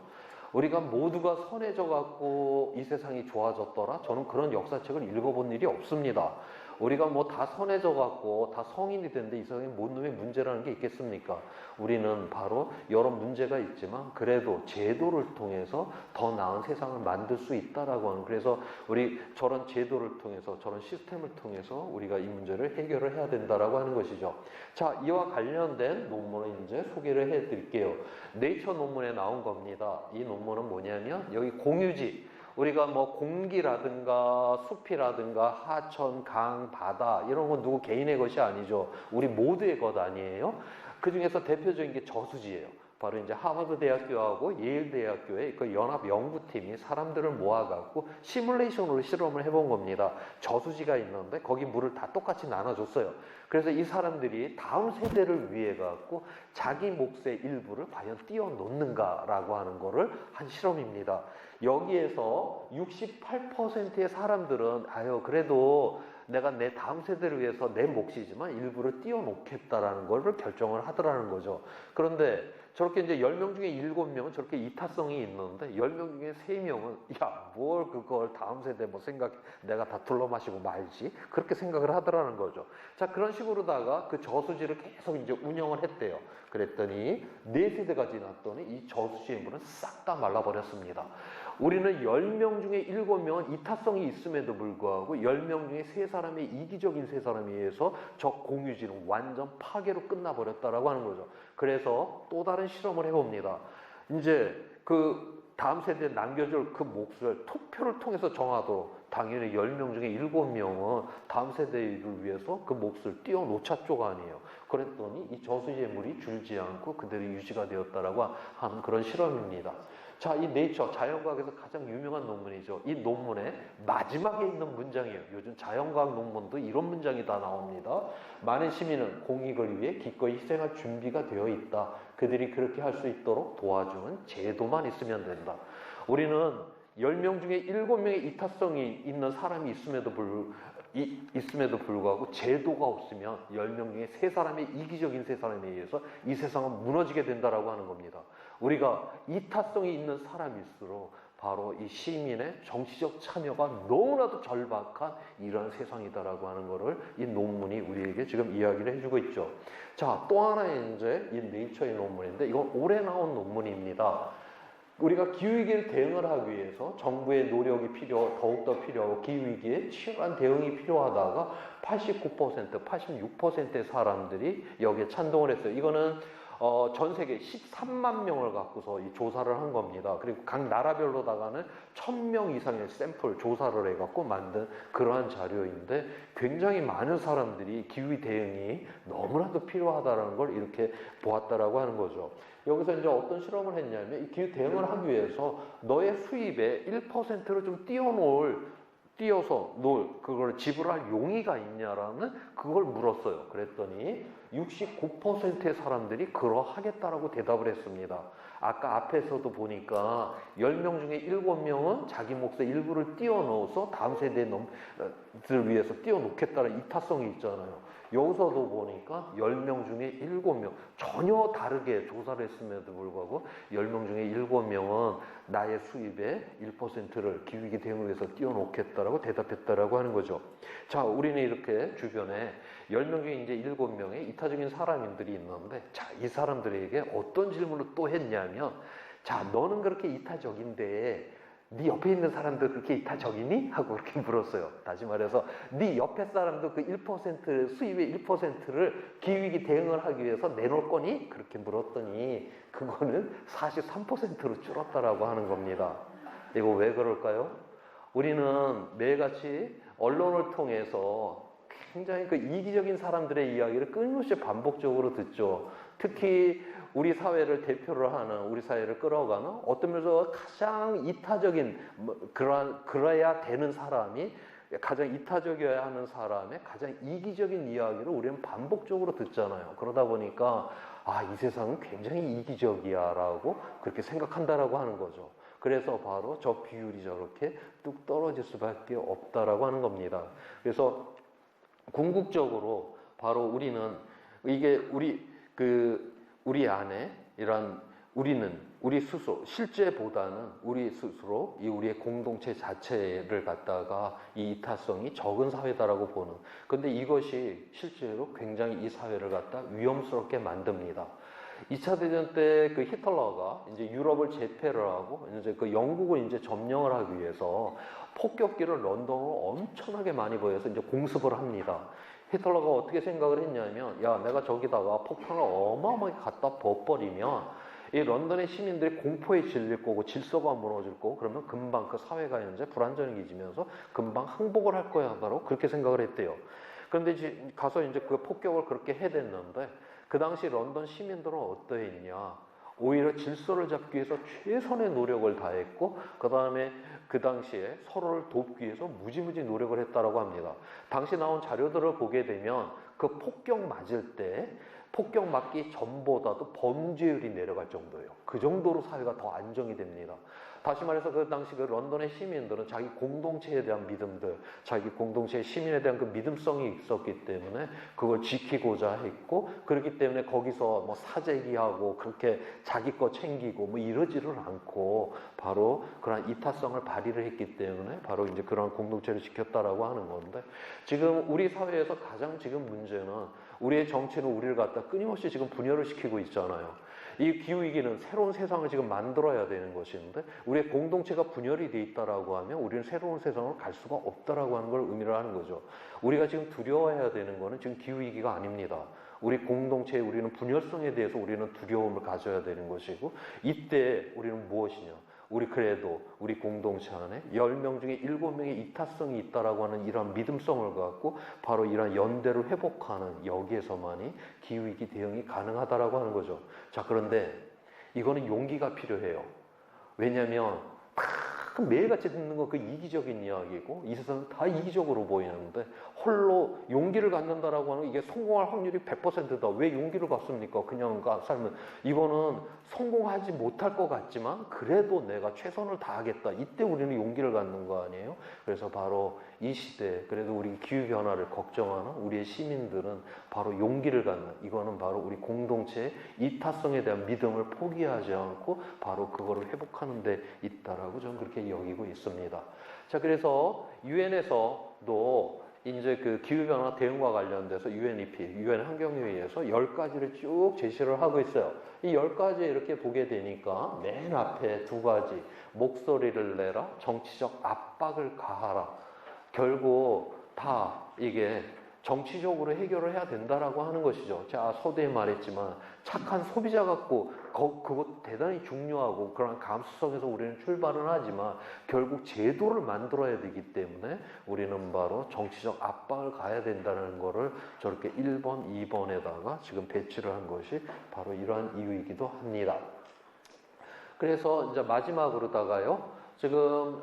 우리가 모두가 선해져 갖고 이 세상이 좋아졌더라? 저는 그런 역사책을 읽어본 일이 없습니다. 우리가 뭐 다 선해져 갖고 다 성인이 됐는데 이 세상에 뭔 놈의 문제라는 게 있겠습니까? 우리는 바로 여러 문제가 있지만 그래도 제도를 통해서 더 나은 세상을 만들 수 있다라고 하는, 그래서 우리 저런 제도를 통해서 저런 시스템을 통해서 우리가 이 문제를 해결을 해야 된다라고 하는 것이죠. 자, 이와 관련된 논문을 이제 소개를 해 드릴게요. 네이처 논문에 나온 겁니다. 이 논문은 뭐냐면 여기 공유지, 우리가 뭐 공기라든가 숲이라든가 하천, 강, 바다 이런 건 누구 개인의 것이 아니죠. 우리 모두의 것 아니에요. 그 중에서 대표적인 게 저수지예요. 바로 이제 하버드 대학교하고 예일 대학교의 그 연합 연구팀이 사람들을 모아갖고 시뮬레이션으로 실험을 해본 겁니다. 저수지가 있는데 거기 물을 다 똑같이 나눠줬어요. 그래서 이 사람들이 다음 세대를 위해 갖고 자기 몫의 일부를 과연 띄워놓는가라고 하는 거를 한 실험입니다. 여기에서 68%의 사람들은 그래도 내가 내 다음 세대를 위해서 내 몫이지만 일부를 띄워놓겠다라는 거를 결정을 하더라는 거죠. 그런데 저렇게 이제 10명 중에 7명은 저렇게 이타성이 있는데 10명 중에 3명은 뭘 그걸 다음 세대 뭐 내가 다 둘러마시고 말지 그렇게 생각을 하더라는 거죠. 자, 그런 식으로다가 그 저수지를 계속 이제 운영을 했대요. 그랬더니 4세대가 지났더니 이 저수지의 물은 싹 다 말라버렸습니다. 우리는 10명 중에 7명은 이타성이 있음에도 불구하고 10명 중에 3사람의 이기적인 3사람에 의해서 저 공유지는 완전 파괴로 끝나버렸다라고 하는 거죠. 그래서 또 다른 실험을 해봅니다. 이제 그 다음 세대에 남겨줄 그 몫을 투표를 통해서 정하도록, 당연히 10명 중에 7명은 다음 세대를 위해서 그 몫을 띄워놓자 쪽 아니에요. 그랬더니 이 저수지의 물이 줄지 않고 그대로 유지가 되었다라고 하는 그런 실험입니다. 자, 이 네이처 자연과학에서 가장 유명한 논문이죠. 이 논문의 마지막에 있는 문장이에요. 요즘 자연과학 논문도 이런 문장이 다 나옵니다. 많은 시민은 공익을 위해 기꺼이 희생할 준비가 되어 있다. 그들이 그렇게 할 수 있도록 도와주는 제도만 있으면 된다. 우리는 10명 중에 7명의 이타성이 있는 사람이 있음에도 불구하고 제도가 없으면 10명 중에 3사람의 이기적인 3사람에 의해서 이 세상은 무너지게 된다라고 하는 겁니다. 우리가 이타성이 있는 사람일수록 바로 이 시민의 정치적 참여가 너무나도 절박한 이런 세상이다라고 하는 것을 이 논문이 우리에게 지금 이야기를 해주고 있죠. 자, 또 하나의 이제 이 네이처의 논문인데 이건 올해 나온 논문입니다. 우리가 기후위기를 대응을 하기 위해서 정부의 노력이 더욱더 필요하고 기후위기에 치열한 대응이 필요하다가 89%, 86%의 사람들이 여기에 찬동을 했어요. 이거는 전 세계 13만 명을 갖고서 이 조사를 한 겁니다. 그리고 각 나라별로다가는 1000명 이상의 샘플 조사를 해갖고 만든 그러한 자료인데 굉장히 많은 사람들이 기후 대응이 너무나도 필요하다는 걸 이렇게 보았다라고 하는 거죠. 여기서 이제 어떤 실험을 했냐면 이 기후 대응을 하기 위해서 너의 수입의 1%를 좀 띄어서 놓을 그걸 지불할 용의가 있냐라는 그걸 물었어요. 그랬더니 69%의 사람들이 그러하겠다라고 대답을 했습니다. 아까 앞에서도 보니까 10명 중에 7명은 자기 몫의 일부를 띄워넣어서 다음 세대를 위해서 띄워놓겠다는 이타성이 있잖아요. 여기서도 보니까 10명 중에 7명 전혀 다르게 조사를 했음에도 불구하고 10명 중에 7명은 나의 수입의 1%를 기후위기 대응을 위해서 띄워놓겠다라고 대답했다라고 하는 거죠. 자, 우리는 이렇게 주변에 10명 중에 이제 7명의 이타적인 사람들이 있는데, 자, 이 사람들에게 어떤 질문을 또 했냐면, 자, 너는 그렇게 이타적인데 네 옆에 있는 사람도 그렇게 이타적이니? 하고 그렇게 물었어요. 다시 말해서 네 옆에 사람도 그 1% 수입의 1%를 기후위기 대응을 하기 위해서 내놓을 거니? 그렇게 물었더니 그거는 43%로 줄었다라고 하는 겁니다. 이거 왜 그럴까요? 우리는 매일같이 언론을 통해서 굉장히 그 이기적인 사람들의 이야기를 끊임없이 반복적으로 듣죠. 특히 우리 사회를 대표를 하는, 우리 사회를 끌어가는 어떤 면에서 가장 이타적인, 그래야 되는 사람이, 가장 이타적이어야 하는 사람의 가장 이기적인 이야기를 우리는 반복적으로 듣잖아요. 그러다 보니까 이 세상은 굉장히 이기적이야 라고 그렇게 생각한다라고 하는 거죠. 그래서 바로 저 비율이 저렇게 뚝 떨어질 수밖에 없다라고 하는 겁니다. 그래서 궁극적으로 바로 우리는 이게 우리 안에 이런 우리 스스로 실제보다는 우리 스스로 이 우리의 공동체 자체를 갖다가 이 이타성이 적은 사회다라고 보는. 근데 이것이 실제로 굉장히 이 사회를 갖다 위험스럽게 만듭니다. 2차 대전 때 그 히틀러가 이제 유럽을 제패를 하고 이제 그 영국을 이제 점령을 하기 위해서 폭격기를 런던으로 엄청나게 많이 보여서 이제 공습을 합니다. 히틀러가 어떻게 생각을 했냐면, 야, 내가 저기다가 폭탄을 어마어마하게 갖다 버버리면 이 런던의 시민들이 공포에 질릴 거고 질서가 무너질 거고 그러면 금방 그 사회가 이제 불안정해지면서 금방 항복을 할 거야 바로 그렇게 생각을 했대요. 그런데 가서 이제 그 폭격을 그렇게 해댔는데 그 당시 런던 시민들은 어떠했냐? 오히려 질서를 잡기 위해서 최선의 노력을 다했고 그 다음에 그 당시에 서로를 돕기 위해서 무지무지 노력을 했다라고 합니다. 당시 나온 자료들을 보게 되면 그 폭격 맞을 때 폭격 맞기 전보다도 범죄율이 내려갈 정도예요. 그 정도로 사회가 더 안정이 됩니다. 다시 말해서 그 당시 그 런던의 시민들은 자기 공동체에 대한 믿음들, 자기 공동체의 시민에 대한 그 믿음성이 있었기 때문에 그걸 지키고자 했고, 그렇기 때문에 거기서 뭐 사재기하고 그렇게 자기 거 챙기고 뭐 이러지를 않고 바로 그런 이타성을 발휘를 했기 때문에 바로 이제 그런 공동체를 지켰다라고 하는 건데, 지금 우리 사회에서 가장 지금 문제는 우리의 정치는 우리를 갖다 끊임없이 지금 분열을 시키고 있잖아요. 이 기후위기는 새로운 세상을 지금 만들어야 되는 것인데 우리의 공동체가 분열이 돼 있다라고 하면 우리는 새로운 세상을 갈 수가 없다라고 하는 걸 의미를 하는 거죠. 우리가 지금 두려워해야 되는 거는 지금 기후위기가 아닙니다. 우리 공동체의 우리는 분열성에 대해서 우리는 두려움을 가져야 되는 것이고, 이때 우리는 무엇이냐? 우리 그래도 우리 공동체 안에 10명 중에 7명의 이타성이 있다라고 하는 이러한 믿음성을 갖고 바로 이러한 연대를 회복하는, 여기에서만이 기후위기 대응이 가능하다라고 하는 거죠. 자, 그런데 이거는 용기가 필요해요. 왜냐하면 매일같이 듣는 건 그 이기적인 이야기고 이 세상은 다 이기적으로 보이는데 홀로 용기를 갖는다라고 하는 이게 성공할 확률이 100%다. 왜 용기를 갖습니까? 그냥 살면 이거는 성공하지 못할 것 같지만 그래도 내가 최선을 다하겠다. 이때 우리는 용기를 갖는 거 아니에요? 그래서 바로 이 시대에 그래도 우리 기후변화를 걱정하는 우리의 시민들은 바로 용기를 갖는, 이거는 바로 우리 공동체의 이타성에 대한 믿음을 포기하지 않고 바로 그거를 회복하는 데 있다라고 저는 그렇게 여기고 있습니다. 자, 그래서 유엔에서도 이제 그 기후변화 대응과 관련돼서 UNEP, 유엔 환경회의에서 10가지를 쭉 제시를 하고 있어요. 이 10가지 이렇게 보게 되니까 맨 앞에 2가지, 목소리를 내라, 정치적 압박을 가하라. 결국 다 이게 정치적으로 해결을 해야 된다라고 하는 것이죠. 제가 서두에 말했지만 착한 소비자 갖고 그것 대단히 중요하고 그런 감수성에서 우리는 출발은 하지만 결국 제도를 만들어야 되기 때문에 우리는 바로 정치적 압박을 가야 된다는 거를 저렇게 1번, 2번에다가 지금 배치를 한 것이 바로 이러한 이유이기도 합니다. 그래서 이제 마지막으로다가요. 지금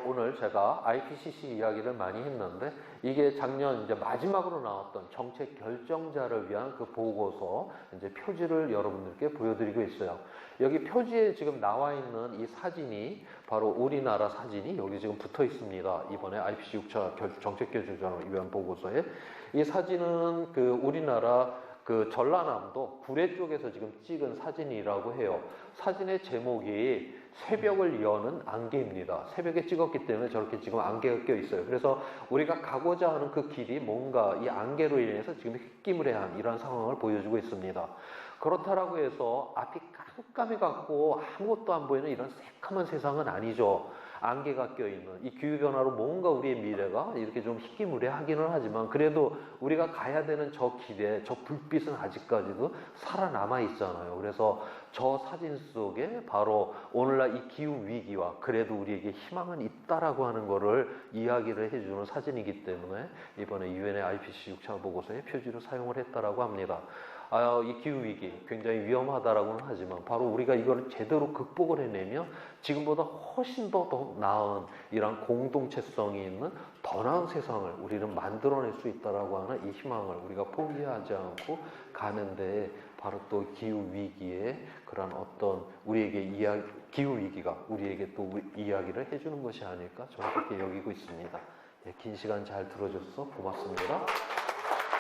오늘 제가 IPCC 이야기를 많이 했는데 이게 작년 이제 마지막으로 나왔던 정책 결정자를 위한 그 보고서 이제 표지를 여러분들께 보여드리고 있어요. 여기 표지에 지금 나와 있는 이 사진이 바로 우리나라 사진이 여기 지금 붙어 있습니다. 이번에 IPCC 6차 정책 결정자를 위한 보고서에 이 사진은 그 우리나라 그 전라남도 구례 쪽에서 지금 찍은 사진이라고 해요. 사진의 제목이 새벽을 여는 안개입니다. 새벽에 찍었기 때문에 저렇게 지금 안개가 껴 있어요. 그래서 우리가 가고자 하는 그 길이 뭔가 이 안개로 인해서 지금 휘끼무레한 이런 상황을 보여주고 있습니다. 그렇다라고 해서 앞이 깜깜해 갖고 아무것도 안 보이는 이런 새카만 세상은 아니죠. 안개가 껴있는 이 기후변화로 뭔가 우리의 미래가 이렇게 좀 희귀무례하기는 하지만 그래도 우리가 가야 되는 저 길에 저 불빛은 아직까지도 살아남아 있잖아요. 그래서 저 사진 속에 바로 오늘날 이 기후위기와 그래도 우리에게 희망은 있다라고 하는 거를 이야기를 해주는 사진이기 때문에 이번에 유엔의 IPCC 6차 보고서에 표지로 사용을 했다라고 합니다. 이 기후위기 굉장히 위험하다라고는 하지만 바로 우리가 이걸 제대로 극복을 해내면 지금보다 훨씬 더 더 나은 이런 공동체성이 있는 더 나은 세상을 우리는 만들어낼 수 있다라고 하는 이 희망을 우리가 포기하지 않고 가는데 바로 또 기후 위기에 그런 어떤 우리에게 기후 위기가 우리에게 또 이야기를 해주는 것이 아닐까 저는 그렇게 여기고 있습니다. 긴 시간 잘 들어줘서 고맙습니다.